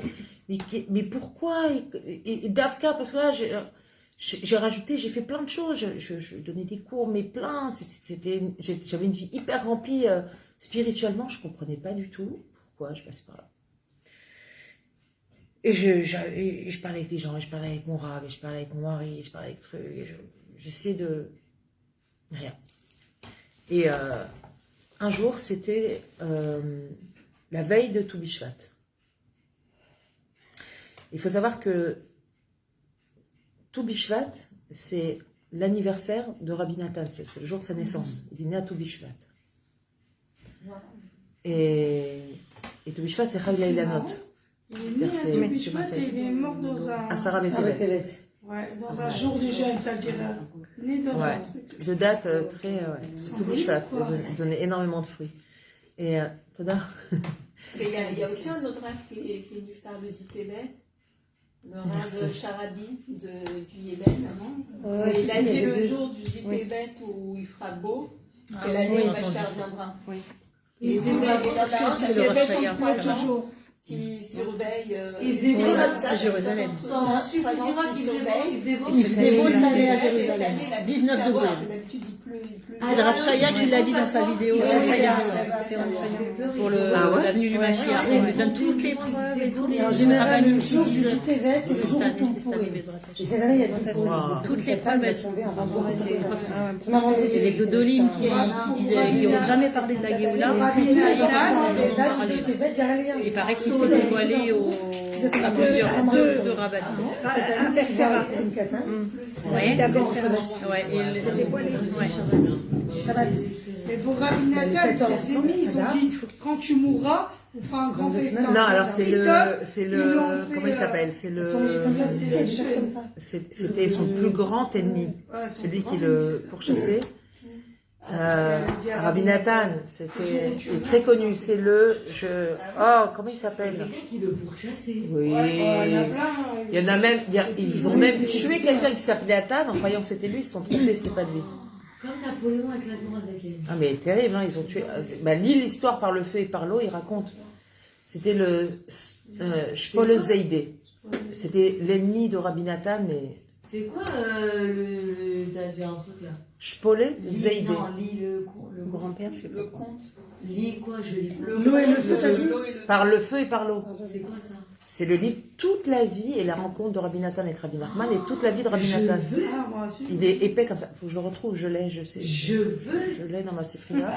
Mais pourquoi? Et Davka, parce que là, j'ai rajouté, j'ai fait plein de choses. Je donnais des cours, mais plein. J'avais une vie hyper remplie spirituellement. Je comprenais pas du tout pourquoi je passais par là. Et je parlais avec des gens, et je parlais avec mon rab, et je parlais avec mon mari, et je parlais avec trucs. J'essayais de... Rien. Et un jour, c'était la veille de Tou Bishvat. Il faut savoir que Tou Bishvat, c'est l'anniversaire de Rabbi Nathan, c'est le jour de sa naissance. Il est né à Tou Bishvat. Et Tou Bishvat, c'est Chav Lailanot. Il est né à Tou Bishvat et il est mort dans un... À Sarah Betevet. Ouais, dans un jour de jeûne, ça dirait. né dans Ouais. un truc. De date très... ouais. Sans Tout bruit, Bishvat, quoi. ça donnait énormément de fruits. Et Toda. Mais il y a aussi un autre rêve qui est Niftar le dit Tébet, le rêve Charabi du Yémen. Ouais, Il a si, dit il y a le deux. jour du Tébet où il fera beau, Ah c'est la oui, nuit j'ai où entendu Bachar ça. viendra. Oui. Et c'est c'est le Rosh Hashanah. Toujours. qui surveille. Il faisait beau à Jérusalem. Il faisait beau. Il faisait beau cette année à Cette Jérusalem. année, la 19 petite degrés. avoir, d'habitude, il pleut. C'est le Rav Shaya qui l'a dit dans sa vidéo. Pour l'avenue du Mashiach. Il nous donne toutes les preuves et tout. Et en général, le jour du Tevet, c'est le jour où tout pourrit. Et cette année, il y a des Wow. Toutes les preuves, elles sont tombées en Il y a des Godolim qui n'ont jamais parlé de la Géoula. Il paraît qu'il s'est dévoilé à deux rabbinim. Oui, d'accord. Ouais, Mais pour Rabbi Nathan, ses ennemis, ils ont dit quand tu mourras, on fera un grand festin. Non, alors c'est Ils l'ont le, fait, comment il s'appelle? C'est le, comme ça, c'est c'était son plus grand ennemi, celui qui le pourchassait. Rabbi Nathan, c'était il est très connu, c'est comment il s'appelle? Quelqu'un qui le pourchassait. Oui. Il y en a même, ils ont même tué quelqu'un qui s'appelait Nathan en croyant que c'était lui, ils se sont trompés, c'était pas lui. Comme Napoléon avec la Noirzaken. Ah mais terrible, hein, ils ont tué. Bah, lis l'histoire par le feu et par l'eau, il raconte. C'était le Shpole Zeidé. C'était l'ennemi de Rabbi Nathan, mais C'est quoi t'as dit un truc là? Shpole Zeidé. Non, lis le grand-père, je sais pas. Le conte. Lis quoi, je lis quoi? L'eau et le feu, t'as dit? Par le feu et par l'eau. C'est quoi ça? C'est le livre toute la vie et la rencontre de Rabbi Nathan avec Rabbi Nachman et toute la vie de Rabbi Nathan. Ah, moi aussi. Il est épais comme ça. Faut que je le retrouve, je l'ai, je sais. Je veux. Je l'ai dans ma Sifrina.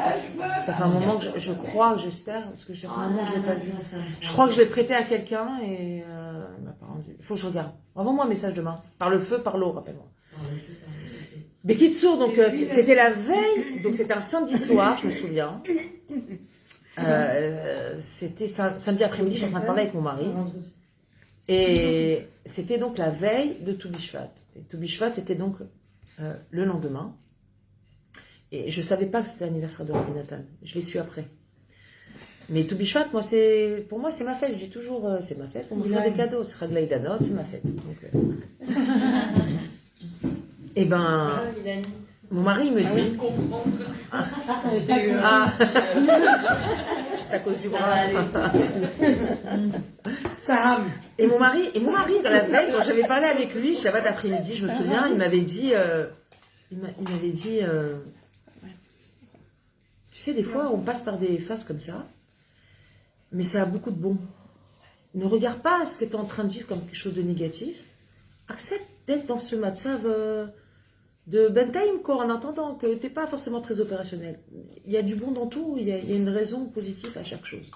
Ça fait un moment que je crois, j'espère, parce que ça fait un moment que je l'ai pas vu. Je crois que je l'ai prêté à quelqu'un et il m'a pas rendu. Il faut que je regarde. Envoie-moi un message demain. Par le feu, par l'eau, rappelle-moi. Bekitsour, donc c'était la veille, donc c'était un samedi soir, je me souviens. C'était samedi après-midi, j'étais en train de parler avec mon mari. Et c'était donc la veille de Tou Bishvat. Et Tou Bishvat était donc le lendemain. Et je ne savais pas que c'était l'anniversaire de Rabbi Nathan. Je l'ai su après. Mais Tou Bishvat, pour moi, c'est ma fête. Je dis toujours, c'est ma fête. Pour me faire des cadeaux. C'est Raglaï Danot, c'est ma fête. Donc, et ben, mon mari me dit... C'est à cause du bras. Ça rame. Et mon mari, la veille, quand j'avais parlé avec lui, Shabbat après-midi, je me souviens, il m'avait dit, tu sais, des fois, on passe par des phases comme ça, mais ça a beaucoup de bon. Ne regarde pas ce que tu es en train de vivre comme quelque chose de négatif. Accepte d'être dans ce matzav de bentaïm, quoi, en attendant que tu n'es pas forcément très opérationnel. Il y a du bon dans tout, il y a une raison positive à chaque chose.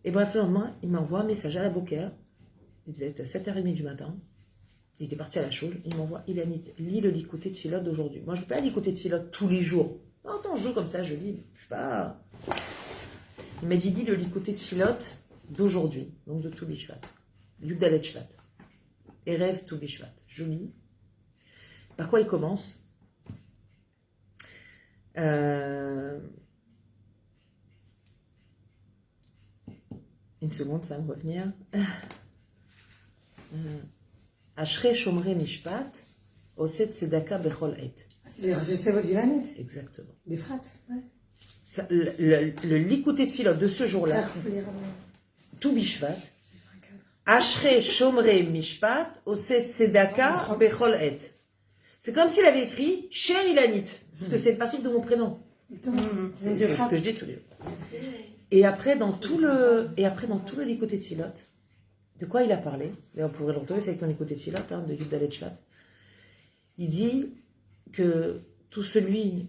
Et bref, le lendemain, il m'envoie un message à la Boker. Il devait être 7h30 du matin. Il était parti à la choule. Il m'envoie, Ilanit, lis le Likoté de Tfilot d'aujourd'hui. Moi, je ne peux pas Likoté de Tfilot tous les jours. Non, attends, je joue comme ça, je lis. Je sais pas. Il m'a dit, lis le Likoté de Tfilot d'aujourd'hui, donc de Tou Bishvat. Yuddalet Shvat. Et rêve Tou Bishvat. Je lis. Par quoi il commence? Une seconde, ça va me revenir. Ashre Shomre Mishpat, Oset Tzedaka Bechol Et. J'ai fait votre vilanite. Exactement. Des frates, ouais. Le Likoté de Philot de ce jour-là, Tou Bishvat, Ashre Shomre Mishpat, Oset Tzedaka Bechol Et. C'est comme s'il avait écrit Cher Ilanit, parce que c'est le passage de mon prénom. C'est ce que je dis tous les jours. Et après, dans tout le Likoté de Philot, de quoi il a parlé? D'ailleurs, on pourrait le retrouver, c'est avec le Likoté de Philot, de Yuddalet Shvat. Il dit que tout celui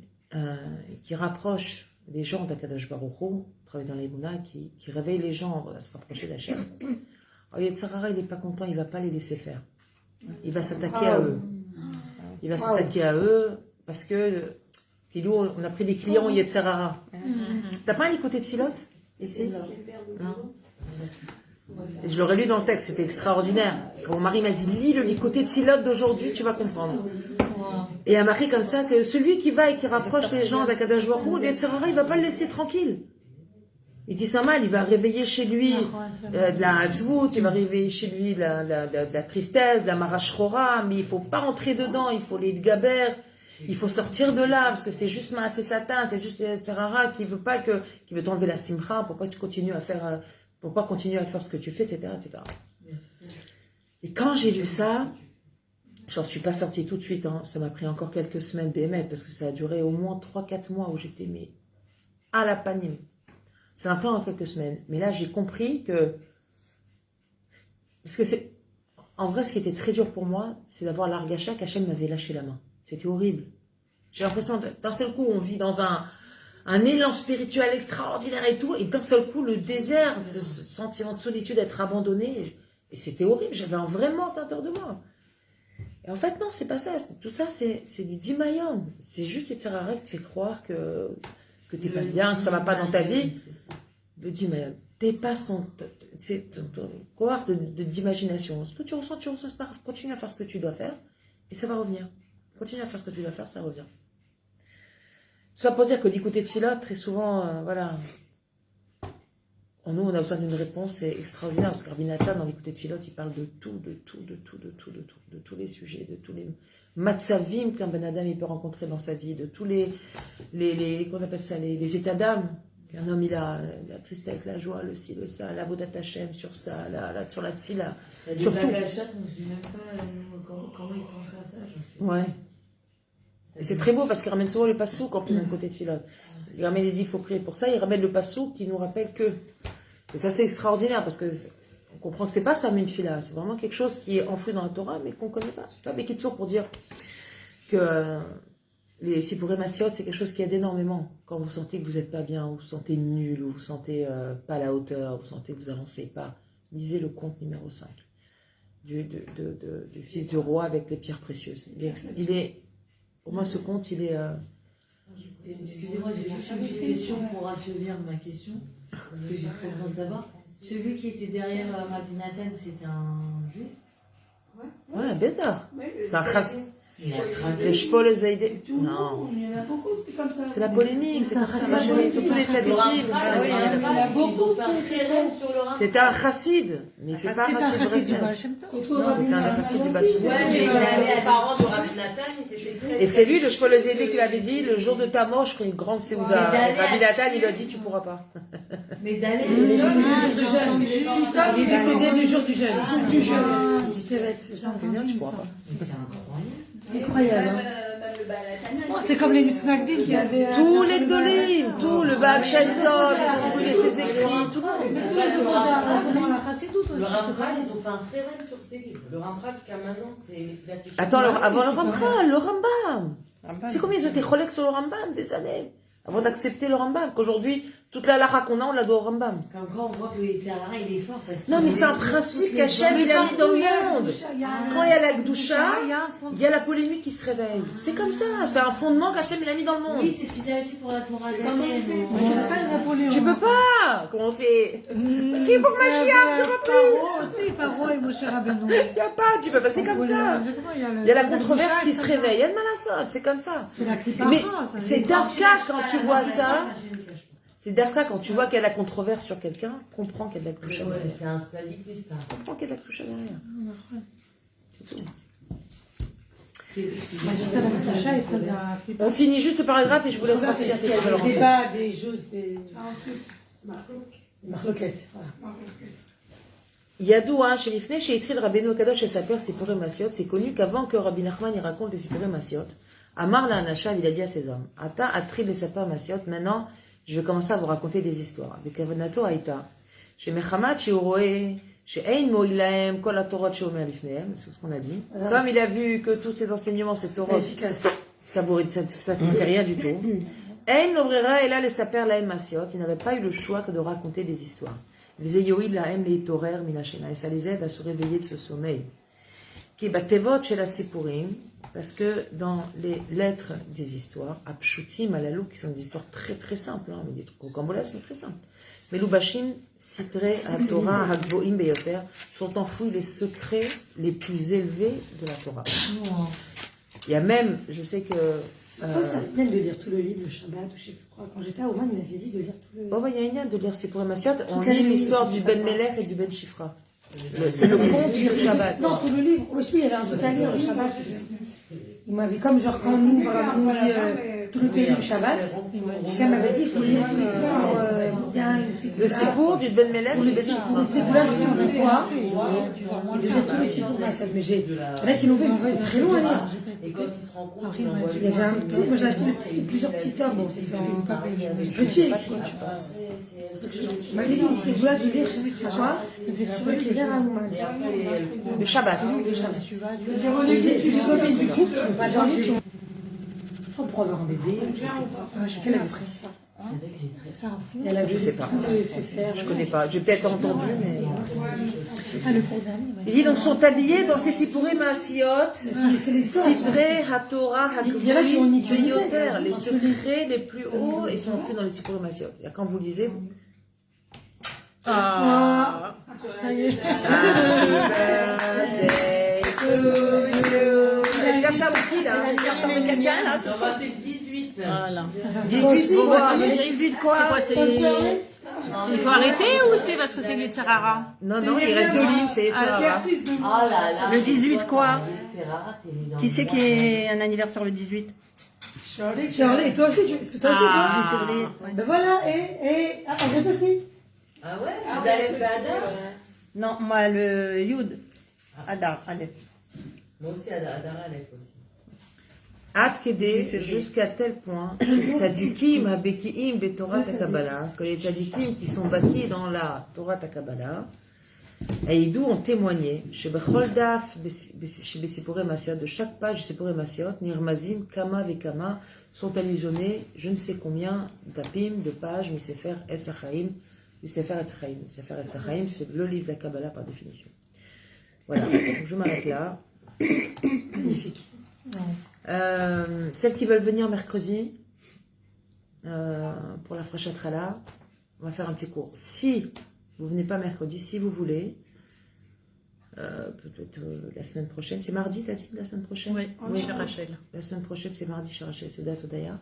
qui rapproche les gens d'Akadosh Baruch Hu, travaille dans l'Emouna, qui réveille les gens à se rapprocher d'Hachem, Yetzirara, il n'est pas content, il ne va pas les laisser faire. Il va s'attaquer à eux. Il va s'attaquer à eux parce que on a pris des clients Yetzirara. T'as pas un Likoté de Philot ici? Non. Je l'aurais lu dans le texte, c'était extraordinaire. Quand mon mari m'a dit, lis le Likoté de Philot d'aujourd'hui, tu vas comprendre. Et il y a marqué comme ça que celui qui va et qui rapproche les gens d'Akadosh Baruch Hu, le Yetzer Hara, il va pas le laisser tranquille. Il dit c'est normal, il va réveiller chez lui de la hatzvout, il va réveiller chez lui de la tristesse, de la marachrora, mais il faut pas entrer dedans, il faut les gaber, il faut sortir de là, parce que c'est juste c'est Satan, c'est juste le Yetzer Hara qui veut t'enlever la simcha, pour pas que tu continues à faire, pour pas continuer à faire ce que tu fais, etc., etc. Et quand j'ai lu ça, j'en suis pas sortie tout de suite, hein. Ça m'a pris encore quelques semaines BMF, parce que ça a duré au moins 3-4 mois où j'étais à la panime. Ça m'a pris encore quelques semaines. Mais là, j'ai compris que... Parce que c'est... En vrai, ce qui était très dur pour moi, c'est d'avoir l'argacha qu'Hachem m'avait lâché la main. C'était horrible. J'ai l'impression, d'un seul coup, on vit dans un élan spirituel extraordinaire et tout, et d'un seul coup, le désert, ce sentiment de solitude, d'être abandonné, et c'était horrible. J'avais un vrai manque à l'intérieur de moi. Et en fait, non, c'est pas ça. Tout ça, c'est du dimayon. C'est juste le Tzarara qui te fait croire que t'es pas bien, que ça va pas dans ta vie. Le dimayon. Dépasse ton couloir d'imagination. Ce que tu ressens, c'est pas grave. Continue à faire ce que tu dois faire, et ça va revenir. Continue à faire ce que tu dois faire, ça revient. Tout ça pour dire que d'écouter Tfilah, très souvent, voilà... Nous, on a besoin d'une réponse extraordinaire, parce que Rabbi Nathan, dans l'écouter de Philot, il parle de tous les sujets, de tous les matzavim qu'un Ben Adam il peut rencontrer dans sa vie, de tous les qu'on appelle ça, les états d'âme qu'un homme il a, la tristesse, la joie, le ci, le ça, la vodat Hashem sur ça, sur la tfila. Sur tout. On ne se dit même pas comment il pense à ça. Ouais. Et c'est très beau parce qu'il ramène souvent le passouk quand il est d'un côté de Philot. Il ramène les dit il faut prier pour ça, il ramène le passouk qui nous rappelle que. Et ça c'est extraordinaire parce que on comprend que c'est pas ça une fila, c'est vraiment quelque chose qui est enfoui dans la Torah mais qu'on connaît pas. Mais qui est toujours pour dire que les Sipurei Massiot c'est quelque chose qui aide énormément quand vous sentez que vous n'êtes pas bien, ou vous sentez nul, ou vous sentez pas à la hauteur, vous sentez que vous avancez pas. Lisez le conte numéro 5 du fils du roi avec les pierres précieuses. Il est pour moi ce conte il est Excusez-moi, j'ai juste une petite question pour assouvir ma question. Parce que j'ai très besoin de savoir. Celui qui était derrière Rabbi Nathan, c'était un juif? Ouais, bêta. C'est un chassid. Il a craqué. Les Shpol Zaydé. Non. Il y en a beaucoup, c'est comme ça. C'est la polémique, c'est un chassid. Surtout les tzadikim. Il y en a beaucoup qui étaient sur le C'était un chassid. Mais il n'était pas C'est un chassid chassid du Baal Shem Tov. Non, c'était un chassid du Baal Shem Tov. Ouais, mais les parents de Rabbi Nathan, ils étaient très... Et c'est lui, le Shpol Zaydé, qui l'avait dit, le jour de ta mort, je ferai une grande séouda. Rabbi Nathan, il lui a dit, tu ne pourras pas. Mais d'aller Il est décédé du jour du jeûne. Du jeûne. Du Tevet, c'est ça. Tu ne pourras pas. c'est incroyable. Incroyable. Même le Baal C'est comme les Misnagdim qui avaient... Tous les Gdolim, tout le Baal Shem Tov, ils ont brûlé ses écrits, tout le monde. Le Rambam, ils ont fait un frérem sur ses livres. Le Rambam, jusqu'à maintenant, c'est l'esclatique. Attends, avant le Rambam. C'est combien ils ont été cholèques sur le Rambam des années avant d'accepter le Rambam, qu'aujourd'hui, toute la lara qu'on a, on la doit au Rambam. Comme quoi, on voit que le Yitzhara, il est fort. Parce Non, mais c'est un principe qu'Hachem, il a mis dans le monde. Quand il y a la Gdusha, il y a la polémique qui se réveille. C'est comme ça, c'est un fondement qu'Hachem, il a mis dans le monde. Oui, c'est ce qu'ils avaient dit pour la Torah. Tu peux pas. Comment on fait? Qui pour Mashiach, tu Paro aussi, Paro et Moshe Rabbeinu. Il n'y a pas, tu peux pas, c'est comme ça. Il y a la controverse qui se réveille. Il y a de Malasot, c'est comme ça. C'est la Mais c'est Dafka quand tu vois ça. C'est Dafka quand tu vois qu'il y a la controverse sur quelqu'un, comprends qu'il y a de la couche Ouais, derrière. c'est un sadique des stars. Comprends qu'il y a de la couche derrière. C'est tout. On finit juste le paragraphe et je vous laisse partir. C'est le débat des choses, des marloquettes. Yadoua, chez Lifnei, chez Itrid, Rabbeinu Kadosh et sa père, Sipurei Massiot, c'est connu qu'avant que Rabbi Nachman y raconte les Sipurei Massiot, Amar la Anashav, il a dit à ses hommes, Ata Atrid les Sapir Massiot, maintenant, je vais commencer à vous raconter des histoires. De Kavanato Aïta, chez Mechamat, chez Uroé, chez Ein Moïlaem, Kol HaTorot chez Omer Lifneem, c'est ce qu'on a dit. Comme il a vu que tous ces enseignements, ces Torot, ça ne fait rien du tout. Ein Nobrera, et là, les Sapir Laem Massiot, ils n'avaient pas eu le choix que de raconter des histoires. Et ça les aide à se réveiller de ce sommeil. Parce que dans les lettres des histoires, Apshutim Alalou, qui sont des histoires très très simples, hein, mais des trucs rocambolesques, mais très simples. Mais Lubashim, Sitre, Torah, Hagvoim, Beyoter, sont enfouis les secrets les plus élevés de la Torah. Il y a même, je sais que... Je pense que ça me plaît de lire tout le livre, le Shabbat, ou je sais pas quoi. Quand j'étais à Oman, il m'avait dit de lire tout le livre. Oh, bah, il y a une lien de lire Sipour et Massiot. On la lit nuit, l'histoire je du sais Ben pas. Melech et du Ben Shifra. C'est le conte du Shabbat. Non, tout le livre. Oui, il y avait un truc à lire, le Shabbat. Il m'avait, comme genre quand nous, par exemple, on lit tout le livre du Shabbat, quelqu'un m'avait dit, il faut lire tous les soirs, bien une petite... Le Sipour du Ben Melech Pour et le du Ben Sipour, Shifra. c'est là, je sais on quoi. Et de lire tous les Sipour Massiot. Mais j'ai... Il y en a qui l'ont fait, c'est très long à lire. Et quand ils se rencontrent, Il y avait un petit... Moi, j'ai acheté plusieurs petits tomes. Bon, c'était petit. Il m'avait dit, c'est là de lire, je sais pas quoi. Sur le vers à Oman. De Shabbat. J'ai des copines du couple qui n'ont pas dormi, qui ont... Pour avoir un bébé. Je sais qu'elle avait pris ça. Elle avait Je sais pas. se faire. Je connais pas. J'ai peut-être entendu, mais... Ah, le programme, Il dit donc sont habillés dans ces Sipourim Maasiot, C'est les sorts. Sidrei, HaTorah, Il y en a qui ont HaGvorim, niqué le Yoter, texte. les secrets les plus hauts et sont enfouis dans les Sipourim Maasiot. Quand vous lisez... Ah, ça y est. Happy birthday to you. C'est l'anniversaire de qui là? L'anniversaire de quelqu'un là, Non, bah, c'est le 18. Voilà. 18, on voit. 18 quoi? C'est quoi? Il faut arrêter ou c'est parce que c'est les Terrara? Non, non, il reste 2 lignes, c'est Etzerara. Oh là là. Le 18 quoi? C'est rare, t'es mis dans Qui c'est qui est un anniversaire le 18? Shirley, toi aussi, toi aussi, Ah, toi. Ben voilà, et Arrête aussi. Ah ouais, vous avez fait Adar? Non, moi le Yud. Adar, allez. Moi aussi, Adar Aleph aussi. Ad Kedé, jusqu'à tel point, Tzadikim, Habekiim, Betorat Kabbalah, que les Tzadikim qui sont bâtis dans la Torah Kabbalah, et Idou ont témoigné, chez Bechol Daf, chez Bessipuré Massiot, de chaque page de Sipuré Massiot, Nirmazim, Kama Vekama, sont allusionnés, je ne sais combien d'apim, de pages, du Sefer Etz Chaim, du Sefer Etz Chaim. Le Sefer Etz Chaim, c'est le livre de la Kabbalah par définition. Voilà, donc je m'arrête là. Magnifique. Celles qui veulent venir mercredi pour la Frachat Chala, on va faire un petit cours. Si vous venez pas mercredi, si vous voulez, peut-être la semaine prochaine, c'est mardi, t'as dit la semaine prochaine? Oui, chez Rachel. La semaine prochaine, c'est mardi chez Rachel, c'est date Odaya.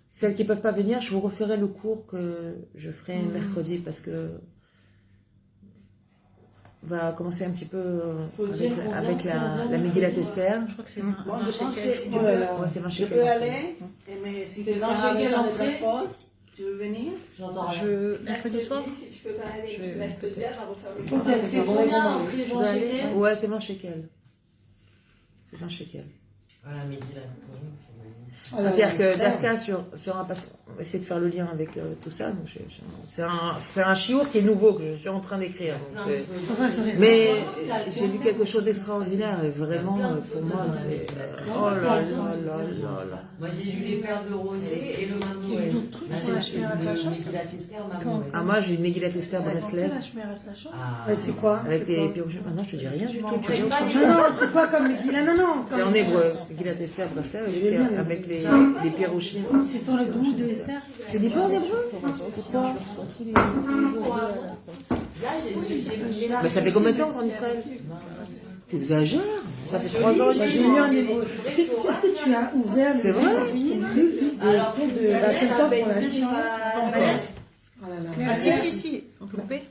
Celles qui ne peuvent pas venir, je vous referai le cours que je ferai mercredi parce que on va commencer un petit peu avec la Megillat Esther. Je crois que c'est Bon, je pense que Ouais, c'est 20 je shekels. peux aller, mais si tu veux changer l'entrée, tu veux venir? J'entends rien. Mercredi soir? Si je peux pas aller mercredi, on va refaire le Peut-être, C'est combien l'entrée, Je Jean vais aller. Shekel? Ouais, c'est 20 shekels. C'est 20 shekels. Voilà, mais il a C'est-à-dire que Dafka sur un patient, on va essayer de faire le lien avec tout ça. Donc c'est un chiour qui est nouveau que je suis en train d'écrire. donc mais j'ai lu quelque chose d'extraordinaire et vraiment pour moi c'est oh là là là là là. Moi j'ai lu les perles de rosée et le Mamouez. Ah moi j'ai une Megillat Esther Breslev C'est quoi? avec les pirochés. Ah non je te dis rien du tout. Tu Non, non, c'est quoi comme Megillah? Non. C'est en hébreu. Megillat Esther Breslev avec les pirochés. C'est sur le goût de Esther. Tu dis pas en hébreu? Pourquoi? Mais ça fait combien de temps qu'en Israël? Tu exagères. Ça fait 3 ans. J'ai lu en hébreu. Est-ce que tu as ouvert C'est vrai? le livre de la temps pour l'acheter? Ah si, on peut couper.